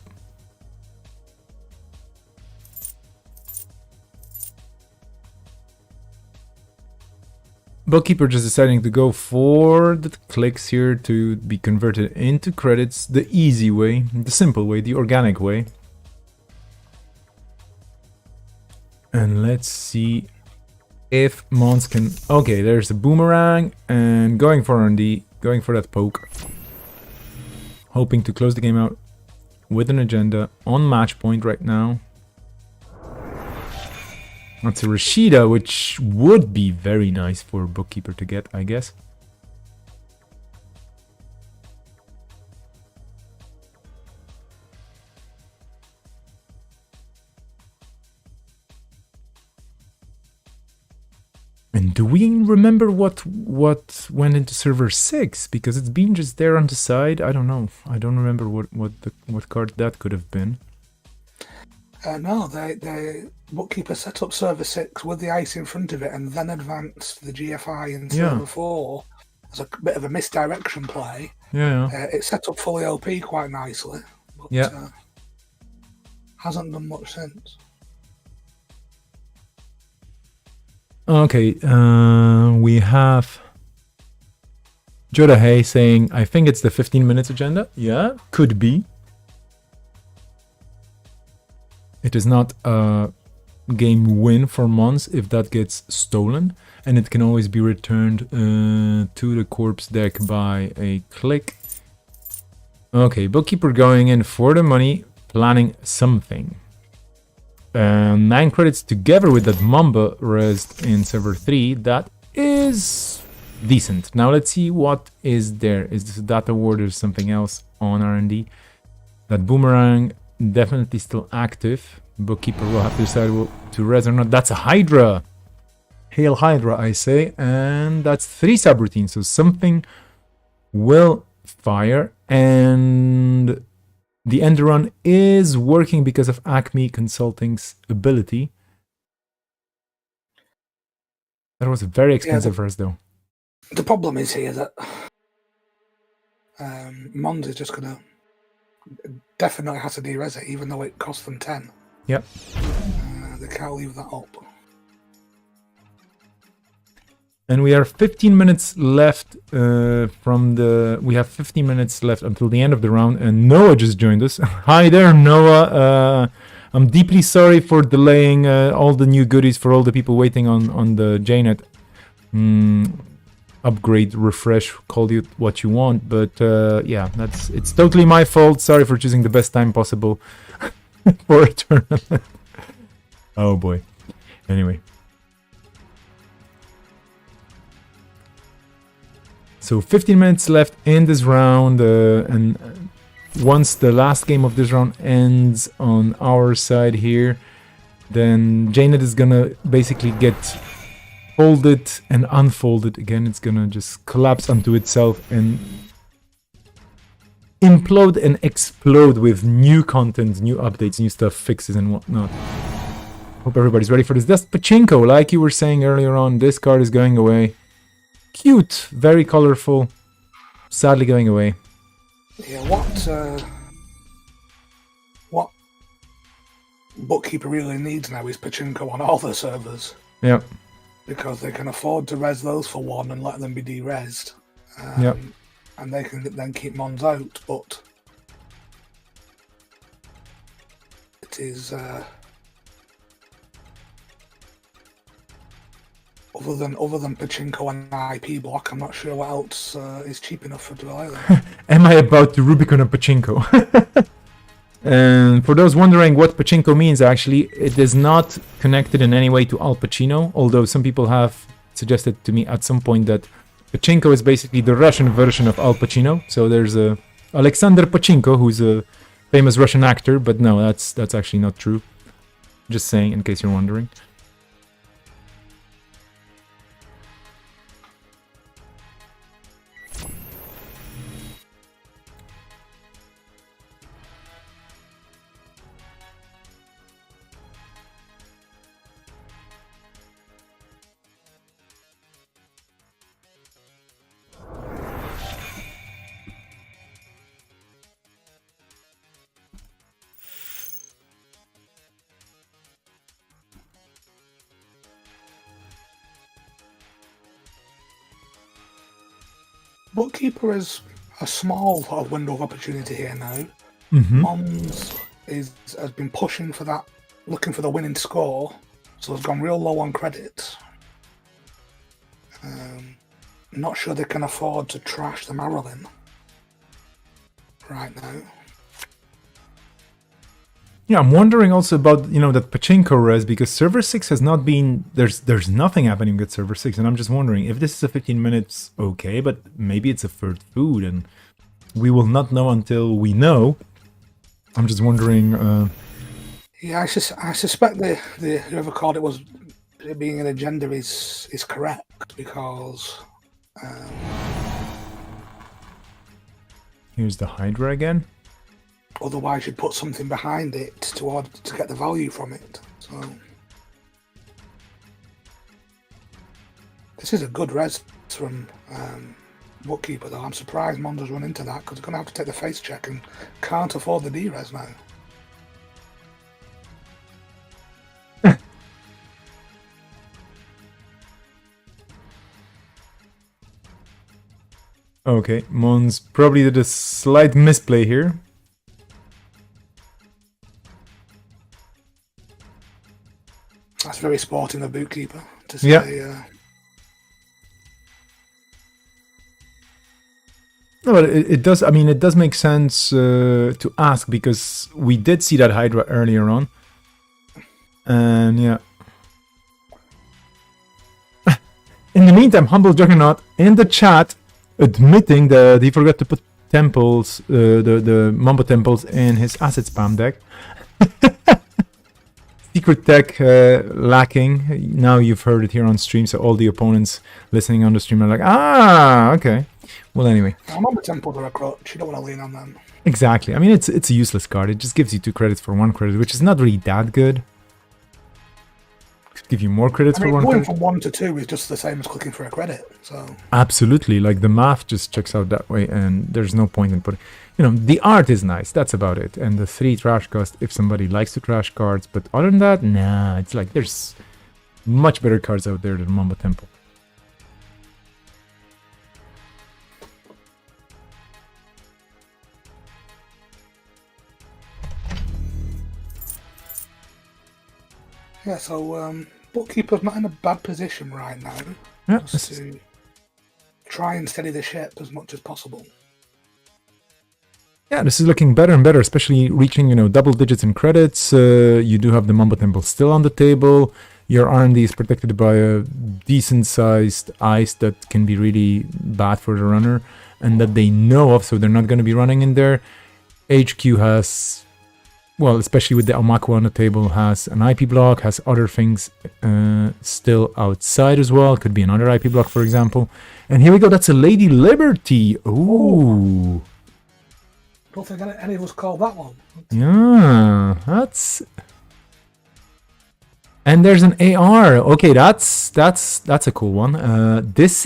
Bookkeeper just deciding to go for the clicks here to be converted into credits the easy way, the simple way, the organic way. And let's see if Mons can... Okay, there's the boomerang and going for R&D, going for that poke. Hoping to close the game out with an agenda on match point right now. That's a Rashida, which would be very nice for Bookkeeper to get, I guess. And do we remember what went into server 6? Because it's been just there on the side. I don't know. I don't remember what card that could have been. No, the Bookkeeper set up server 6 with the ice in front of it and then advanced the GFI in server 4 as a bit of a misdirection play. Yeah. It's set up fully OP quite nicely, but hasn't done much since. Okay, we have Joda Hay saying, I think it's the 15 minutes agenda. Yeah, could be. It is not a game win for Mons if that gets stolen, and it can always be returned to the corpse deck by a click. Okay, Bookkeeper going in for the money, planning something. 9 credits together with that Mamba rest in server 3. That is decent. Now let's see what is there. Is this a data ward or something else on R&D? That boomerang definitely still active. Bookkeeper will have to decide to res or not. That's a Hydra. Hail Hydra, I say. And that's 3 subroutines. So something will fire. And the end run is working because of Acme Consulting's ability. That was very expensive for us, though. The problem is here that Mons is just going to definitely have to de-res it, even though it costs them 10. Yep. They can't leave that up. And we are 15 minutes left we have 15 minutes left until the end of the round, and Noah just joined us. Hi there, Noah. I'm deeply sorry for delaying all the new goodies for all the people waiting on the JNet upgrade, refresh, call it what you want. But yeah, it's totally my fault. Sorry for choosing the best time possible for a tournament. Oh boy. Anyway. So 15 minutes left in this round, and once the last game of this round ends on our side here, then JNet is gonna basically get folded and unfolded again. It's gonna just collapse onto itself and implode and explode with new content, new updates, new stuff, fixes and whatnot. Hope everybody's ready for this. That's Pachinko, like you were saying earlier on. This card is going away. Cute, very colorful, sadly going away. Yeah, what Bookkeeper really needs now is Pachinko on all their servers. Yeah. Because they can afford to res those for one and let them be de-resed. Yep. And they can then keep Mons out, but it is other than Pachinko and IP block, I'm not sure what else is cheap enough for dual either. Am I about to Rubicon a Pachinko? And for those wondering what Pachinko means, actually, it is not connected in any way to Al Pacino, although some people have suggested to me at some point that Pachinko is basically the Russian version of Al Pacino. So there's a Alexander Pachinko, who's a famous Russian actor, but no, that's actually not true. Just saying, in case you're wondering. Bookkeeper is a small sort of window of opportunity here now. Mons has been pushing for that, looking for the winning score, so has gone real low on credit. Not sure they can afford to trash the Marilyn right now. Yeah, I'm wondering also about, that Pachinko res, because server 6 has not been, there's nothing happening with server 6, and I'm just wondering if this is a 15 minutes, okay, but maybe it's a third food, and we will not know until we know. I'm just wondering. Yeah, I suspect the whoever called it was being an agenda is correct, because here's the Hydra again. Otherwise, you'd put something behind it to get the value from it. So this is a good res from Bookkeeper, though. I'm surprised Mondo's run into that, because they're going to have to take the face check and can't afford the D-res now. Okay, Mons probably did a slight misplay here. That's very sporting of Bookkeeper to say. Yeah. No, but it does. I mean, it does make sense to ask, because we did see that Hydra earlier on, and yeah. In the meantime, Humble Juggernaut in the chat admitting that he forgot to put temples, the Mambo temples, in his asset spam deck. Secret tech lacking. Now you've heard it here on stream, so all the opponents listening on the stream are like, okay. Well, anyway. Mambo temples are a crutch. You don't want to lean on them. Exactly. I mean, it's a useless card. It just gives you 2 credits for 1 credit, which is not really that good. Could give you more credits for 1 going credit. from 1 to 2 is just the same as clicking for a credit. So absolutely, like the math just checks out that way, and there's no point in putting. The art is nice. That's about it. And the 3 trash cost if somebody likes to trash cards. But other than that, nah. It's like there's much better cards out there than Mambo Temple. yeah, so Bookkeeper's not in a bad position right now. Yeah, just to try and steady the ship as much as possible. Yeah, this is looking better and better, especially reaching, double digits in credits. You do have the Mambo Temple still on the table. Your R&D is protected by a decent-sized ice that can be really bad for the runner, and that they know of, so they're not going to be running in there. HQ has well, especially with the Almaco on the table, has an IP block, has other things still outside as well. Could be another IP block, for example. And here we go. That's a Lady Liberty. Ooh. Don't think any of us called that one. Yeah, that's... And there's an AR. Okay, that's a cool one. This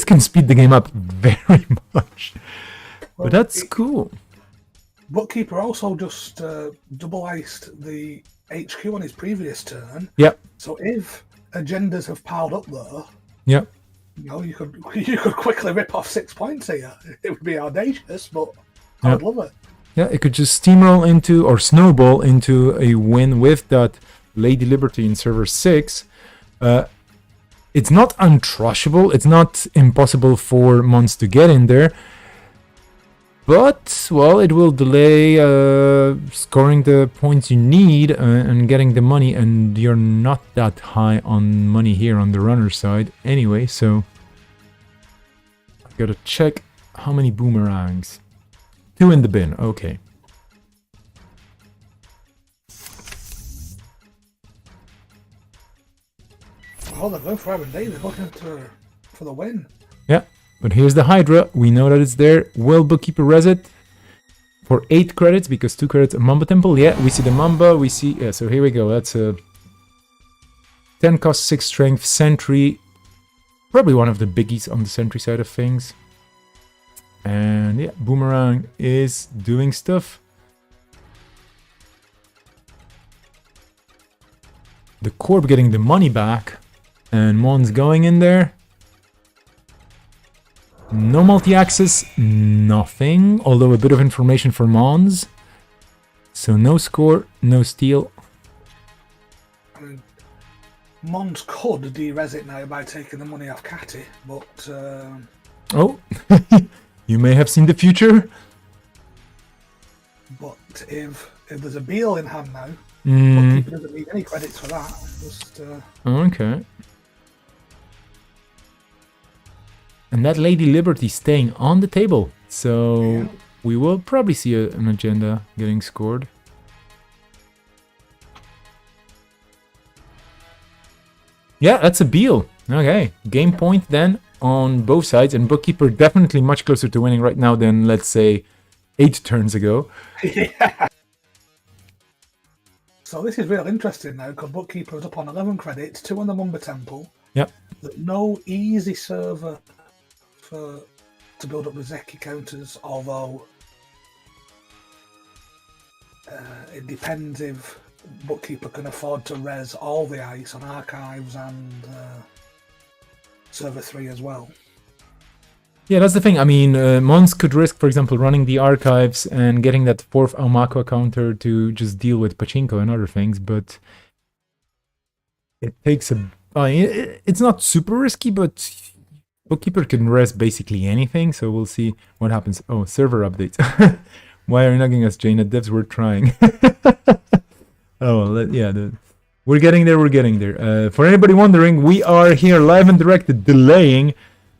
can speed the game up very much. But that's cool. Bookkeeper also just double-iced the HQ on his previous turn. Yep. So if agendas have piled up there, yep. You could quickly rip off 6 points here. It would be audacious, but I'd love it. Yeah, it could just steamroll into or snowball into a win with that Lady Liberty in server 6. It's not untrushable. It's not impossible for Mons to get in there. But, well, it will delay scoring the points you need and getting the money. And you're not that high on money here on the runner side anyway. So, I've got to check how many boomerangs. 2 in the bin. Okay. Oh, they're going for Aaron David, looking for the win. Yeah. But here's the Hydra. We know that it's there. Will Bookkeeper res it for 8 credits because 2 credits a Mamba Temple. Yeah, we see the Mamba. We see... Yeah, so here we go. That's a 10 cost, 6 strength, Sentry. Probably one of the biggies on the Sentry side of things. And yeah, Boomerang is doing stuff. The Corp getting the money back. And Mon's going in there. No multi-access, nothing. Although a bit of information for Mons. So no score, no steal. I mean, Mons could de-res it now by taking the money off Catty, but... Oh, you may have seen the future. But if there's a Beal in hand now, Bookkeeper doesn't need any credits for that. Just, okay. And that Lady Liberty staying on the table. So we will probably see an agenda getting scored. Yeah, that's a Beal. Okay. Game point then on both sides. And Bookkeeper definitely much closer to winning right now than, let's say, 8 turns ago. Yeah. So this is real interesting now because Bookkeeper is up on 11 credits, 2 on the Mumba Temple. Yep. No easy server to build up the Zeki counters, although it depends if Bookkeeper can afford to res all the ice on Archives and Server 3 as well. Yeah, that's the thing. I mean, Mons could risk, for example, running the Archives and getting that 4th Almaco counter to just deal with Pachinko and other things, but it takes a... it's not super risky, but Bookkeeper can res basically anything, so we'll see what happens. Oh, server updates. Why are you nagging us, Jane? At devs, we're trying. Oh, well, yeah, we're getting there, for anybody wondering, we are here live and direct, delaying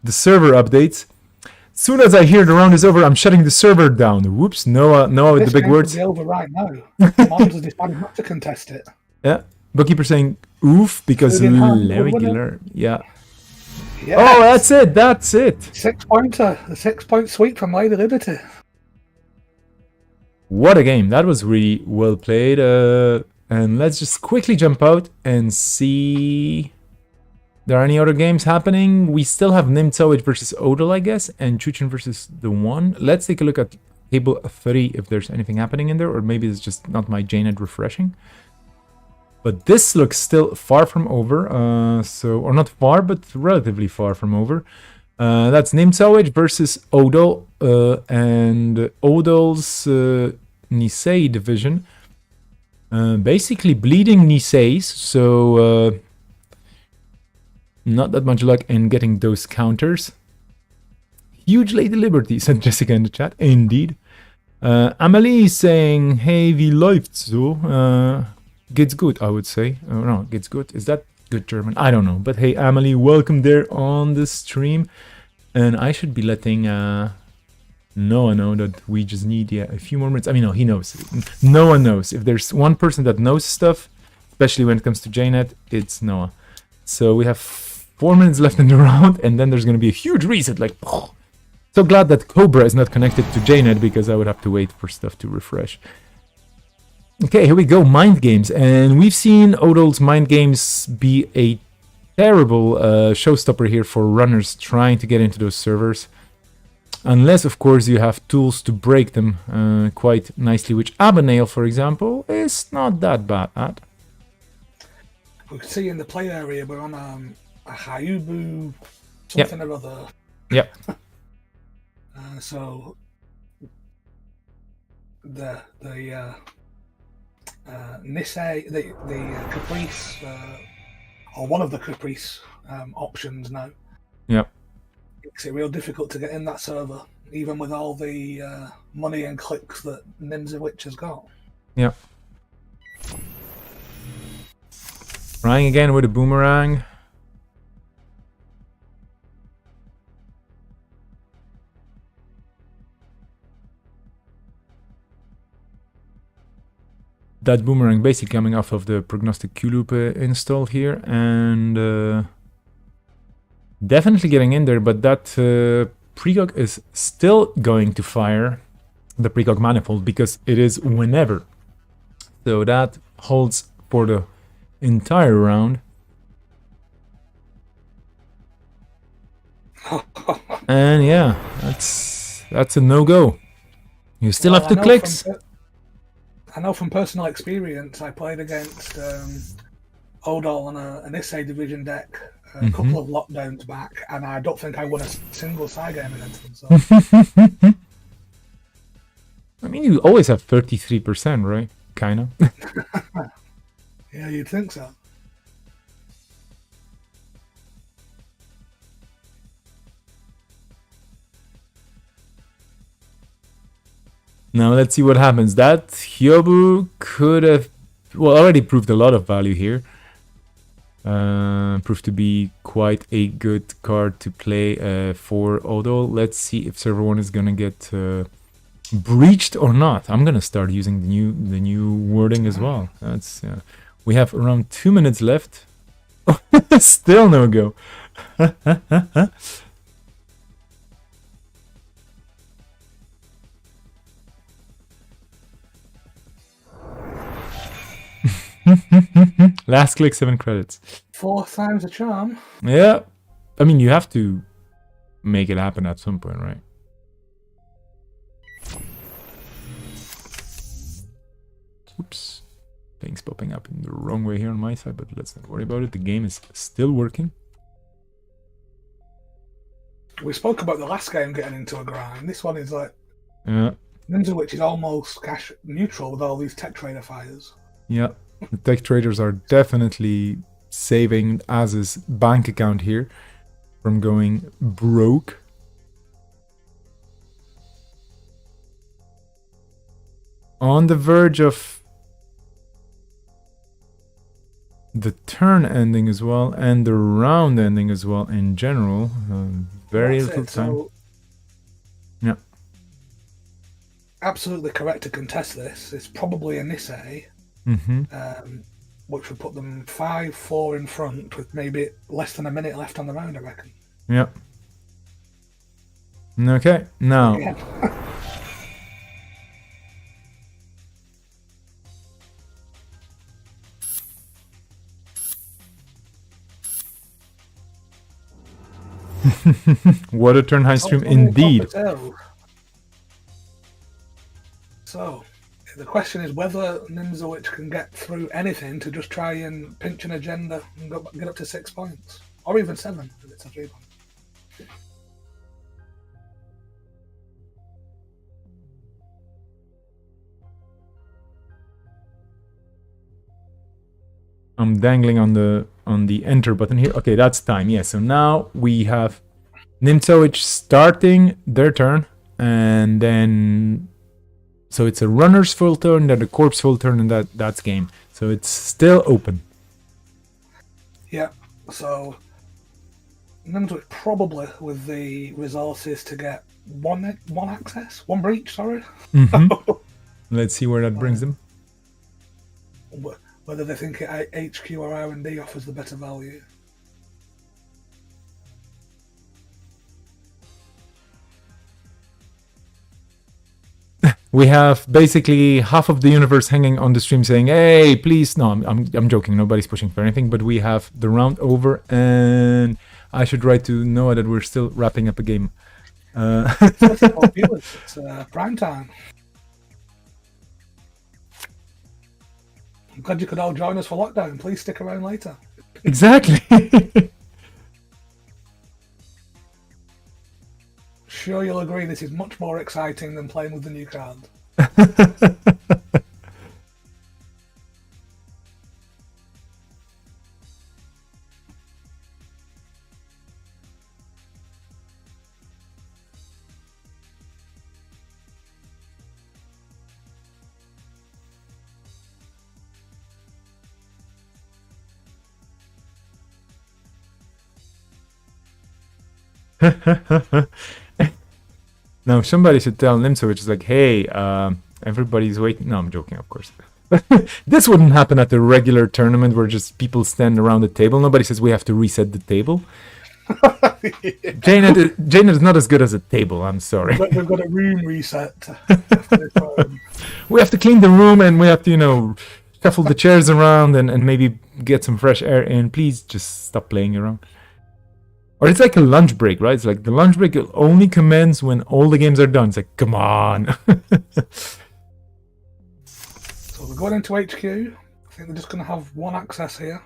the server updates. As soon as I hear the round is over, I'm shutting the server down. Whoops, Noah with the big words. This over right now. Mons has decided not to contest it. Yeah, Bookkeeper saying oof because regular. Yeah. Yeah. Oh, that's it. 6-pointer. The 6-point sweep from Lady Liberty. What a game. That was really well played. And let's just quickly jump out and see... There are any other games happening? We still have Nimtsowich versus Odal, I guess, and Chuchin versus the One. Let's take a look at table 3 if there's anything happening in there, or maybe it's just not my JNet refreshing. But this looks still far from over, or not far, but relatively far from over. That's Nimtsowich versus Odal, and Odal's Nisei division. Basically bleeding Niseis, so... not that much luck in getting those counters. Huge Lady Liberty, said Jessica in the chat. Indeed. Amelie is saying, hey, wie läuft's so? Geht's gut, I would say. Oh, no, geht's gut. Is that good German? I don't know. But hey, Amelie, welcome there on the stream. And I should be letting Noah know that we just need a few more minutes. I mean, no, he knows. No one knows. If there's one person that knows stuff, especially when it comes to JNet, it's Noah. So we have 4 minutes left in the round, and then there's going to be a huge reset. Like, oh. So glad that Cobra is not connected to JNet, because I would have to wait for stuff to refresh. Okay, here we go. Mind games. And we've seen Odol's mind games be a terrible showstopper here for runners trying to get into those servers. Unless, of course, you have tools to break them quite nicely, which Abanail, for example, is not that bad at. We can see in the play area we're on a Hayubu something or other. Yep. So the Nisei, the Caprice, or one of the Caprice options now. Yep. Makes it real difficult to get in that server, even with all the money and clicks that Ninja Witch has got. Yep. Trying again with a boomerang. That boomerang basically coming off of the Prognostic Q-Loop install here, and definitely getting in there, but that precog is still going to fire the precog manifold, because it is whenever. So that holds for the entire round. And yeah, that's a no-go. You still have to clicks. I know from personal experience, I played against Odol on an Issei division deck a couple of lockdowns back, and I don't think I won a single side game against them. So. I mean, you always have 33%, right? Kinda. Yeah, you'd think so. Now let's see what happens. That Hyobu could have, well, already proved a lot of value here. Proved to be quite a good card to play for Odol. Let's see if server 1 is gonna get breached or not. I'm gonna start using the new wording as well. That's we have around 2 minutes left. Still no go. Last click, 7 credits. 4 times a charm. Yeah. I mean, you have to make it happen at some point, right? Oops. Things popping up in the wrong way here on my side, but let's not worry about it. The game is still working. We spoke about the last game getting into a grind. This one is like... Yeah. Ninja Witch is almost cash neutral with all these tech trader fires. Yeah. The tech traders are definitely saving Az's bank account here from going broke. On the verge of the turn ending as well, and the round ending as well in general. Very little time. So, yeah. Absolutely correct to contest this. It's probably a Nisei. Which would put them 5-4 in front with maybe less than a minute left on the round, I reckon. Yeah. Okay, now. Yeah. What a turn high stream indeed. So, the question is whether Ninja Witch can get through anything to just try and pinch an agenda and get up to 6 points. Or even 7 if it's a 3 point. I'm dangling on the enter button here. Okay, that's time. Yeah, so now we have Ninja Witch starting their turn, and then so it's a runner's full turn, then a corpse full turn, and that's game. So it's still open. Yeah, so Ninja Witch probably with the resources to get one access, one breach. Sorry. Let's see where that brings them. Whether they think HQ or R&D offers the better value. We have basically half of the universe hanging on the stream saying, "Hey, please!" No, I'm joking. Nobody's pushing for anything. But we have the round over, and I should write to Noah that we're still wrapping up a game. It's prime time. I'm glad you could all join us for lockdown. Please stick around later. Exactly. Sure, you'll agree this is much more exciting than playing with the new card. Now, somebody should tell Nimso, which is like, hey, everybody's waiting. No, I'm joking, of course. This wouldn't happen at a regular tournament where just people stand around the table. Nobody says we have to reset the table. Janet is not as good as a table, I'm sorry. We've got a room reset. We have to clean the room and we have to, shuffle the chairs around and maybe get some fresh air in. Please just stop playing around. Or it's like a lunch break, right? It's like the lunch break will only commence when all the games are done. It's like, come on. So we're going into HQ. I think they're just going to have one access here.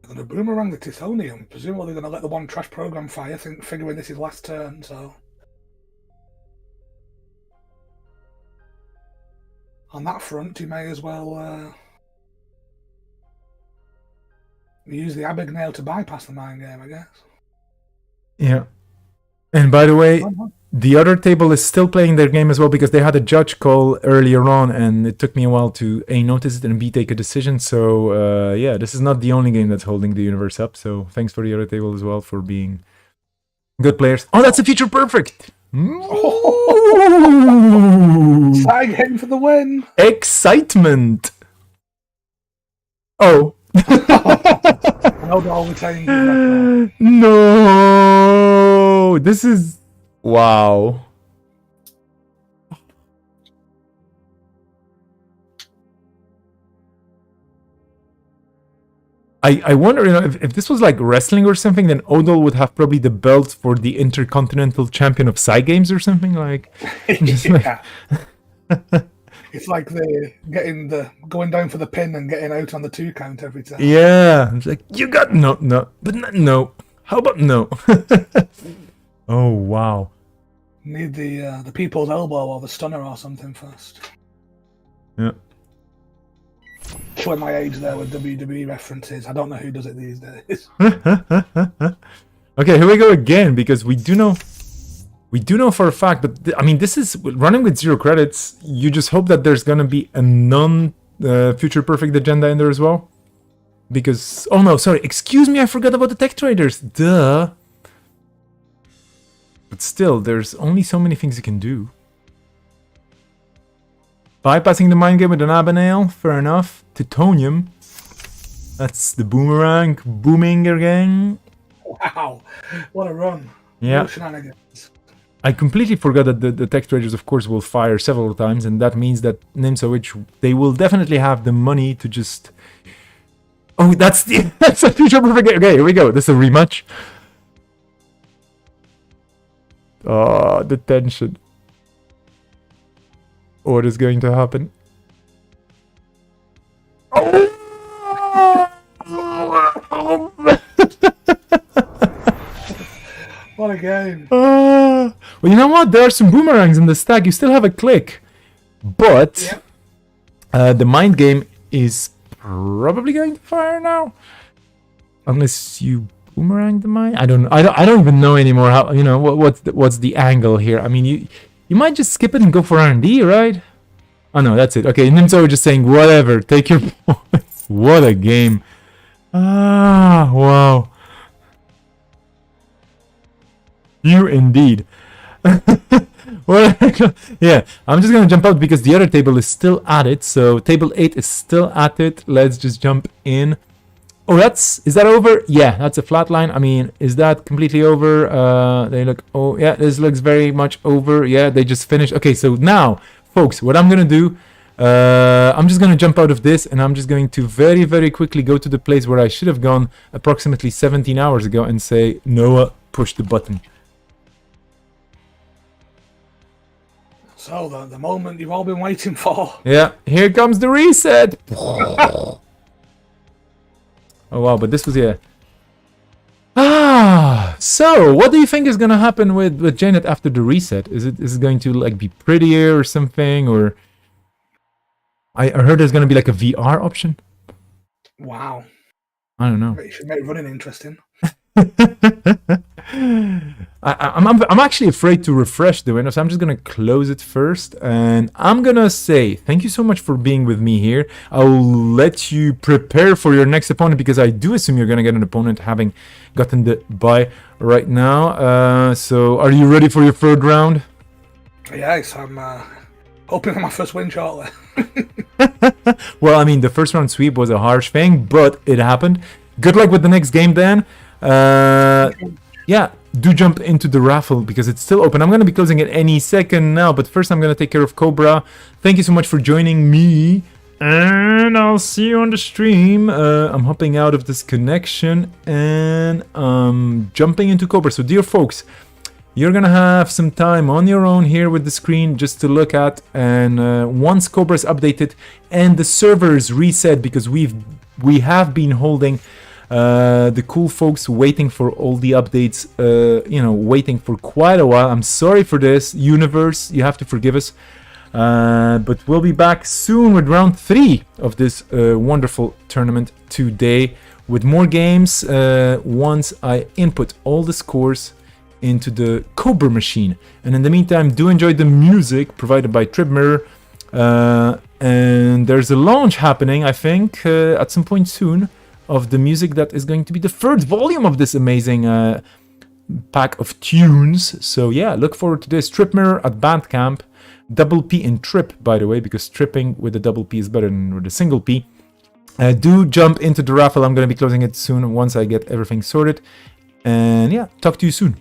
They're going to boomerang the Tithonium. Presumably they're going to let the one trash program fire, figuring this is last turn, so... On that front, you may as well use the Abigail to bypass the mind game, I guess. Yeah. And by the way, the other table is still playing their game as well because they had a judge call earlier on and it took me a while to A, notice it and B, take a decision. So, yeah, this is not the only game that's holding the universe up. So thanks for the other table as well for being good players. Oh, that's a future perfect! Side game for the win. Excitement. Oh. No. This is wow. I wonder, if this was like wrestling or something, then Odell would have probably the belt for the Intercontinental Champion of Psy Games or something like. Yeah. It's like going down for the pin and getting out on the 2 count every time. Yeah, it's like you got no, but no. How about no? Oh wow. Need the people's elbow or the stunner or something first. Yeah. Showing my age there with WWE references. I don't know who does it these days. Okay, here we go again because we do know for a fact, but this is running with 0 credits. You just hope that there's gonna be a non-future perfect agenda in there as well. Because oh no, sorry, excuse me, I forgot about the tech traders. Duh. But still, there's only so many things you can do. Bypassing the mind game with an Abigail, fair enough. Titonium. That's the boomerang booming again. Wow, what a run. Yeah. No shenanigans. I completely forgot that the tech traders, of course, will fire several times, and that means that Nimsowich, they will definitely have the money to just... Oh, that's a future perfect game. Okay, here we go. This is a rematch. Oh, the tension. What is going to happen? Oh! What a game. Well, you know what? There are some boomerangs in the stack. You still have a click. But the mind game is probably going to fire now. Unless you boomerang the mind. I don't even know anymore how, what's the angle here. I mean, You might just skip it and go for R&D, right? Oh no, that's it. Okay, Nimzo just saying, whatever, take your points. What a game. Ah, wow. You indeed. Well, yeah, I'm just gonna jump out because the other table is still at it. So table 8 is still at it. Let's just jump in. Oh, is that over? Yeah, that's a flat line. I mean, is that completely over? They look, oh yeah, this looks very much over. Yeah, they just finished. Okay, so now, folks, what I'm gonna do, I'm just gonna jump out of this and I'm just going to very, very quickly go to the place where I should have gone approximately 17 hours ago and say, Noah, push the button. So, the moment you've all been waiting for. Yeah, here comes the reset. Oh wow, but this was, yeah. So what do you think is gonna happen with Janet after the reset? Is it going to like be prettier or something? Or I heard there's gonna be like a VR option. Wow. I don't know. It should make running interesting. I'm actually afraid to refresh the window, so I'm just gonna close it first, and I'm gonna say thank you so much for being with me here. I'll let you prepare for your next opponent because I do assume you're gonna get an opponent having gotten the bye right now. So are you ready for your third round? Yes, I'm hoping for my first win shortly. Well, I mean, the first round sweep was a harsh thing, but it happened. Good luck with the next game, Dan. Yeah, do jump into the raffle because it's still open. I'm going to be closing it any second now, but first I'm going to take care of Cobra. Thank you so much for joining me, and I'll see you on the stream. I'm hopping out of this connection and jumping into Cobra. So dear folks, you're going to have some time on your own here with the screen just to look at, and once Cobra is updated and the servers reset, because we have been holding the cool folks waiting for all the updates, waiting for quite a while. I'm sorry for this, universe, you have to forgive us, but we'll be back soon with round 3 of this wonderful tournament today with more games once I input all the scores into the Cobra machine. And in the meantime, do enjoy the music provided by Tribmirror, and there's a launch happening, I think, at some point soon, of the music that is going to be the third volume of this amazing pack of tunes. So yeah, look forward to this. Tribmirror at Bandcamp, double P in trip, by the way, because tripping with a double P is better than with a single P. Do jump into the raffle. I'm going to be closing it soon once I get everything sorted. And yeah, talk to you soon.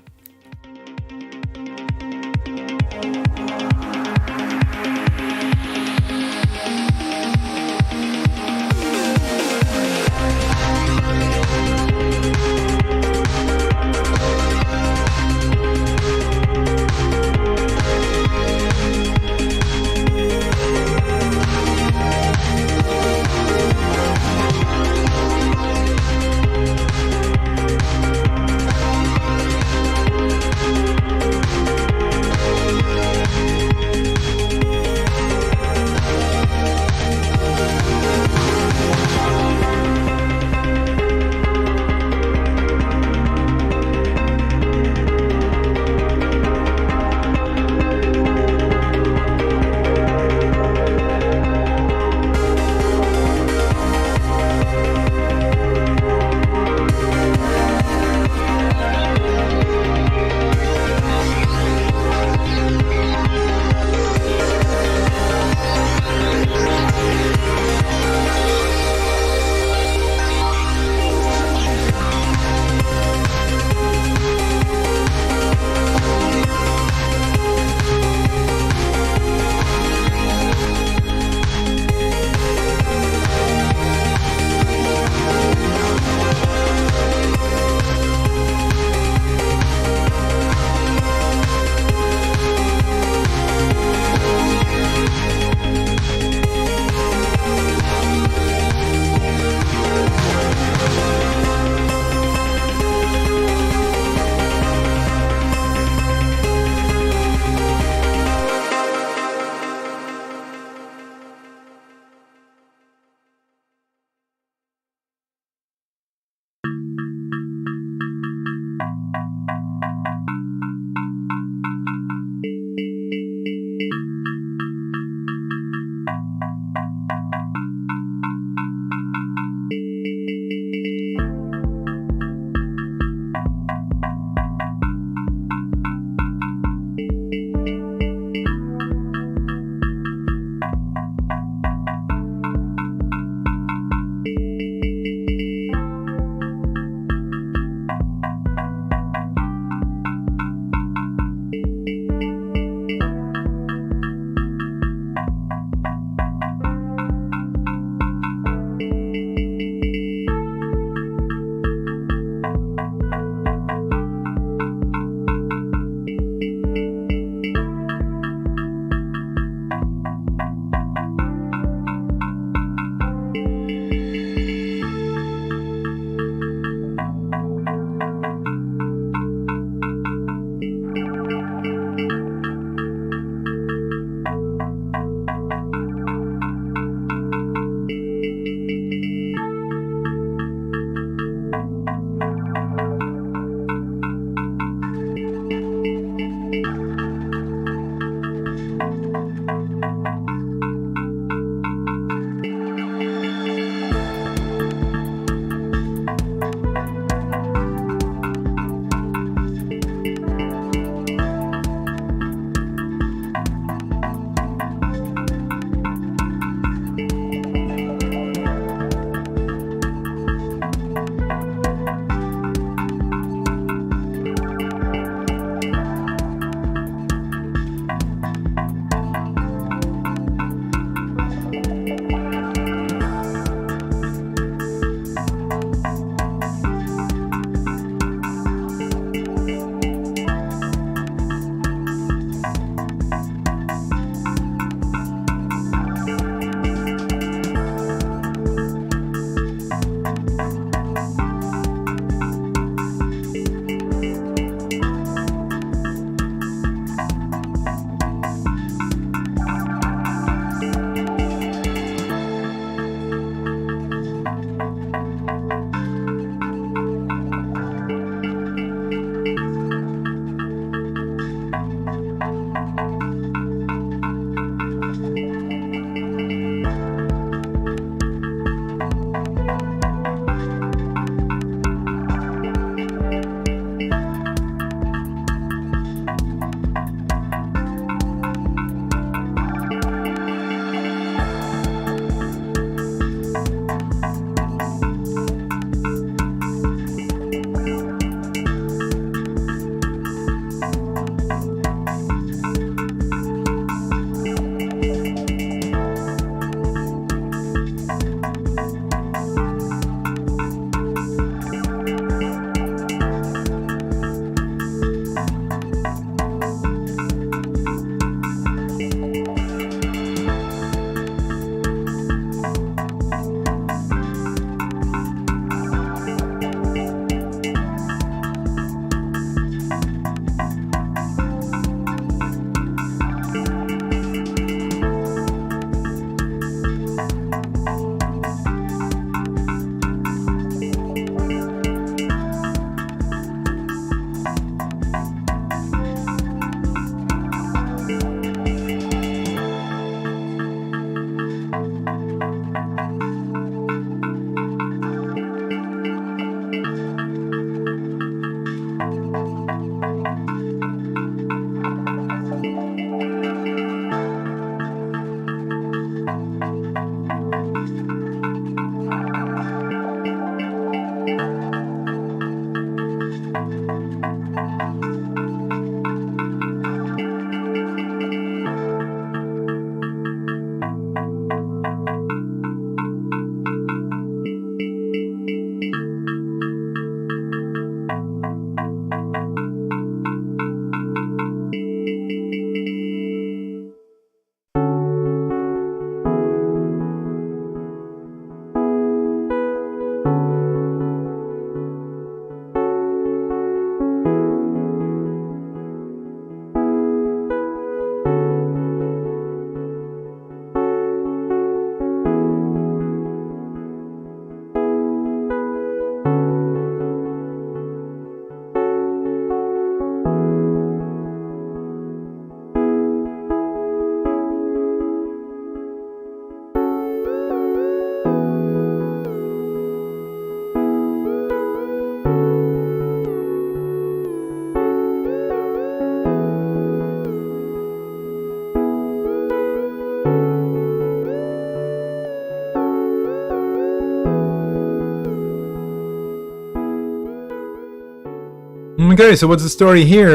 Okay, so what's the story here?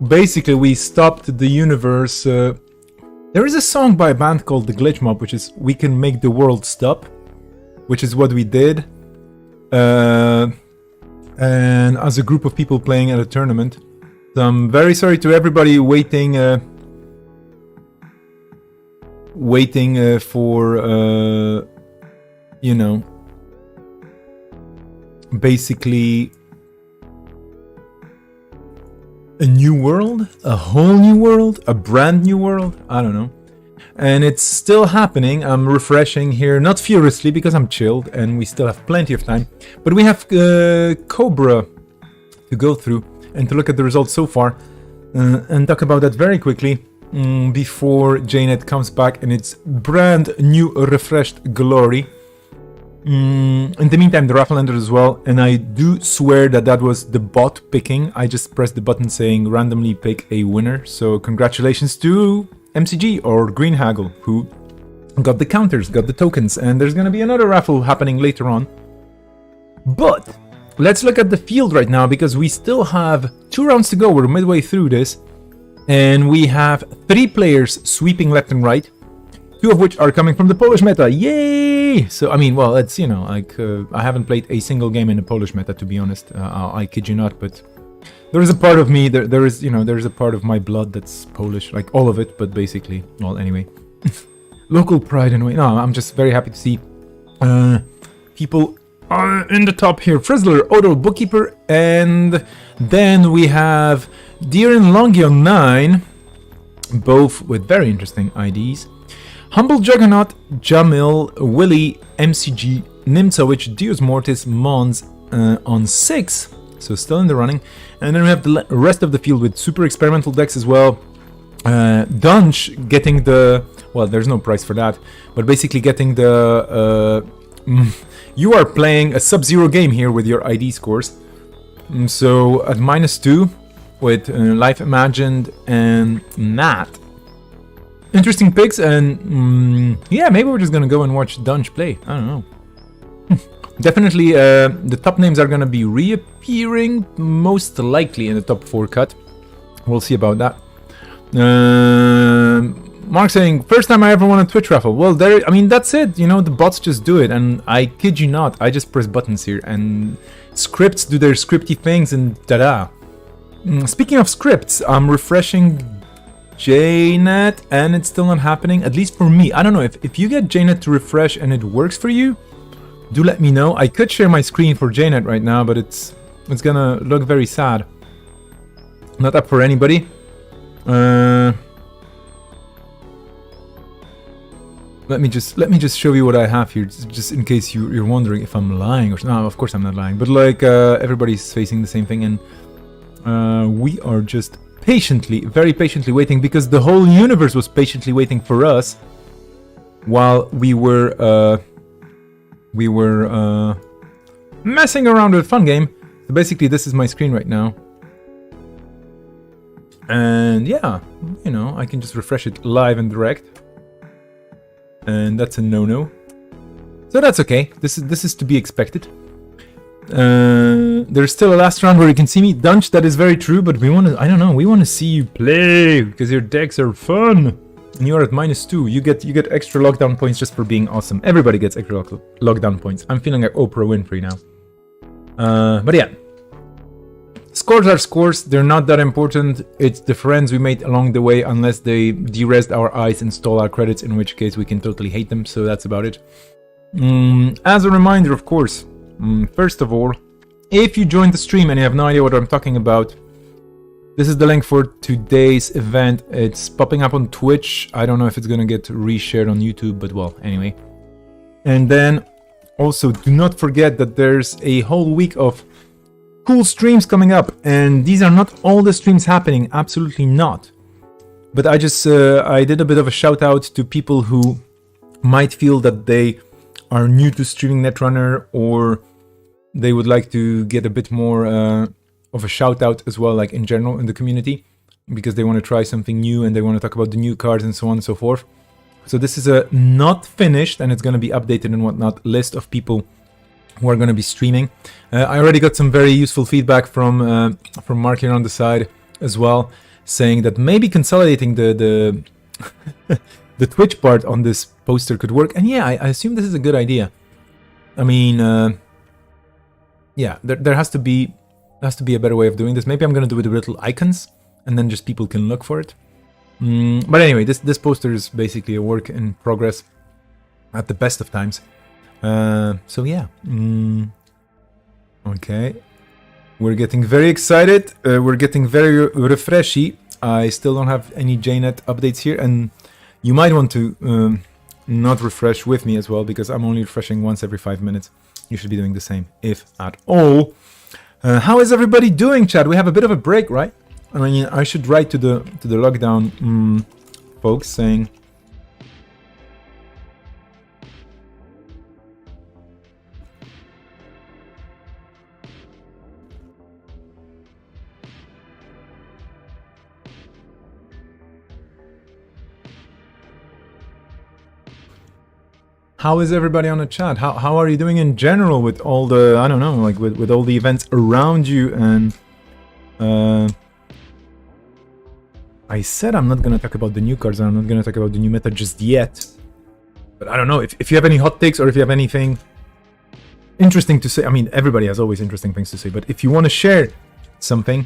Basically, we stopped the universe. There is a song by a band called The Glitch Mob, which is "We Can Make the World Stop," which is what we did. And as a group of people playing at a tournament. So I'm very sorry to everybody waiting for you know, basically a new world, a whole new world, a brand new world, I don't know. And it's still happening. I'm refreshing here, not furiously because I'm chilled and we still have plenty of time, but we have Cobra to go through and to look at the results so far and talk about that very quickly before JNet comes back in its brand new refreshed glory. In the meantime, the raffle ended as well, and I do swear that that was the bot picking. I just pressed the button saying randomly pick a winner, so congratulations to MCG or Green Haggle, who got the counters, got the tokens, and there's gonna be another raffle happening later on. But let's look at the field right now, because we still have 2 rounds to go. We're midway through this, and we have 3 players sweeping left and right, 2 of which are coming from the Polish meta. Yay! So, I mean, well, it's, you know, like, I haven't played a single game in the Polish meta, to be honest. I kid you not, but there is a part of me, there is, you know, there's a part of my blood that's Polish, like all of it, but basically, well, anyway. Local pride in a way. No, I'm just very happy to see people in the top here. Frizzler, Odo, Bookkeeper, and then we have Deer and Longion 9, both with very interesting IDs. Humble Juggernaut, Jamil, Willy, MCG, Nimtsowicz, Deus Mortis, Mons on 6, so still in the running. And then we have the rest of the field with super experimental decks as well. Dunch getting the, well, there's no price for that, but basically getting the, you are playing a Sub-Zero game here with your ID scores. So at -2 with Life Imagined and Nat. Interesting picks, and yeah, maybe we're just gonna go and watch Dunch play. I don't know. Definitely, the top names are gonna be reappearing, most likely in the top 4 cut. We'll see about that. Mark saying, first time I ever won a Twitch raffle. Well, there, I mean, that's it. You know, the bots just do it, and I kid you not, I just press buttons here, and scripts do their scripty things, and ta-da. Speaking of scripts, I'm refreshing JNet, and it's still not happening, at least for me. I don't know, if you get JNet to refresh and it works for you, do let me know. I could share my screen for JNet right now, but it's gonna look very sad. Not up for anybody. Let me just show you what I have here, just in case you're wondering if I'm lying or no. Of course I'm not lying, but like everybody's facing the same thing, and we are just very patiently waiting, because the whole universe was patiently waiting for us while we were messing around with Fun Game. So basically, this is my screen right now, and yeah, you know, I can just refresh it live and direct, and that's a no-no. So that's okay. This is to be expected. There's still a last round where you can see me. Dunch, that is very true, but we want to, I don't know, we want to see you play, because your decks are fun. And you're at -2. You get extra lockdown points just for being awesome. Everybody gets extra lockdown points. I'm feeling like Oprah Winfrey now. But yeah. Scores are scores. They're not that important. It's the friends we made along the way, unless they de-resed our eyes and stole our credits, in which case we can totally hate them. So that's about it. As a reminder, of course, first of all, if you joined the stream and you have no idea what I'm talking about, this is the link for today's event. It's popping up on Twitch. I don't know if it's gonna get reshared on YouTube, but well, anyway. And then also, do not forget that there's a whole week of cool streams coming up, and these are not all the streams happening, absolutely not. But I just I did a bit of a shout out to people who might feel that they are new to streaming Netrunner, or they would like to get a bit more of a shout out as well, like in general in the community, because they want to try something new and they want to talk about the new cards and so on and so forth. So this is a not finished, and it's going to be updated and whatnot, list of people who are going to be streaming. I already got some very useful feedback from Mark here on the side as well, saying that maybe consolidating the the Twitch part on this poster could work. And yeah, I assume this is a good idea. I mean, yeah, there has to be a better way of doing this. Maybe I'm going to do it with little icons, and then just people can look for it. But anyway, this poster is basically a work in progress at the best of times. So yeah. Okay. We're getting very excited. We're getting very refreshy. I still don't have any JNet updates here, and you might want to not refresh with me as well, because I'm only refreshing once every 5 minutes. You should be doing the same, if at all. How is everybody doing, chat? We have a bit of a break, right? I mean, I should write to the lockdown folks saying, how is everybody on the chat? How are you doing in general with all the, I don't know, like with all the events around you? And I said I'm not going to talk about the new cards, and I'm not going to talk about the new meta just yet. But I don't know, if you have any hot takes, or if you have anything interesting to say. I mean, everybody has always interesting things to say, but if you want to share something...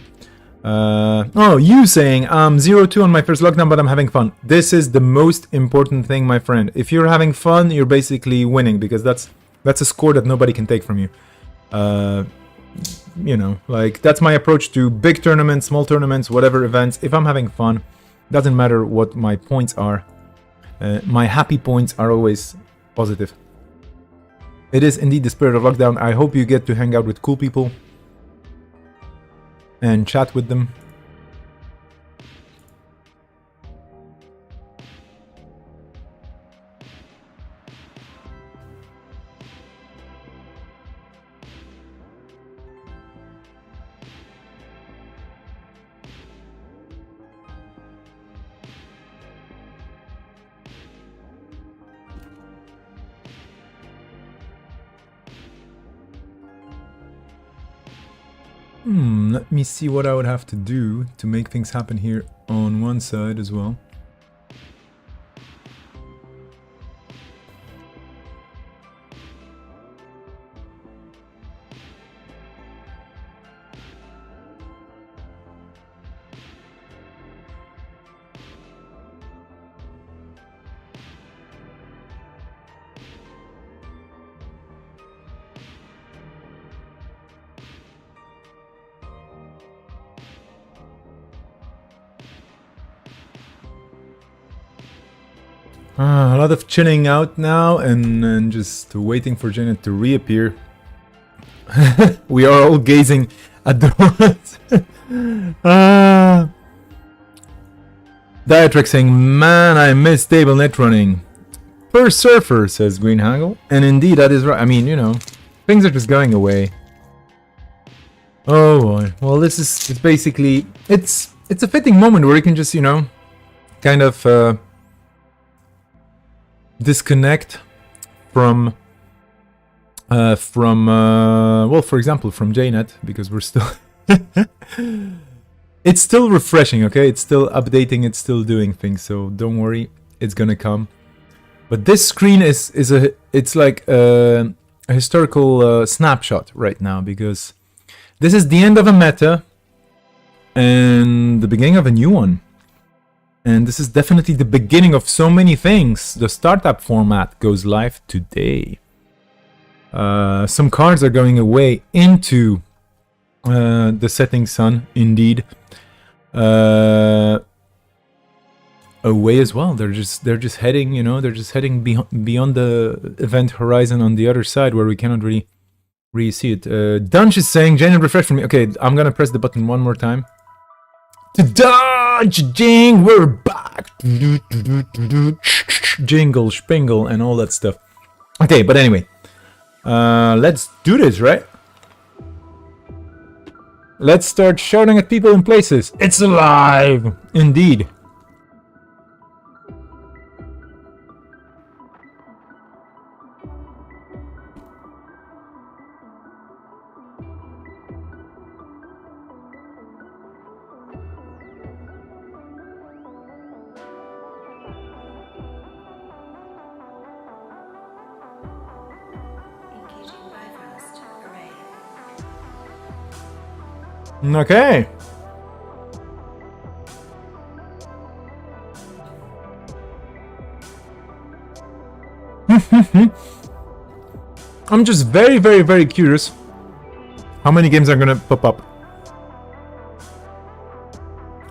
oh, you saying I'm 0-2 on my first lockdown, but I'm having fun. This is the most important thing, my friend. If you're having fun, you're basically winning, because that's a score that nobody can take from you. You know, like, that's my approach to big tournaments, small tournaments, whatever events. If I'm having fun, doesn't matter what my points are. My happy points are always positive. It is indeed the spirit of lockdown. I hope you get to hang out with cool people and chat with them. Let me see what I would have to do to make things happen here on one side as well. A lot of chilling out now and just waiting for Janet to reappear. We are all gazing at the Diatrix saying, man, I miss stable net running. Per surfer, says Green Hagel. And indeed, that is right. I mean, you know, things are just going away. Oh boy. Well, this is, it's basically, it's a fitting moment where you can just, you know, kind of disconnect from well, for example, from JNet, because we're still it's still refreshing, okay? It's still updating, it's still doing things, so don't worry, it's gonna come. But this screen it's like a historical snapshot right now, because this is the end of a meta and the beginning of a new one. And this is definitely the beginning of so many things. The startup format goes live today. Some cards are going away into the setting sun, indeed. Away as well. They're just heading, you know, they're just heading beyond the event horizon on the other side, where we cannot really see it. Dunch is saying, Janet, refresh for me. Okay, I'm gonna press the button one more time. To dodge, jing, we're back. Jingle, spingle, and all that stuff. Okay, but anyway, let's do this, right? Let's start shouting at people in places. It's alive, indeed. Okay. I'm just very, very, very curious how many games are gonna pop up.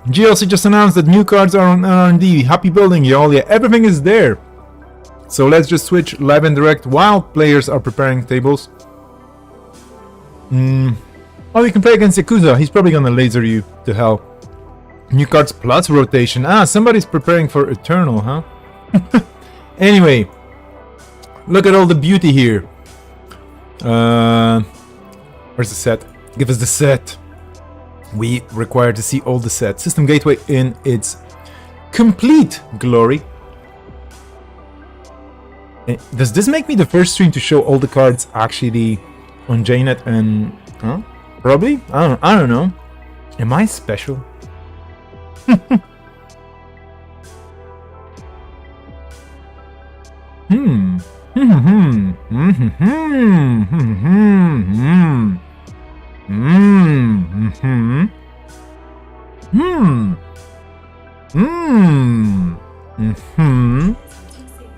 GLC just announced that new cards are on R&D. Happy building, y'all. Yeah, everything is there. So let's just switch live and direct while players are preparing tables. Oh, you can play against Yakuza. He's probably gonna laser you to hell. New cards plus rotation. Ah, somebody's preparing for Eternal, huh? Anyway, look at all the beauty here. Where's the set? Give us the set. We require to see all the sets. System Gateway in its complete glory. Does this make me the first stream to show all the cards actually on JNet and... Huh? Probably? I don't know. Am I special?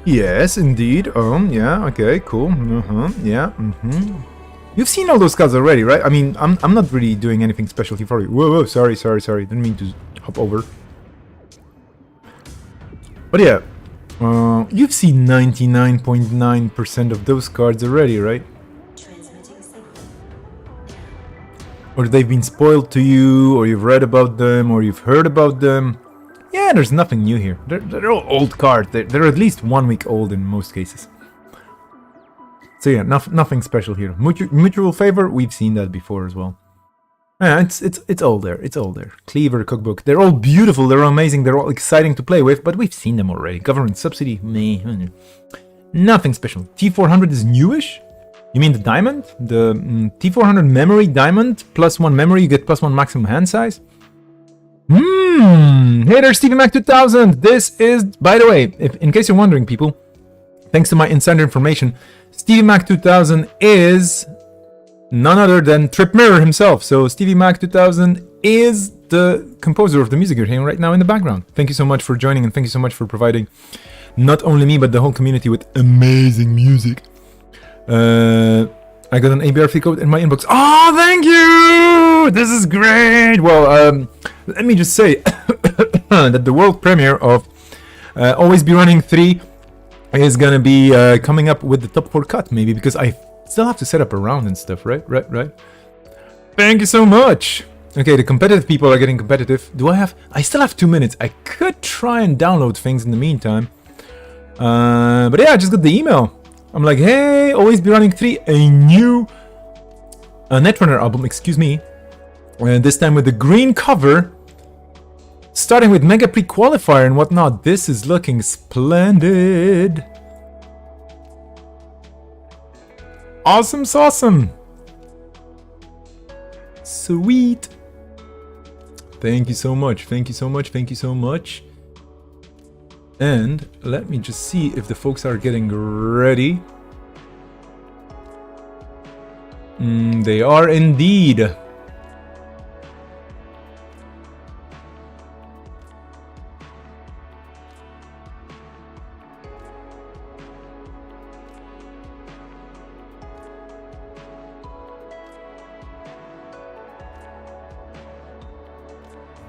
Yes, indeed. Yeah. Okay. Cool. Yeah. You've seen all those cards already, right? I mean, I'm not really doing anything special here for you. Whoa. Sorry. Didn't mean to hop over. But yeah, you've seen 99.9% of those cards already, right? Or they've been spoiled to you, or you've read about them, or you've heard about them. Yeah, there's nothing new here. They're all old cards. They're at least 1 week old in most cases. So yeah, nothing special here. Mutual favor, we've seen that before as well. Yeah, it's all there. It's all there. Cleaver Cookbook. They're all beautiful. They're amazing. They're all exciting to play with, but we've seen them already. Government subsidy, meh. Nothing special. T400 is newish. You mean the diamond? The T400 memory diamond plus 1 memory. You get plus 1 maximum hand size. Hey there, Stevie Mac 2000. This is, by the way, in case you're wondering, people, thanks to my insider information, Stevie Mac 2000 is none other than Trip Mirror himself. So Stevie Mac 2000 is the composer of the music you're hearing right now in the background. Thank you so much for joining, and thank you so much for providing not only me but the whole community with amazing music. I got an ABR free code in my inbox. Oh, thank you! This is great! Well, let me just say that the world premiere of Always Be Running 3 is gonna be coming up with the top 4 cut, maybe, because I still have to set up a round and stuff, right? Thank you so much! Okay, the competitive people are getting competitive. I still have 2 minutes. I could try and download things in the meantime. But yeah, I just got the email. I'm like, hey, Always Be Running 3, a new Netrunner album, excuse me. And this time with the green cover. Starting with Mega Pre-Qualifier and whatnot. This is looking splendid. Awesome sauceum. Sweet. Thank you so much. Thank you so much. Thank you so much. And let me just see if the folks are getting ready. They are indeed.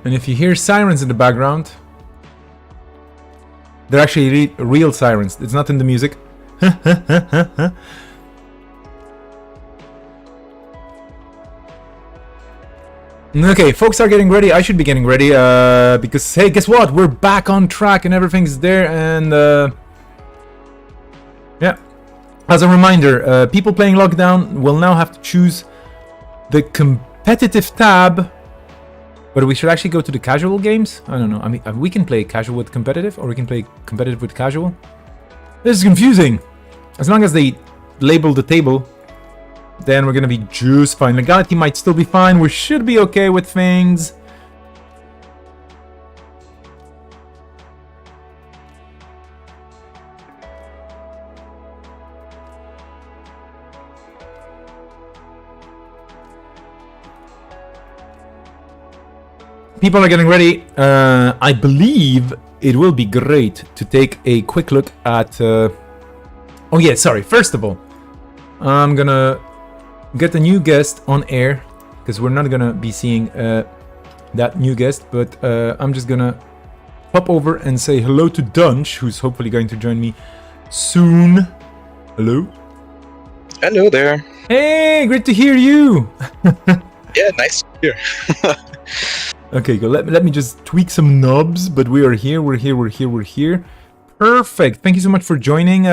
And if you hear sirens in the background, they're actually real sirens. It's not in the music. Okay, folks are getting ready. I should be getting ready because, hey, guess what? We're back on track and everything's there. And yeah, as a reminder, people playing Lockdown will now have to choose the competitive tab. But we should actually go to the casual games? I don't know. I mean, we can play casual with competitive, or we can play competitive with casual. This is confusing. As long as they label the table, then we're gonna be just fine. Legality might still be fine. We should be okay with things. people are getting ready. I believe it will be great to take a quick look at... Oh yeah, sorry. First of all, I'm gonna get a new guest on air, because we're not gonna be seeing that new guest, but I'm just gonna pop over and say hello to Dunch, who's hopefully going to join me soon. Hello. Hello there. Hey, great to hear you. Yeah, nice to hear. Okay, go. Let me just tweak some knobs, but we are here. We're here. Perfect. Thank you so much for joining.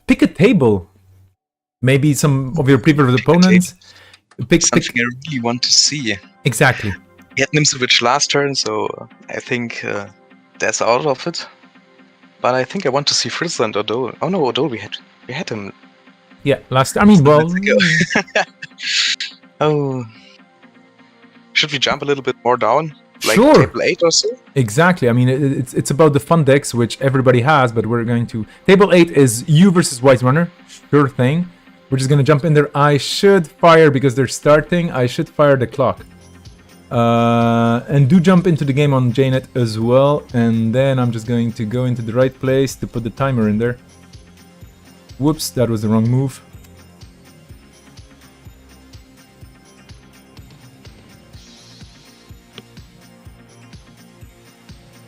Pick a table. Maybe some of your previous opponents. Pick something I really want to see. Exactly. We had Nimsevich last turn, so I think that's out of it. But I think I want to see Frizzler and Odol. Oh no, Odol, we had him. Yeah, last. I mean, well. Oh. Should we jump a little bit more down? Like sure. table 8 or so? Exactly. I mean, it's about the fun decks, which everybody has, but we're going to... Table 8 is you versus Wise Runner. Sure thing. We're just going to jump in there. I should fire, because they're starting, I should fire the clock. And do jump into the game on JNet as well. And then I'm just going to go into the right place to put the timer in there. Whoops, that was the wrong move.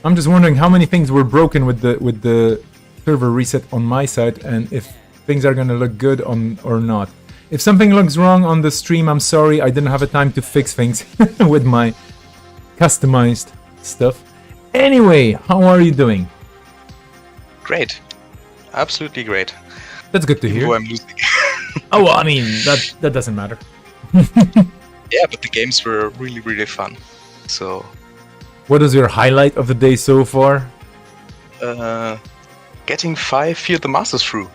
I'm just wondering how many things were broken with the server reset on my side, and if things are gonna look good on or not. If something looks wrong on the stream, I'm sorry, I didn't have a time to fix things with my customized stuff. Anyway, how are you doing? Great. Absolutely great. That's good to hear. Even though I'm losing. Oh, well, I mean, that doesn't matter. Yeah, but the games were really, really fun. So... What is your highlight of the day so far? Getting 5 Fear the Masters through.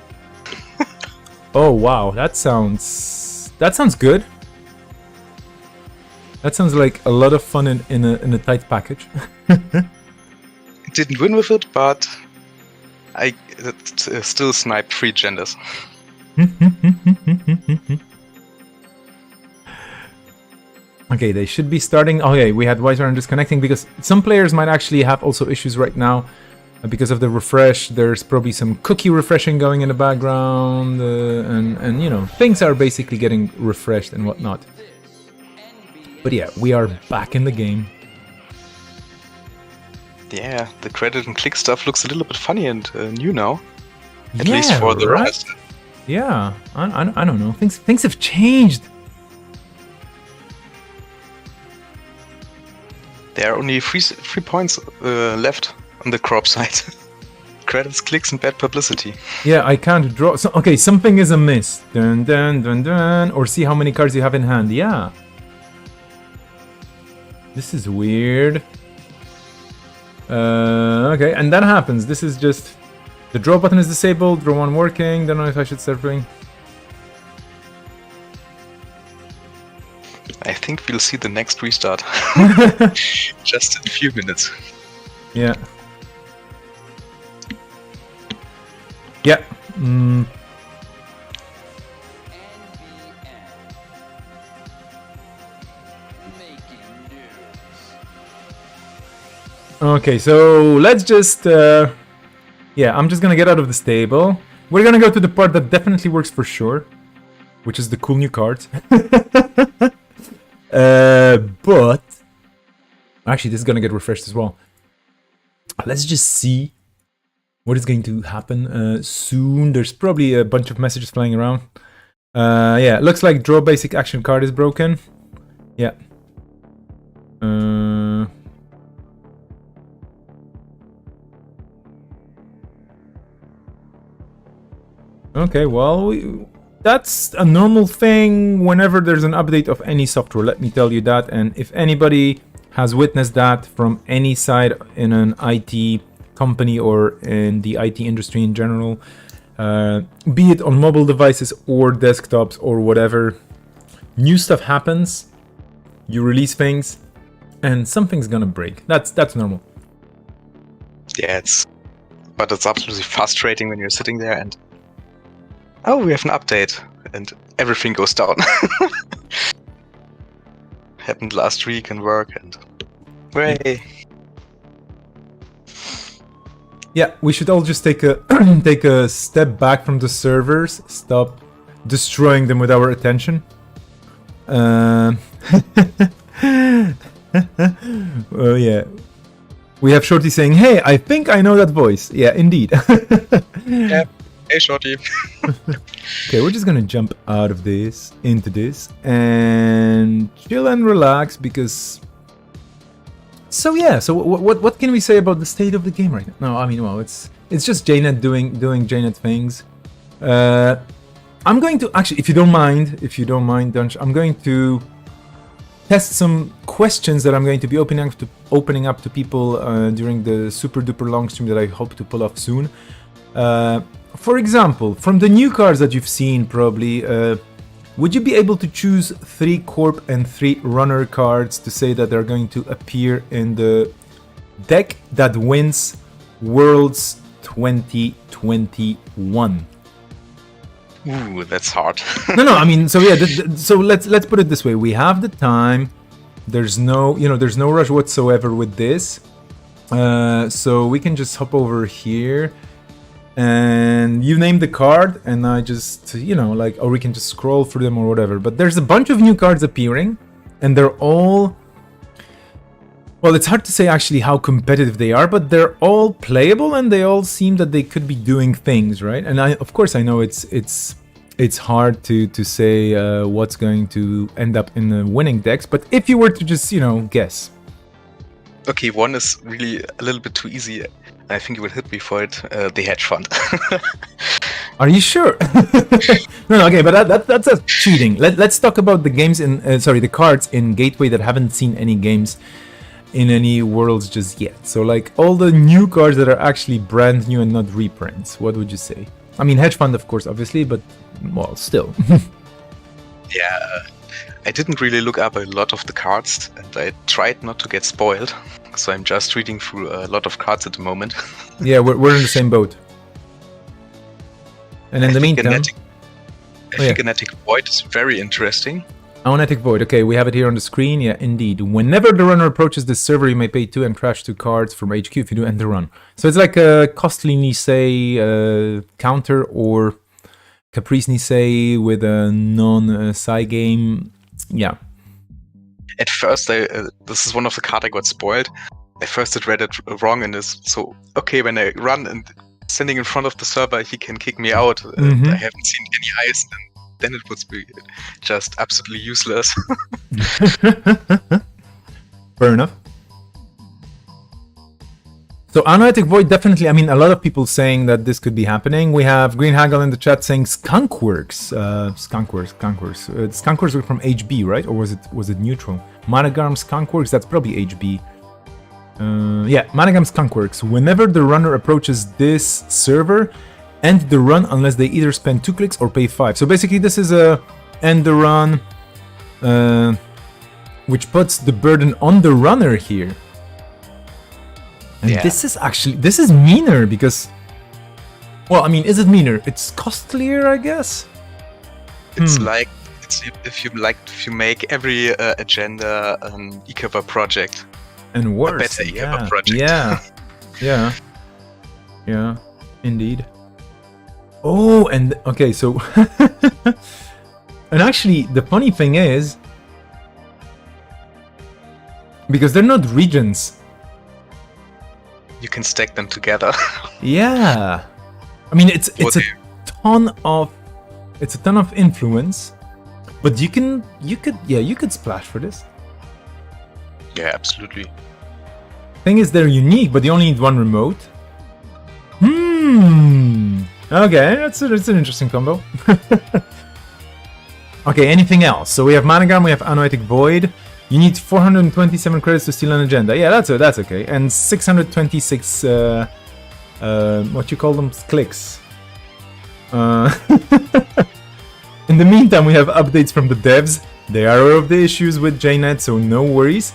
Oh wow, that sounds good. That sounds like a lot of fun in a tight package. Didn't win with it, but I still sniped 3 genders. Okay, they should be starting. Oh yeah, we had Wise Runner disconnecting, because some players might actually have also issues right now because of the refresh. There's probably some cookie refreshing going in the background, and you know, things are basically getting refreshed and whatnot. But yeah, we are back in the game. Yeah, the credit and click stuff looks a little bit funny and new now. At least for the rest. Yeah, I don't know. Things have changed. There are only 3 points left on the crop side. Credits, clicks, and bad publicity. Yeah, I can't draw. So, okay, something is amiss. Dun dun dun dun. Or see how many cards you have in hand. Yeah. This is weird. Okay, and that happens. This is just... The draw button is disabled, draw 1 working. Don't know if I should start playing. I think we'll see the next restart. Just in a few minutes. Yeah. Yeah. Okay, so let's just... yeah, I'm just gonna get out of the stable. We're gonna go to the part that definitely works for sure, which is the cool new cards. But... Actually, this is gonna get refreshed as well. Let's just see what is going to happen soon. There's probably a bunch of messages flying around. Yeah, looks like draw basic action card is broken. Yeah. Okay, well, that's a normal thing whenever there's an update of any software, let me tell you that. And if anybody has witnessed that from any side in an IT company or in the IT industry in general, be it on mobile devices or desktops or whatever, new stuff happens, you release things, and something's gonna break. That's normal. Yeah, but it's absolutely frustrating when you're sitting there and oh, we have an update, and everything goes down. Happened last week in work, and Hooray! Yeah, we should all just take a take a step back from the servers. Stop destroying them with our attention. Oh yeah. We have Shorty saying, "Hey, I think I know that voice." Yeah, indeed. Yeah. Hey, Shorty. Okay, we're just gonna jump out of this into this and chill and relax because. So yeah, so what can we say about the state of the game right now? No, I mean, well, it's just JNet doing JNet things. I'm going to actually, if you don't mind, Dunch, I'm going to test some questions that I'm going to be opening up to people during the super duper long stream that I hope to pull off soon. For example, from the new cards that you've seen, probably, would you be able to choose 3 Corp and 3 Runner cards to say that they're going to appear in the deck that wins Worlds 2021? Ooh, that's hard. No, I mean, so yeah, so let's put it this way: we have the time. There's no rush whatsoever with this, so we can just hop over here, and you name the card, and I just or we can just scroll through them or whatever. But there's a bunch of new cards appearing, and they're all. Well, it's hard to say actually how competitive they are, but they're all playable and they all seem that they could be doing things, right? And of course I know it's hard to say what's going to end up in the winning decks, but if you were to just, guess. Okay, one is really a little bit too easy. I think you will hit me for it. The hedge fund. Are you sure? No, okay, but that's a cheating. Let's talk about the games the cards in Gateway that haven't seen any games in any worlds just yet. So like all the new cards that are actually brand new and not reprints. What would you say? I mean, hedge fund, of course, obviously, but well, still. Yeah, I didn't really look up a lot of the cards, and I tried not to get spoiled. So I'm just reading through a lot of cards at the moment. Yeah, we're in the same boat. And in the meantime, Kinetic Void is very interesting. Aonetic Void, okay, we have it here on the screen. Yeah, indeed. Whenever the runner approaches this server, you may pay 2 and trash 2 cards from HQ if you do end the run. So it's like a costly Nisei counter or Caprice Nisei with a non-Sai game. Yeah. At first, this is one of the cards I got spoiled. I first had read it wrong and so, okay, when I run and standing in front of the server, he can kick me out. And I haven't seen any eyes, and then it would be just absolutely useless. Fair enough. So Aonetic Void, definitely, I mean, a lot of people saying that this could be happening. We have Green Haggle in the chat saying Skunkworks. Skunkworks were from HB, right? Or was it neutral? Managram Skunkworks, that's probably HB. Yeah, Managram Skunkworks. Whenever the runner approaches this server, end the run unless they either spend 2 clicks or pay 5. So basically this is a end the run, which puts the burden on the runner here. And yeah. this is meaner because, well, I mean, is it meaner? It's costlier, I guess. It's like if you make every agenda an ecover project. And worse. A better ecover project. Yeah, indeed. Oh, and okay, so and actually the funny thing is, because they're not regions, you can stack them together. Yeah, I mean it's a ton of influence, but you could splash for this. Yeah, absolutely. Thing is, they're unique, but you only need 1 remote. Okay, that's an interesting combo. Okay, anything else? So we have Managram, we have Aonetic Void. You need 427 credits to steal an agenda. Yeah, that's okay. And 626, what you call them? Clicks. In the meantime, we have updates from the devs. They are aware of the issues with JNet, so no worries.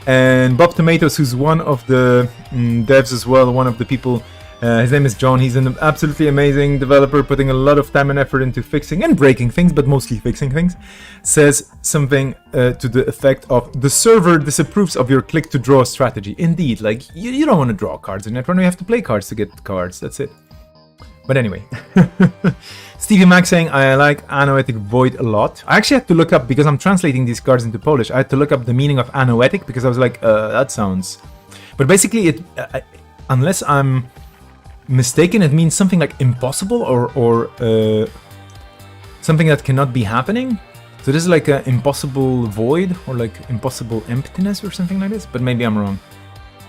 And Bob Tomatoes, who's one of the devs as well, one of the people His name is John. He's an absolutely amazing developer, putting a lot of time and effort into fixing and breaking things, but mostly fixing things. Says something to the effect of, the server disapproves of your click to draw strategy. Indeed, like, you don't want to draw cards in Netrunner, you have to play cards to get cards, that's it. But anyway. Stevie Mac saying, I like Anoetic Void a lot. I actually had to look up, because I'm translating these cards into Polish, I had to look up the meaning of Anoetic, because I was like, that sounds... But basically, unless I'm mistaken, it means something like impossible or something that cannot be happening. So this is like an impossible void or like impossible emptiness or something like this, but maybe I'm wrong.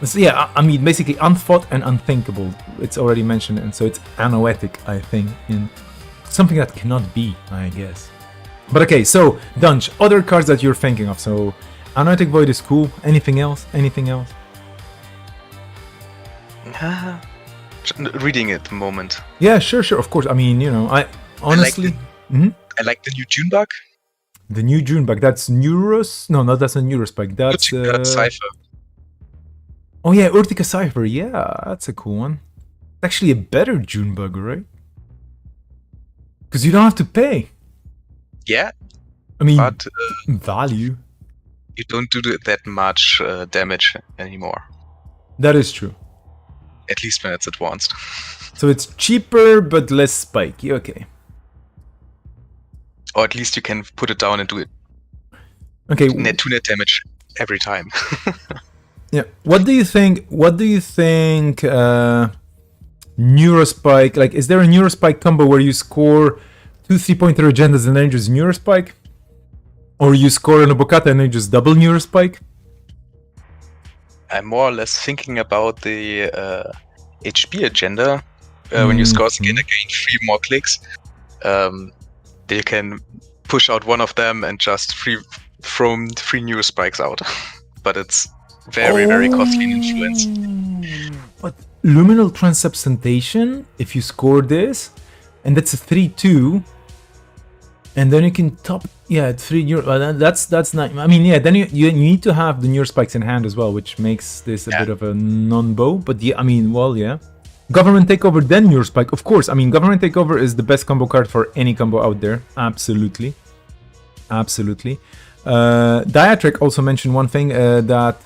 So yeah, I mean basically unthought and unthinkable. It's already mentioned, and so it's anoetic, I think, in something that cannot be, I guess. But okay, so Dunch, other cards that you're thinking of. So anoetic void is cool. Anything else? Anything else? Reading it at the moment. Yeah, sure, of course. I mean, you know, I honestly... I like the new June bug. The new June bug, that's Neuros? No, that's a Neuros bug. That's Cypher. Oh yeah, Urtica Cypher. Yeah, that's a cool one. It's actually a better June bug, right? Because you don't have to pay. Yeah. I mean, but value. You don't do that much damage anymore. That is true. At least when it's advanced. So it's cheaper but less spiky. Okay. Or at least you can put it down and do it. Okay. 2 net damage every time. Yeah. What do you think? Neurospike, like, is there a Neurospike combo where you score 2 3-pointer agendas and then you just Neurospike? Or you score an Obokata and then you just double Neurospike? I'm more or less thinking about the HB agenda. When you score skin and gain 3 more clicks, you can push out one of them and just throw 3 new spikes out. But it's very, very costly in influence. But Luminal Transubstantiation, if you score this, and that's a 3-2, and then you can top, 3 Neuro. That's nice. I mean, yeah, then you need to have the Neuro Spikes in hand as well, which makes this a bit of a non-bow. But yeah, I mean, well, yeah. Government Takeover, then Neuro Spike. Of course, I mean, Government Takeover is the best combo card for any combo out there. Absolutely. Absolutely. Diatric also mentioned one thing, that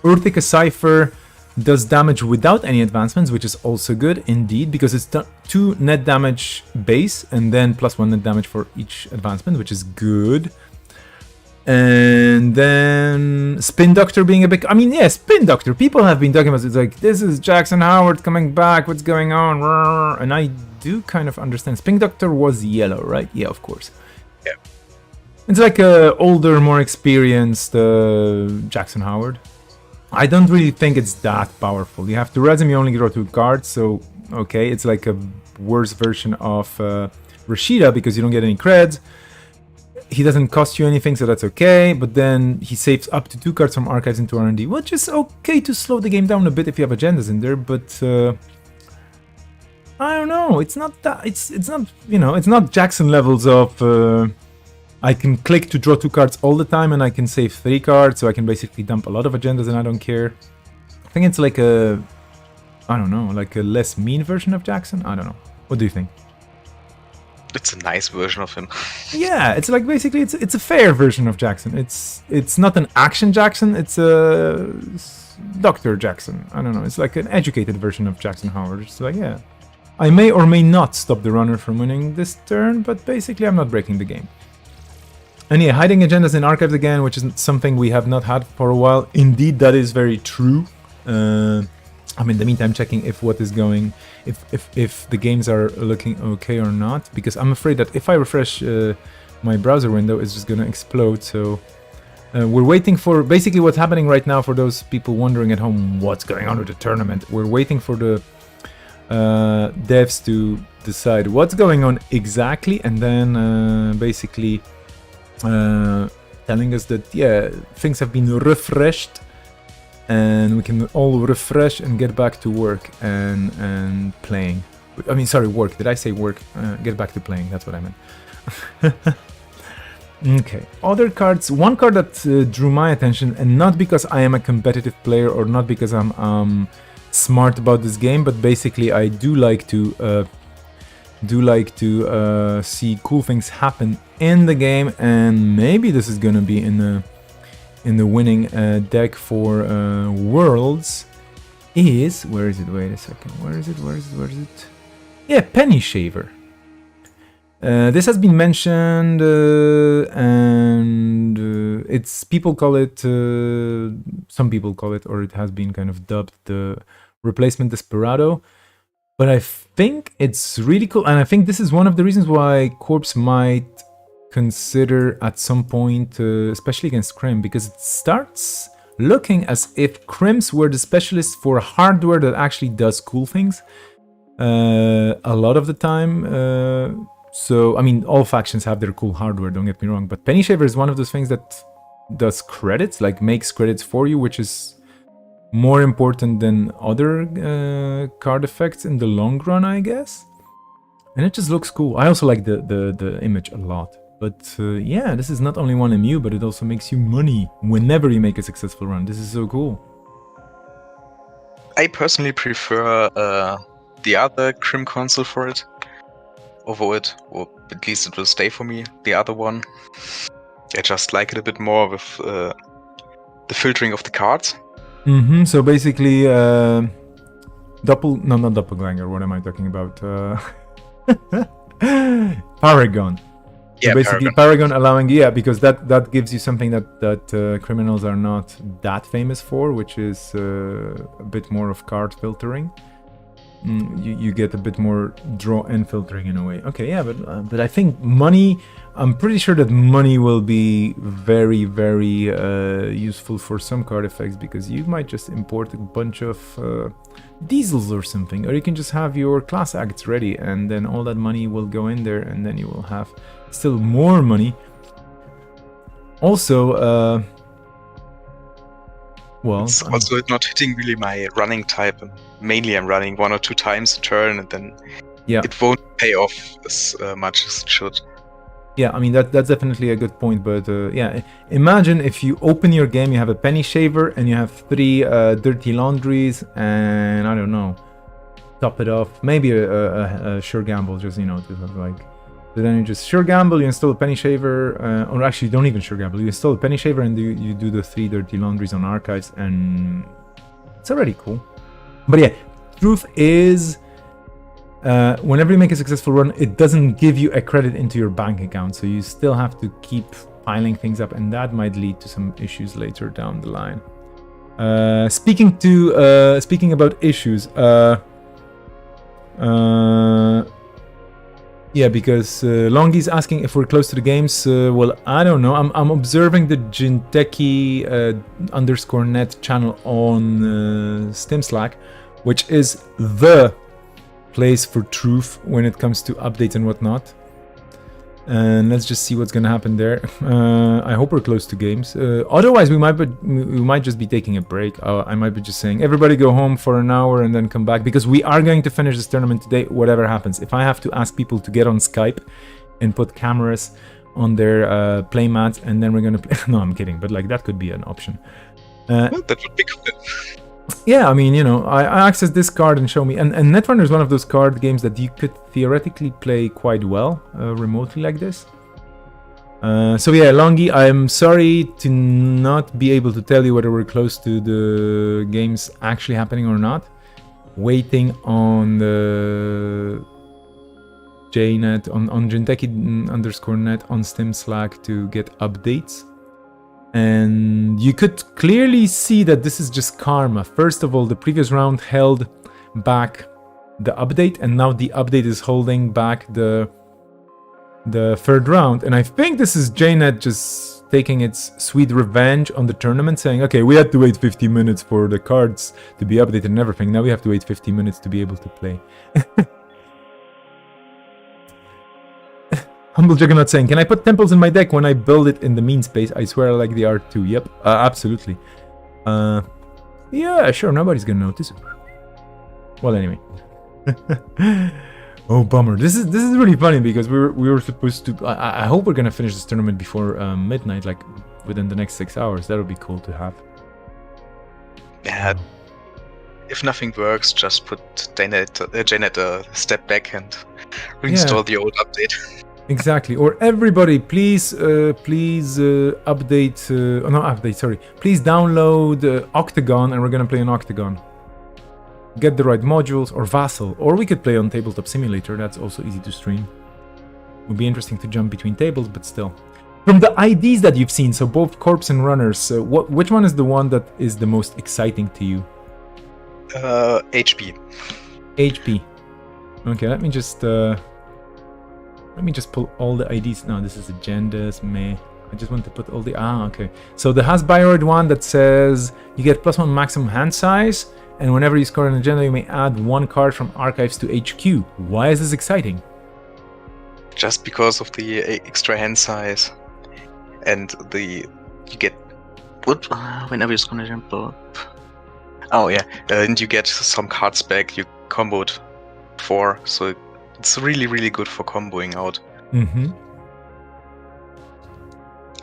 Urtica Cypher does damage without any advancements, which is also good indeed, because it's 2 net damage base and then +1 net damage for each advancement, which is good. And then Spin Doctor being a big... I mean, yeah, Spin Doctor. People have been talking about it. It's like, this is Jackson Howard coming back. What's going on? And I do kind of understand. Spin Doctor was yellow, right? Yeah, of course. Yeah. It's like a older, more experienced Jackson Howard. I don't really think it's that powerful. You have to res him, you only draw 2 cards, so okay, it's like a worse version of Rashida because you don't get any creds. He doesn't cost you anything, so that's okay, but then he saves up to 2 cards from archives into R&D, which is okay to slow the game down a bit if you have agendas in there, but I don't know, it's not that, it's not, you know, it's not Jackson levels of I can click to draw 2 cards all the time and I can save 3 cards, so I can basically dump a lot of agendas and I don't care. I think it's like a, I don't know, like a less mean version of Jackson? I don't know. What do you think? It's a nice version of him. Yeah, it's like basically it's a fair version of Jackson. It's not an action Jackson, it's a Dr. Jackson. I don't know, it's like an educated version of Jackson Howard. It's like, yeah, I may or may not stop the runner from winning this turn, but basically I'm not breaking the game. And yeah, hiding agendas in archives again, which is something we have not had for a while. Indeed, that is very true. I'm in the meantime checking if what is going, if the games are looking okay or not, because I'm afraid that if I refresh my browser window, it's just gonna explode. So we're waiting for, basically what's happening right now for those people wondering at home what's going on with the tournament. We're waiting for the devs to decide what's going on exactly, and then basically telling us that, yeah, things have been refreshed and we can all refresh and get back to work and playing. I mean, sorry, work. Did I say work? Get back to playing. That's what I meant. Okay. Other cards. One card that drew my attention, and not because I am a competitive player or not because I'm smart about this game, but basically I do like to see cool things happen in the game, and maybe this is gonna be in the winning deck for Worlds. Where is it? Wait a second. Where is it? Yeah, Penny Shaver. This has been mentioned, and it's people call it. Some people call it, or it has been kind of dubbed the replacement Desperado. But I think it's really cool, and I think this is one of the reasons why Corps might consider at some point, especially against Crim, because it starts looking as if Crims were the specialists for hardware that actually does cool things a lot of the time. So, I mean, all factions have their cool hardware, don't get me wrong, but Penny Shaver is one of those things that does credits, like makes credits for you, which is more important than other card effects in the long run, I guess. And it just looks cool. I also like the image a lot. But yeah, this is not only one MU, but it also makes you money whenever you make a successful run. This is so cool. I personally prefer the other Crim console for it over it, or at least it will stay for me, the other one. I just like it a bit more with the filtering of the cards. Mm-hmm. So basically, not Doppelganger, what am I talking about? Paragon. Yeah, so basically Paragon allowing, because that gives you something that criminals are not that famous for, which is a bit more of card filtering. You get a bit more draw and filtering in a way. Okay, yeah, but I think money. I'm pretty sure that money will be very, very useful for some card effects, because you might just import a bunch of diesels or something, or you can just have your class acts ready, and then all that money will go in there, and then you will have still more money. Also, it's also not hitting really my running type. Mainly I'm running 1 or 2 times a turn, and then it won't pay off as much as it should. Yeah, I mean, that's definitely a good point, but yeah, imagine if you open your game, you have a Penny Shaver, and you have 3 Dirty Laundries, and I don't know, top it off, maybe a Sure Gamble, just, to have like, so then you just Sure Gamble, you install a Penny Shaver, or actually you don't even Sure Gamble, you install a Penny Shaver, and you do the 3 Dirty Laundries on Archives, and it's already cool. But yeah, truth is, whenever you make a successful run, it doesn't give you a credit into your bank account, so you still have to keep piling things up, and that might lead to some issues later down the line. Speaking about issues, yeah, because Longy's asking if we're close to the games. Well, I don't know. I'm observing the Jinteki _net channel on Steam Slack, which is the place for truth when it comes to updates and whatnot. And let's just see what's gonna happen there. I hope we're close to games. Otherwise, we might just be taking a break. I might be just saying, everybody go home for an hour and then come back, because we are going to finish this tournament today, whatever happens. If I have to ask people to get on Skype and put cameras on their play mats, and then we're gonna play. No, I'm kidding, but like that could be an option. That would be cool. Yeah, I mean, I access this card and show me. And Netrunner is one of those card games that you could theoretically play quite well remotely like this. So yeah, Longy, I'm sorry to not be able to tell you whether we're close to the games actually happening or not. Waiting on the JNet, on Jinteki _net on Steam Slack to get updates. And you could clearly see that this is just karma. First of all, the previous round held back the update, and now the update is holding back the third round. And I think this is JNet just taking its sweet revenge on the tournament, saying, okay, we had to wait 50 minutes for the cards to be updated and everything. Now we have to wait 50 minutes to be able to play. Humble Juggernaut saying, can I put temples in my deck when I build it in the mean space? I swear I like the art too. Yep, absolutely. Yeah, sure, nobody's gonna notice. Well, anyway. Oh, bummer. This is really funny, because we were supposed to... I hope we're gonna finish this tournament before midnight, like within the next 6 hours. That would be cool to have. Yeah. if nothing works, just put Janet a step back and reinstall the old update. Exactly. Or everybody, please update. Not update. Sorry. Please download Octagon, and we're gonna play on Octagon. Get the right modules, or Vassal, or we could play on Tabletop Simulator. That's also easy to stream. Would be interesting to jump between tables, but still. From the IDs that you've seen, so both Corpse and Runners, which one is the one that is the most exciting to you? HP. HP. Okay, let me just pull all the IDs. No, this is agendas, meh. I just want to put all the... okay. So the Hasbyrod one that says you get +1 maximum hand size, and whenever you score an agenda, you may add 1 card from archives to HQ. Why is this exciting? Just because of the extra hand size. And you get... whenever you score an agenda... Oh yeah, and you get some cards back. You comboed 4, so it's really, really good for comboing out. Mm-hmm.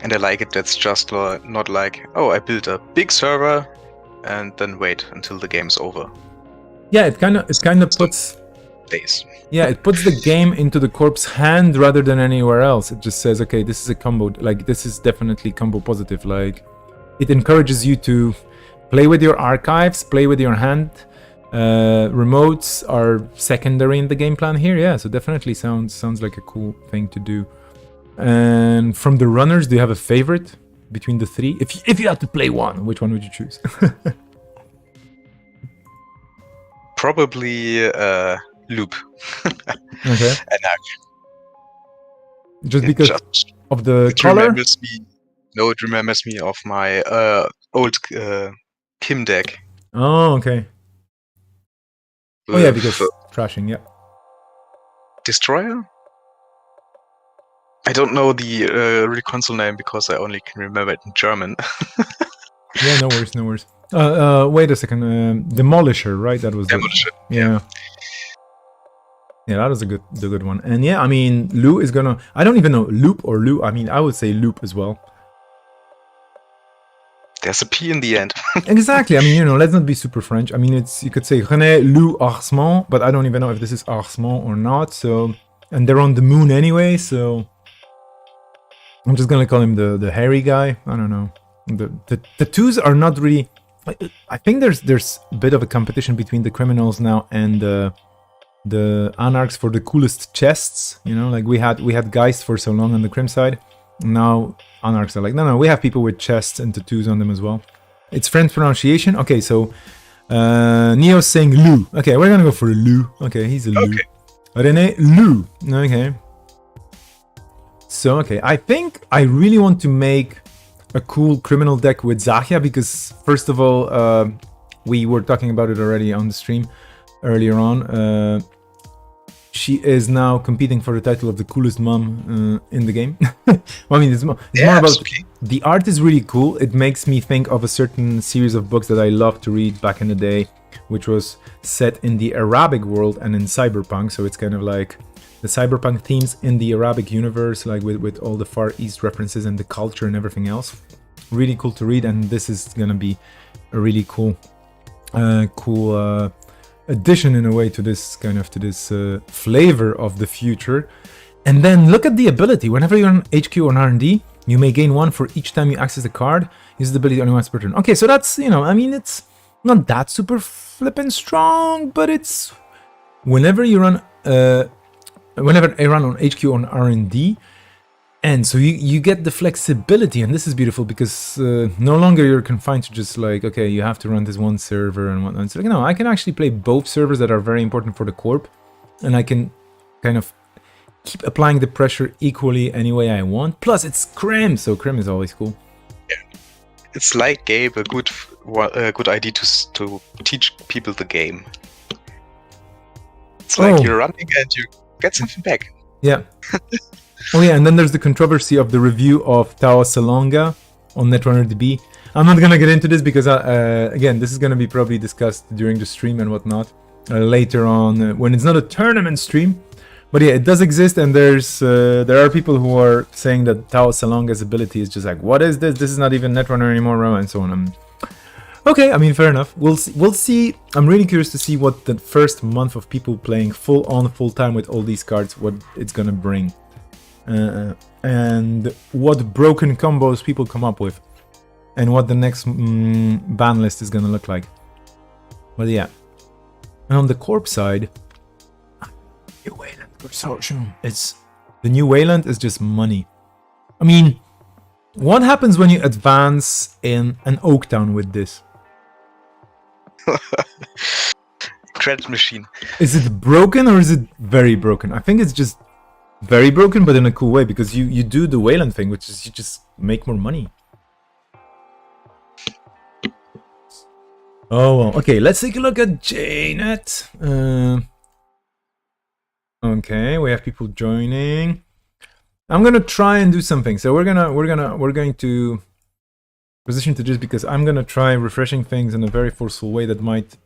And I like it. That's just not like, oh, I built a big server and then wait until the game's over. Yeah, it kind of puts days. Yeah, it puts the game into the Corp's hand rather than anywhere else. It just says, okay, this is a combo. Like, this is definitely combo positive. Like, it encourages you to play with your archives, play with your hand. Remotes are secondary in the game plan here. Yeah, so definitely sounds like a cool thing to do. And from the runners, do you have a favorite between the 3? If you had to play one, which one would you choose? Probably Loop. Okay. And just because of the color? It remembers me of my old Kim deck. Oh, okay. Oh yeah, because trashing, yeah. Destroyer? I don't know the real console name because I only can remember it in German. Yeah, no worries. Wait a second. Demolisher, right? That was Demolisher. Yeah. Yeah, that was the good one. And yeah, I mean, Lou is gonna... I don't even know, Loop or Lou. I mean, I would say Loop as well. There's a P in the end. Exactly. I mean, let's not be super French. I mean, you could say René Lou Arsman, but I don't even know if this is Arsman or not. So, and they're on the moon anyway, so I'm just gonna call him the hairy guy. I don't know. The tattoos are not really... I think there's a bit of a competition between the criminals now and the anarchs for the coolest chests. Like we had Geist for so long on the Crim side. Now anarchs are like, no, we have people with chests and tattoos on them as well. It's French pronunciation. Okay, so Neo's saying Lou. Okay, we're gonna go for Lou. Okay, he's a Lou. Okay. René Lou. Okay. So, okay, I think I really want to make a cool criminal deck with Zahia because, first of all, we were talking about it already on the stream earlier on. She is now competing for the title of the coolest mom in the game. Well, I mean, it's more about... Absolutely. The art is really cool. It makes me think of a certain series of books that I loved to read back in the day, which was set in the Arabic world and in cyberpunk. So it's kind of like the cyberpunk themes in the Arabic universe, like with all the Far East references and the culture and everything else. Really cool to read, and this is gonna be a really cool addition in a way to this flavor of the future. And then look at the ability. Whenever you're on HQ or R&D, you may gain 1 for each time you access a card. Use the ability only once per turn. Okay, so that's, I mean, it's not that super flippin' strong, but it's whenever you run whenever I run on HQ on R&D, and so you get the flexibility, and this is beautiful because no longer you're confined to just like, okay, you have to run this one server and whatnot. So, I can actually play both servers that are very important for the Corp, and I can kind of keep applying the pressure equally any way I want. Plus, it's Crim, so Crim is always cool. Yeah, it's like Gabe, a good idea to teach people the game. It's like you're running and you get something back. Yeah. Oh yeah, and then there's the controversy of the review of Tao Salonga on NetRunnerDB. I'm not gonna get into this because again, this is gonna be probably discussed during the stream and whatnot later on when it's not a tournament stream. But yeah, it does exist, and there are people who are saying that Tao Salonga's ability is just like, what is this? This is not even Netrunner anymore, and so on. Okay, I mean, fair enough. We'll see. We'll see. I'm really curious to see what the first month of people playing full time with all these cards, what it's gonna bring, and what broken combos people come up with, and what the next ban list is gonna look like. But yeah, and on the corp side, New Wayland Consortium. It's the New Wayland is just money. I mean, what happens when you advance in an Oaktown with this? Credit machine. Is it broken or is it very broken? I think it's just very broken, but in a cool way, because you do the Wayland thing, which is you just make more money. Oh well. Okay, let's take a look at JNet. Okay, we have people joining. I'm gonna try and do something. So we're going to position to just because I'm gonna try refreshing things in a very forceful way that might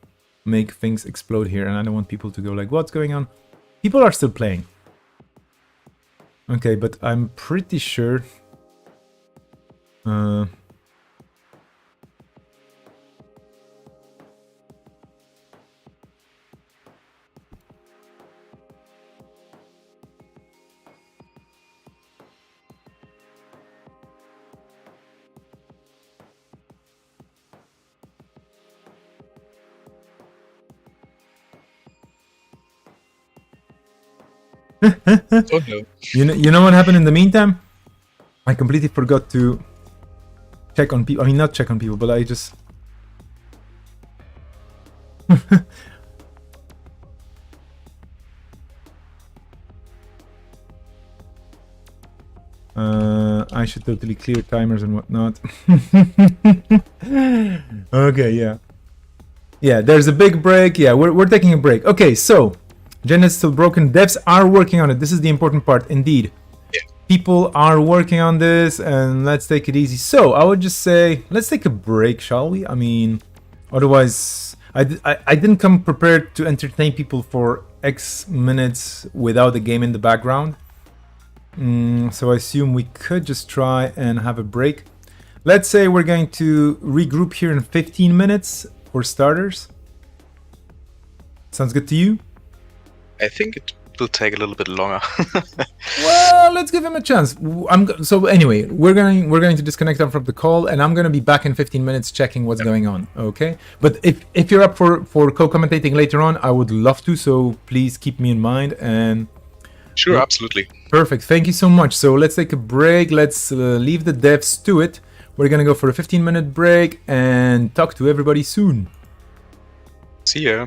make things explode here, and I don't want people to go like, what's going on? People are still playing. Okay, but I'm pretty sure Oh no. you know what happened in the meantime? I completely forgot to check on people. I mean, not check on people, but I just I should totally clear timers and whatnot. Okay, yeah. Yeah, there's a big break. Yeah, we're taking a break. Okay, so Gen is still broken. Devs are working on it. This is the important part, indeed. Yeah. People are working on this, and let's take it easy. So I would just say, let's take a break, shall we? I mean, otherwise, I didn't come prepared to entertain people for X minutes without a game in the background. So I assume we could just try and have a break. Let's say we're going to regroup here in 15 minutes for starters. Sounds good to you? I think it will take a little bit longer. Well, let's give him a chance. So anyway, we're going to disconnect from the call, and I'm going to be back in 15 minutes checking what's going on. Okay, but if you're up for co-commentating later on, I would love to. So please keep me in mind. And Sure, absolutely. perfect. Thank you so much. So let's take a break. Let's leave the devs to it. We're going to go for a 15-minute break and talk to everybody soon. See ya.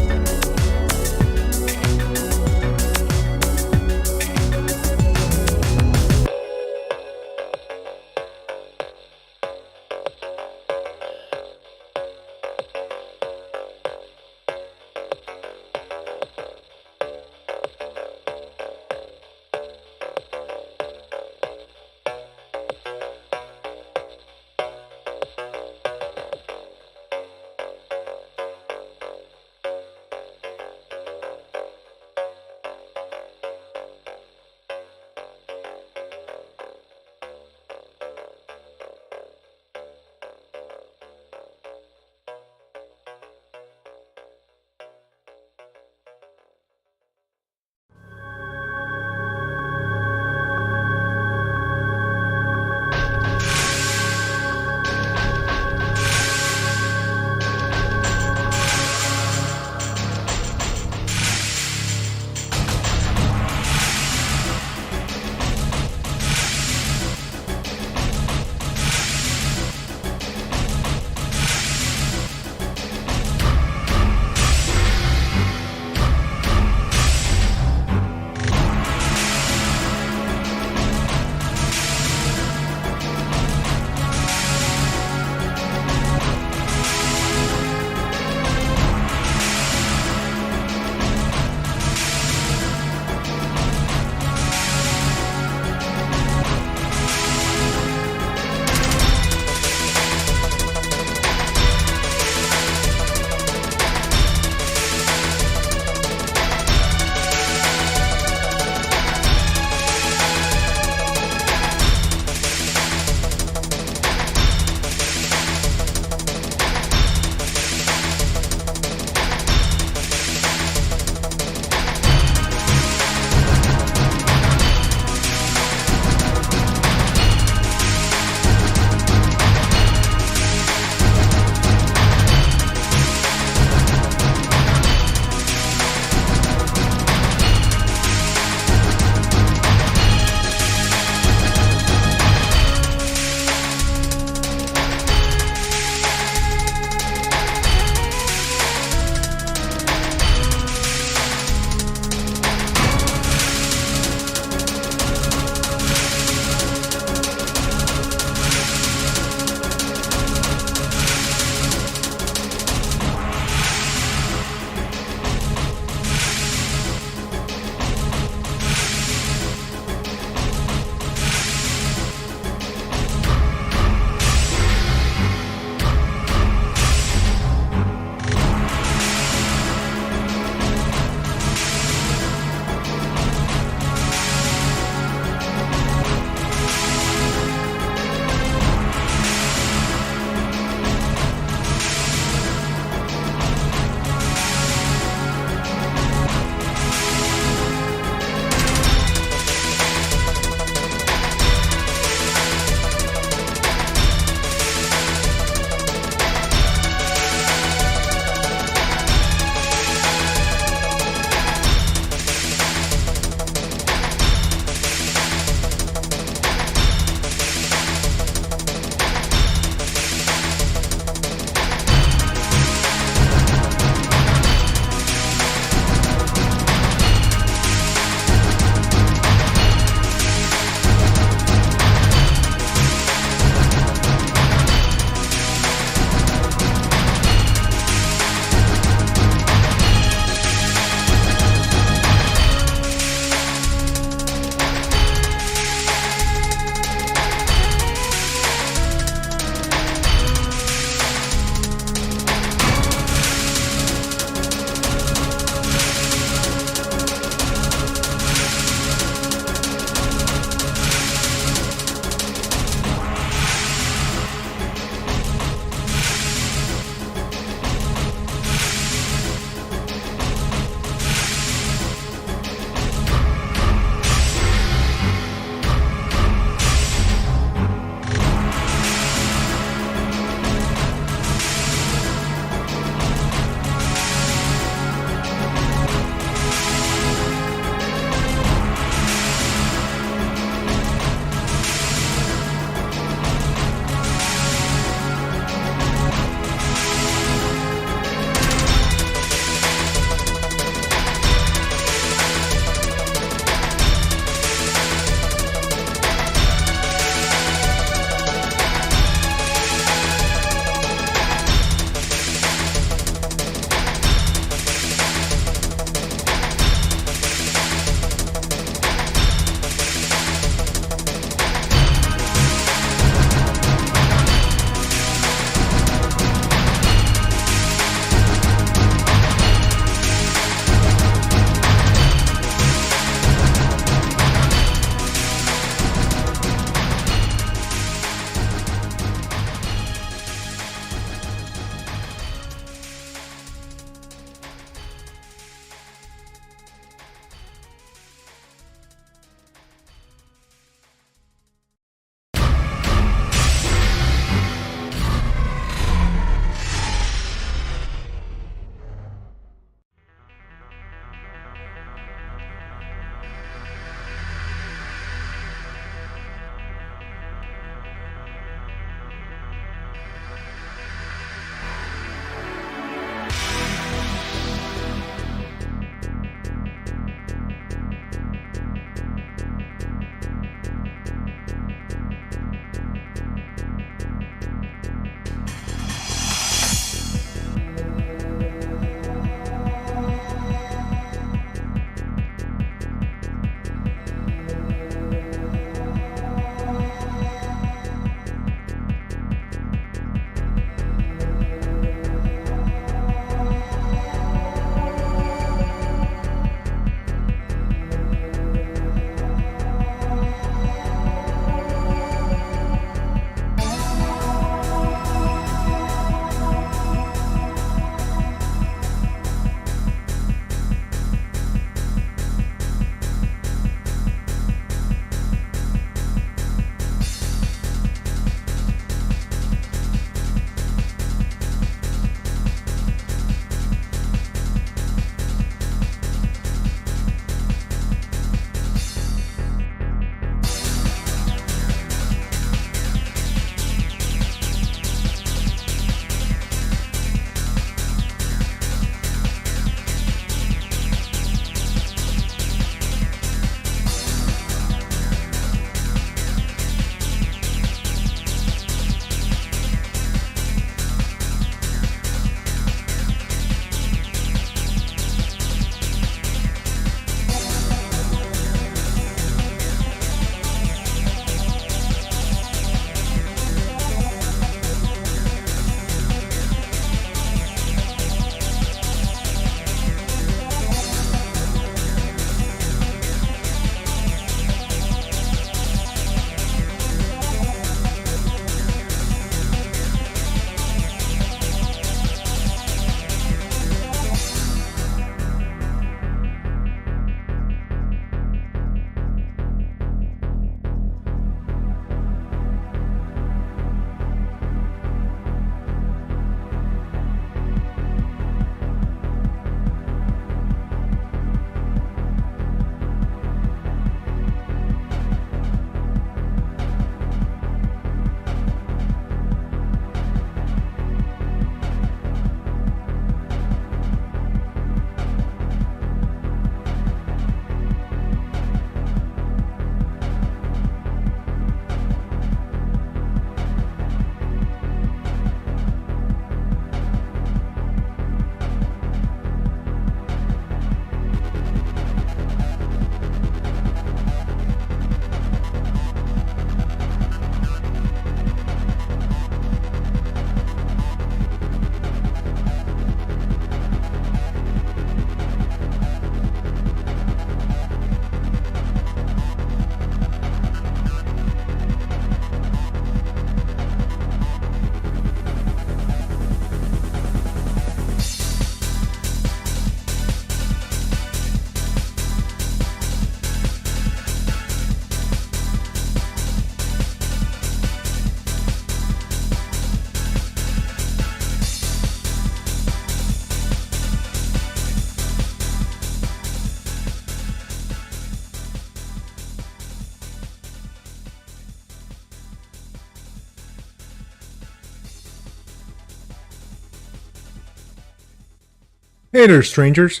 Hey there, strangers.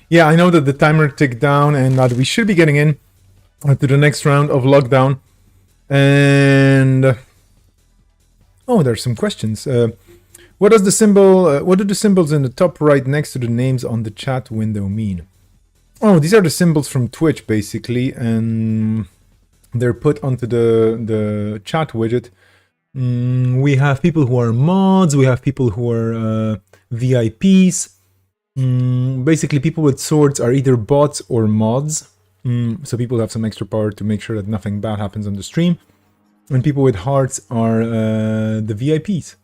Yeah, I know that the timer ticked down and that we should be getting in to the next round of lockdown. And oh, there's some questions. What does the symbol? What do the symbols in the top right next to the names on the chat window mean? Oh, these are the symbols from Twitch, basically, and they're put onto the chat widget. We have people who are mods. We have people who are VIPs. Basically, people with swords are either bots or mods. So people have some extra power to make sure that nothing bad happens on the stream. And people with hearts are the VIPs.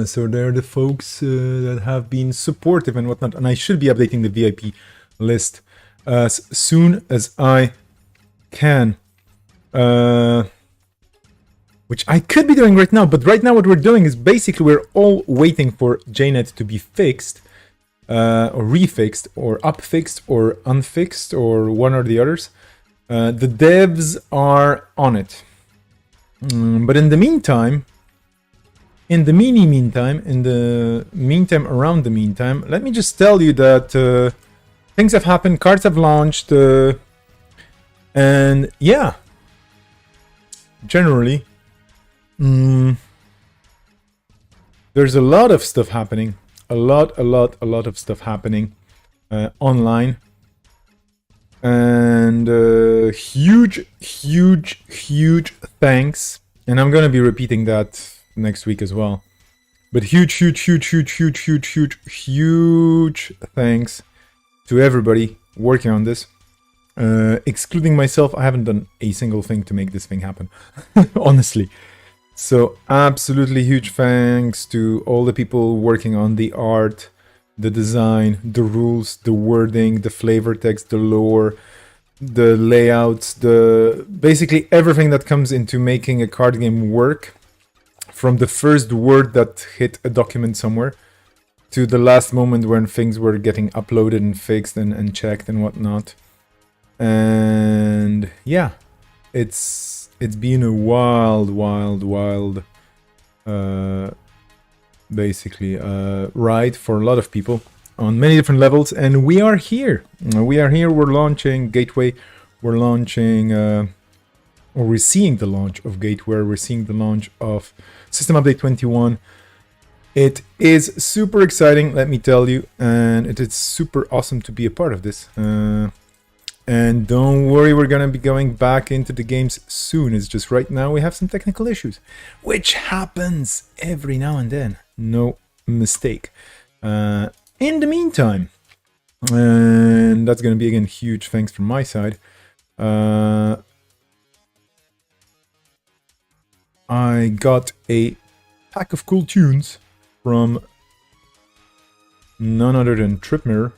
So they're the folks that have been supportive and whatnot. And I should be updating the VIP list as soon as I can. Which I could be doing right now. But right now what we're doing is basically we're all waiting for JNet to be fixed. Or refixed, or upfixed, or unfixed, or one or the others. The devs are on it. But in the meantime, around the meantime, let me just tell you that things have happened, cards have launched, and yeah, generally, there's a lot of stuff happening. A lot of stuff happening online. And huge thanks. And I'm gonna be repeating that next week as well. But huge thanks to everybody working on this. Excluding myself, I haven't done a single thing to make this thing happen. Honestly. So absolutely huge thanks to all the people working on the art, the design, the rules, the wording, the flavor text, the lore, the layouts, basically everything that comes into making a card game work, from the first word that hit a document somewhere to the last moment when things were getting uploaded and fixed and checked and whatnot. And yeah, it's been a wild basically ride for a lot of people on many different levels, and we are here. We're launching Gateway. We're launching or we're seeing the launch of Gateway. We're seeing the launch of System Update 21. It is super exciting, let me tell you, and it is super awesome to be a part of this. And don't worry, we're gonna be going back into the games soon. It's just right now we have some technical issues, which happens every now and then. No mistake. In the meantime, and that's gonna be again huge thanks from my side. I got a pack of cool tunes from none other than Tripmir.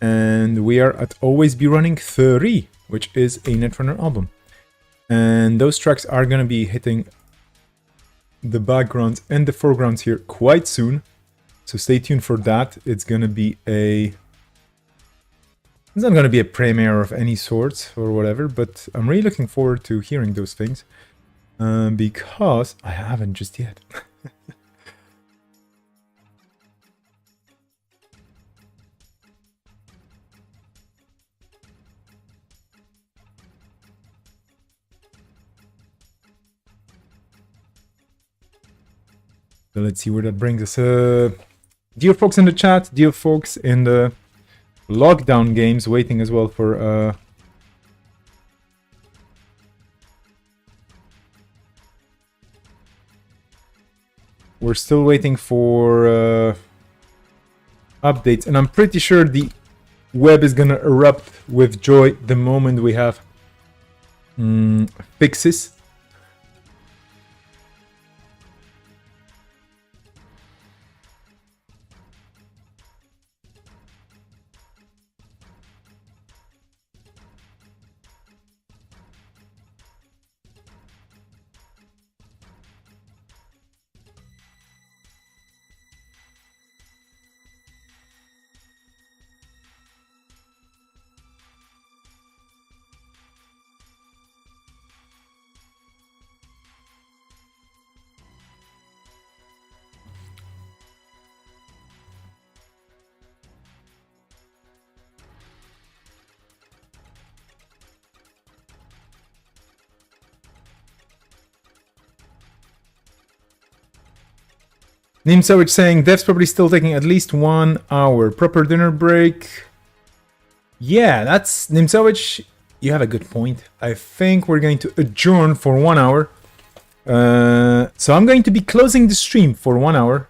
And we are at Always Be Running 30, which is a Netrunner album. And those tracks are going to be hitting the backgrounds and the foregrounds here quite soon. So stay tuned for that. It's not going to be a premiere of any sort or whatever, but I'm really looking forward to hearing those things. Because I haven't just yet. So let's see where that brings us. Dear folks in the chat, dear folks in the lockdown games, waiting as well for we're still waiting for updates, and I'm pretty sure the web is gonna erupt with joy the moment we have fixes. Nimsawich saying dev's probably still taking at least 1 hour. Proper dinner break. Yeah, that's Nimsawich. You have a good point. I think we're going to adjourn for 1 hour. So I'm going to be closing the stream for 1 hour.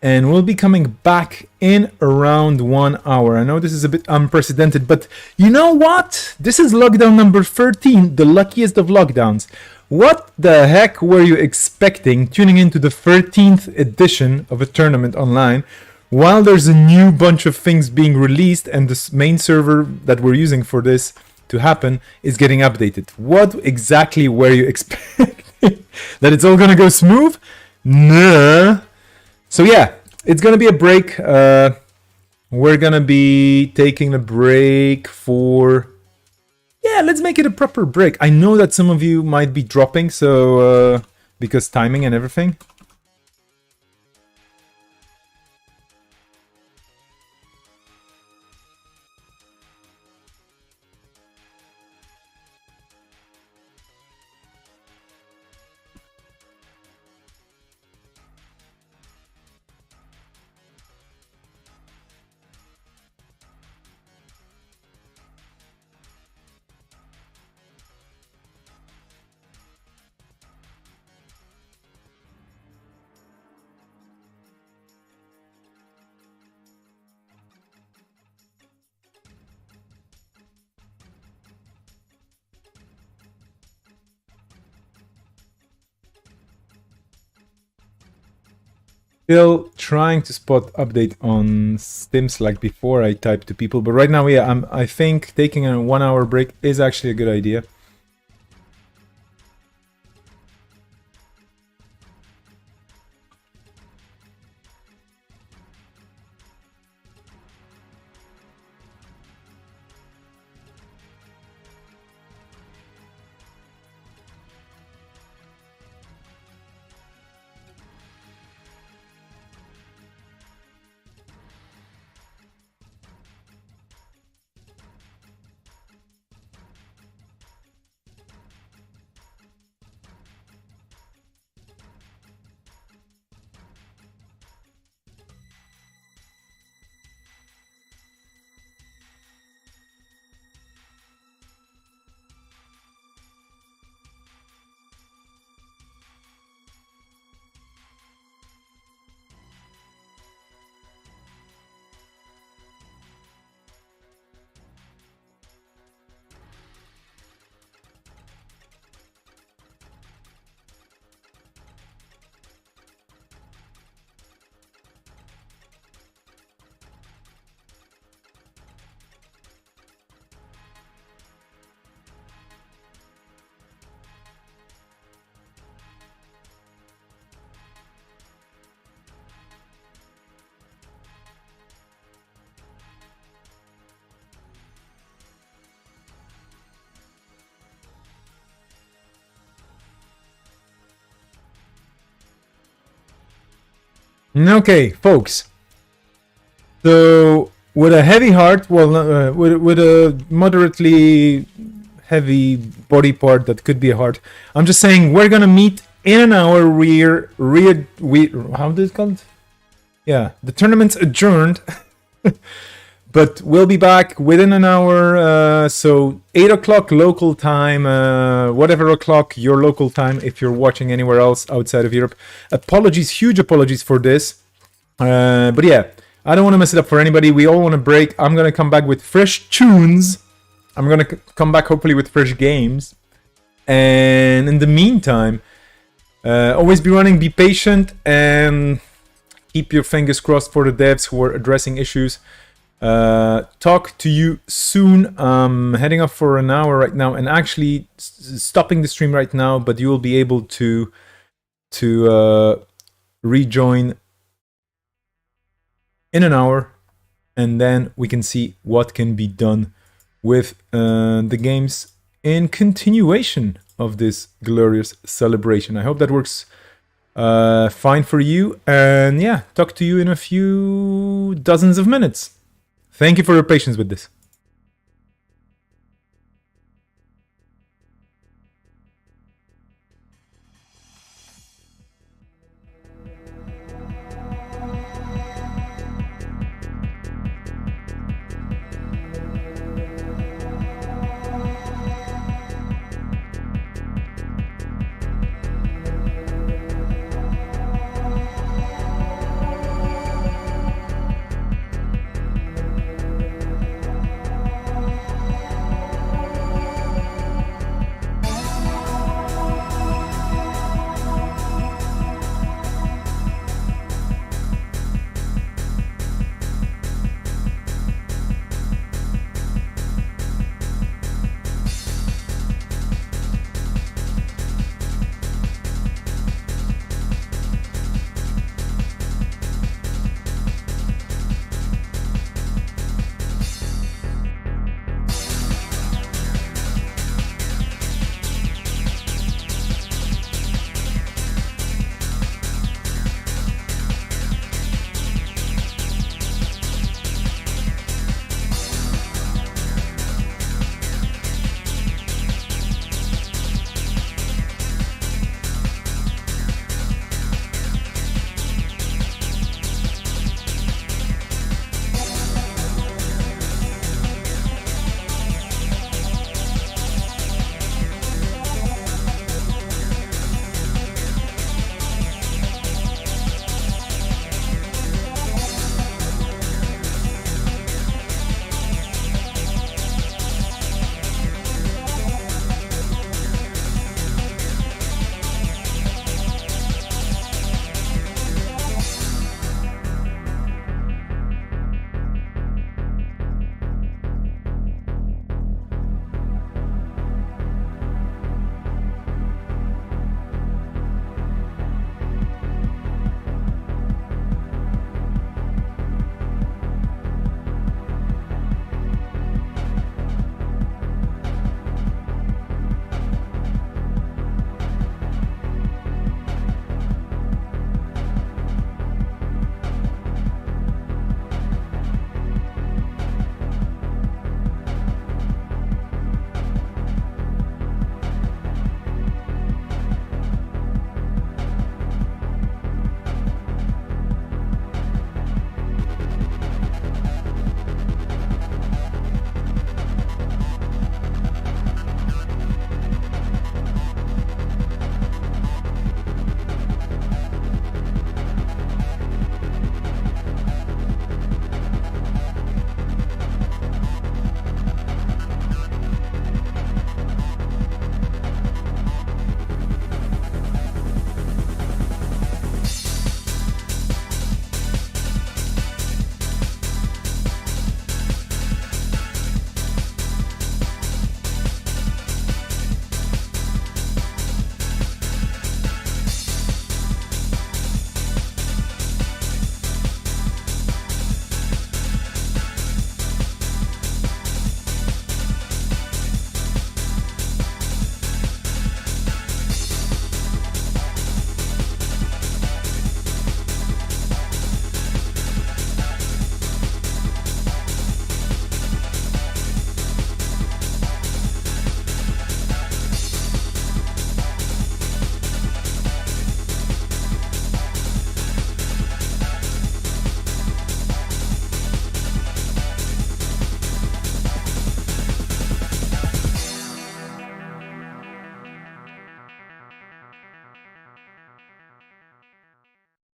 And we'll be coming back in around 1 hour. I know this is a bit unprecedented, but you know what? This is lockdown number 13, the luckiest of lockdowns. What the heck were you expecting tuning into the 13th edition of a tournament online while there's a new bunch of things being released and the main server that we're using for this to happen is getting updated? What exactly were you expecting? That it's all gonna go smooth? Nah. So yeah, it's gonna be a break. We're gonna be taking a break for... Yeah, let's make it a proper break. I know that some of you might be dropping, so because timing and everything. Still trying to spot update on stims like before I type to people, but right now, yeah, I think taking a 1 hour break is actually a good idea. Okay, folks. So, with a heavy heart, well, with a moderately heavy body part that could be a heart, I'm just saying we're gonna meet in an hour. How is it called? Yeah, the tournament's adjourned, but we'll be back within an hour. So 8 o'clock local time, whatever o'clock your local time if you're watching anywhere else outside of Europe. Apologies, huge apologies for this. But yeah, I don't want to mess it up for anybody. We all want to break. I'm going to come back with fresh tunes. I'm going to come back hopefully with fresh games. And in the meantime, always be running, be patient, and keep your fingers crossed for the devs who are addressing issues. Talk to you soon. I'm heading off for an hour right now and actually stopping the stream right now, but you will be able to rejoin in an hour, and then we can see what can be done with the games in continuation of this glorious celebration. I hope that works fine for you, and yeah, talk to you in a few dozens of minutes. Thank you for your patience with this.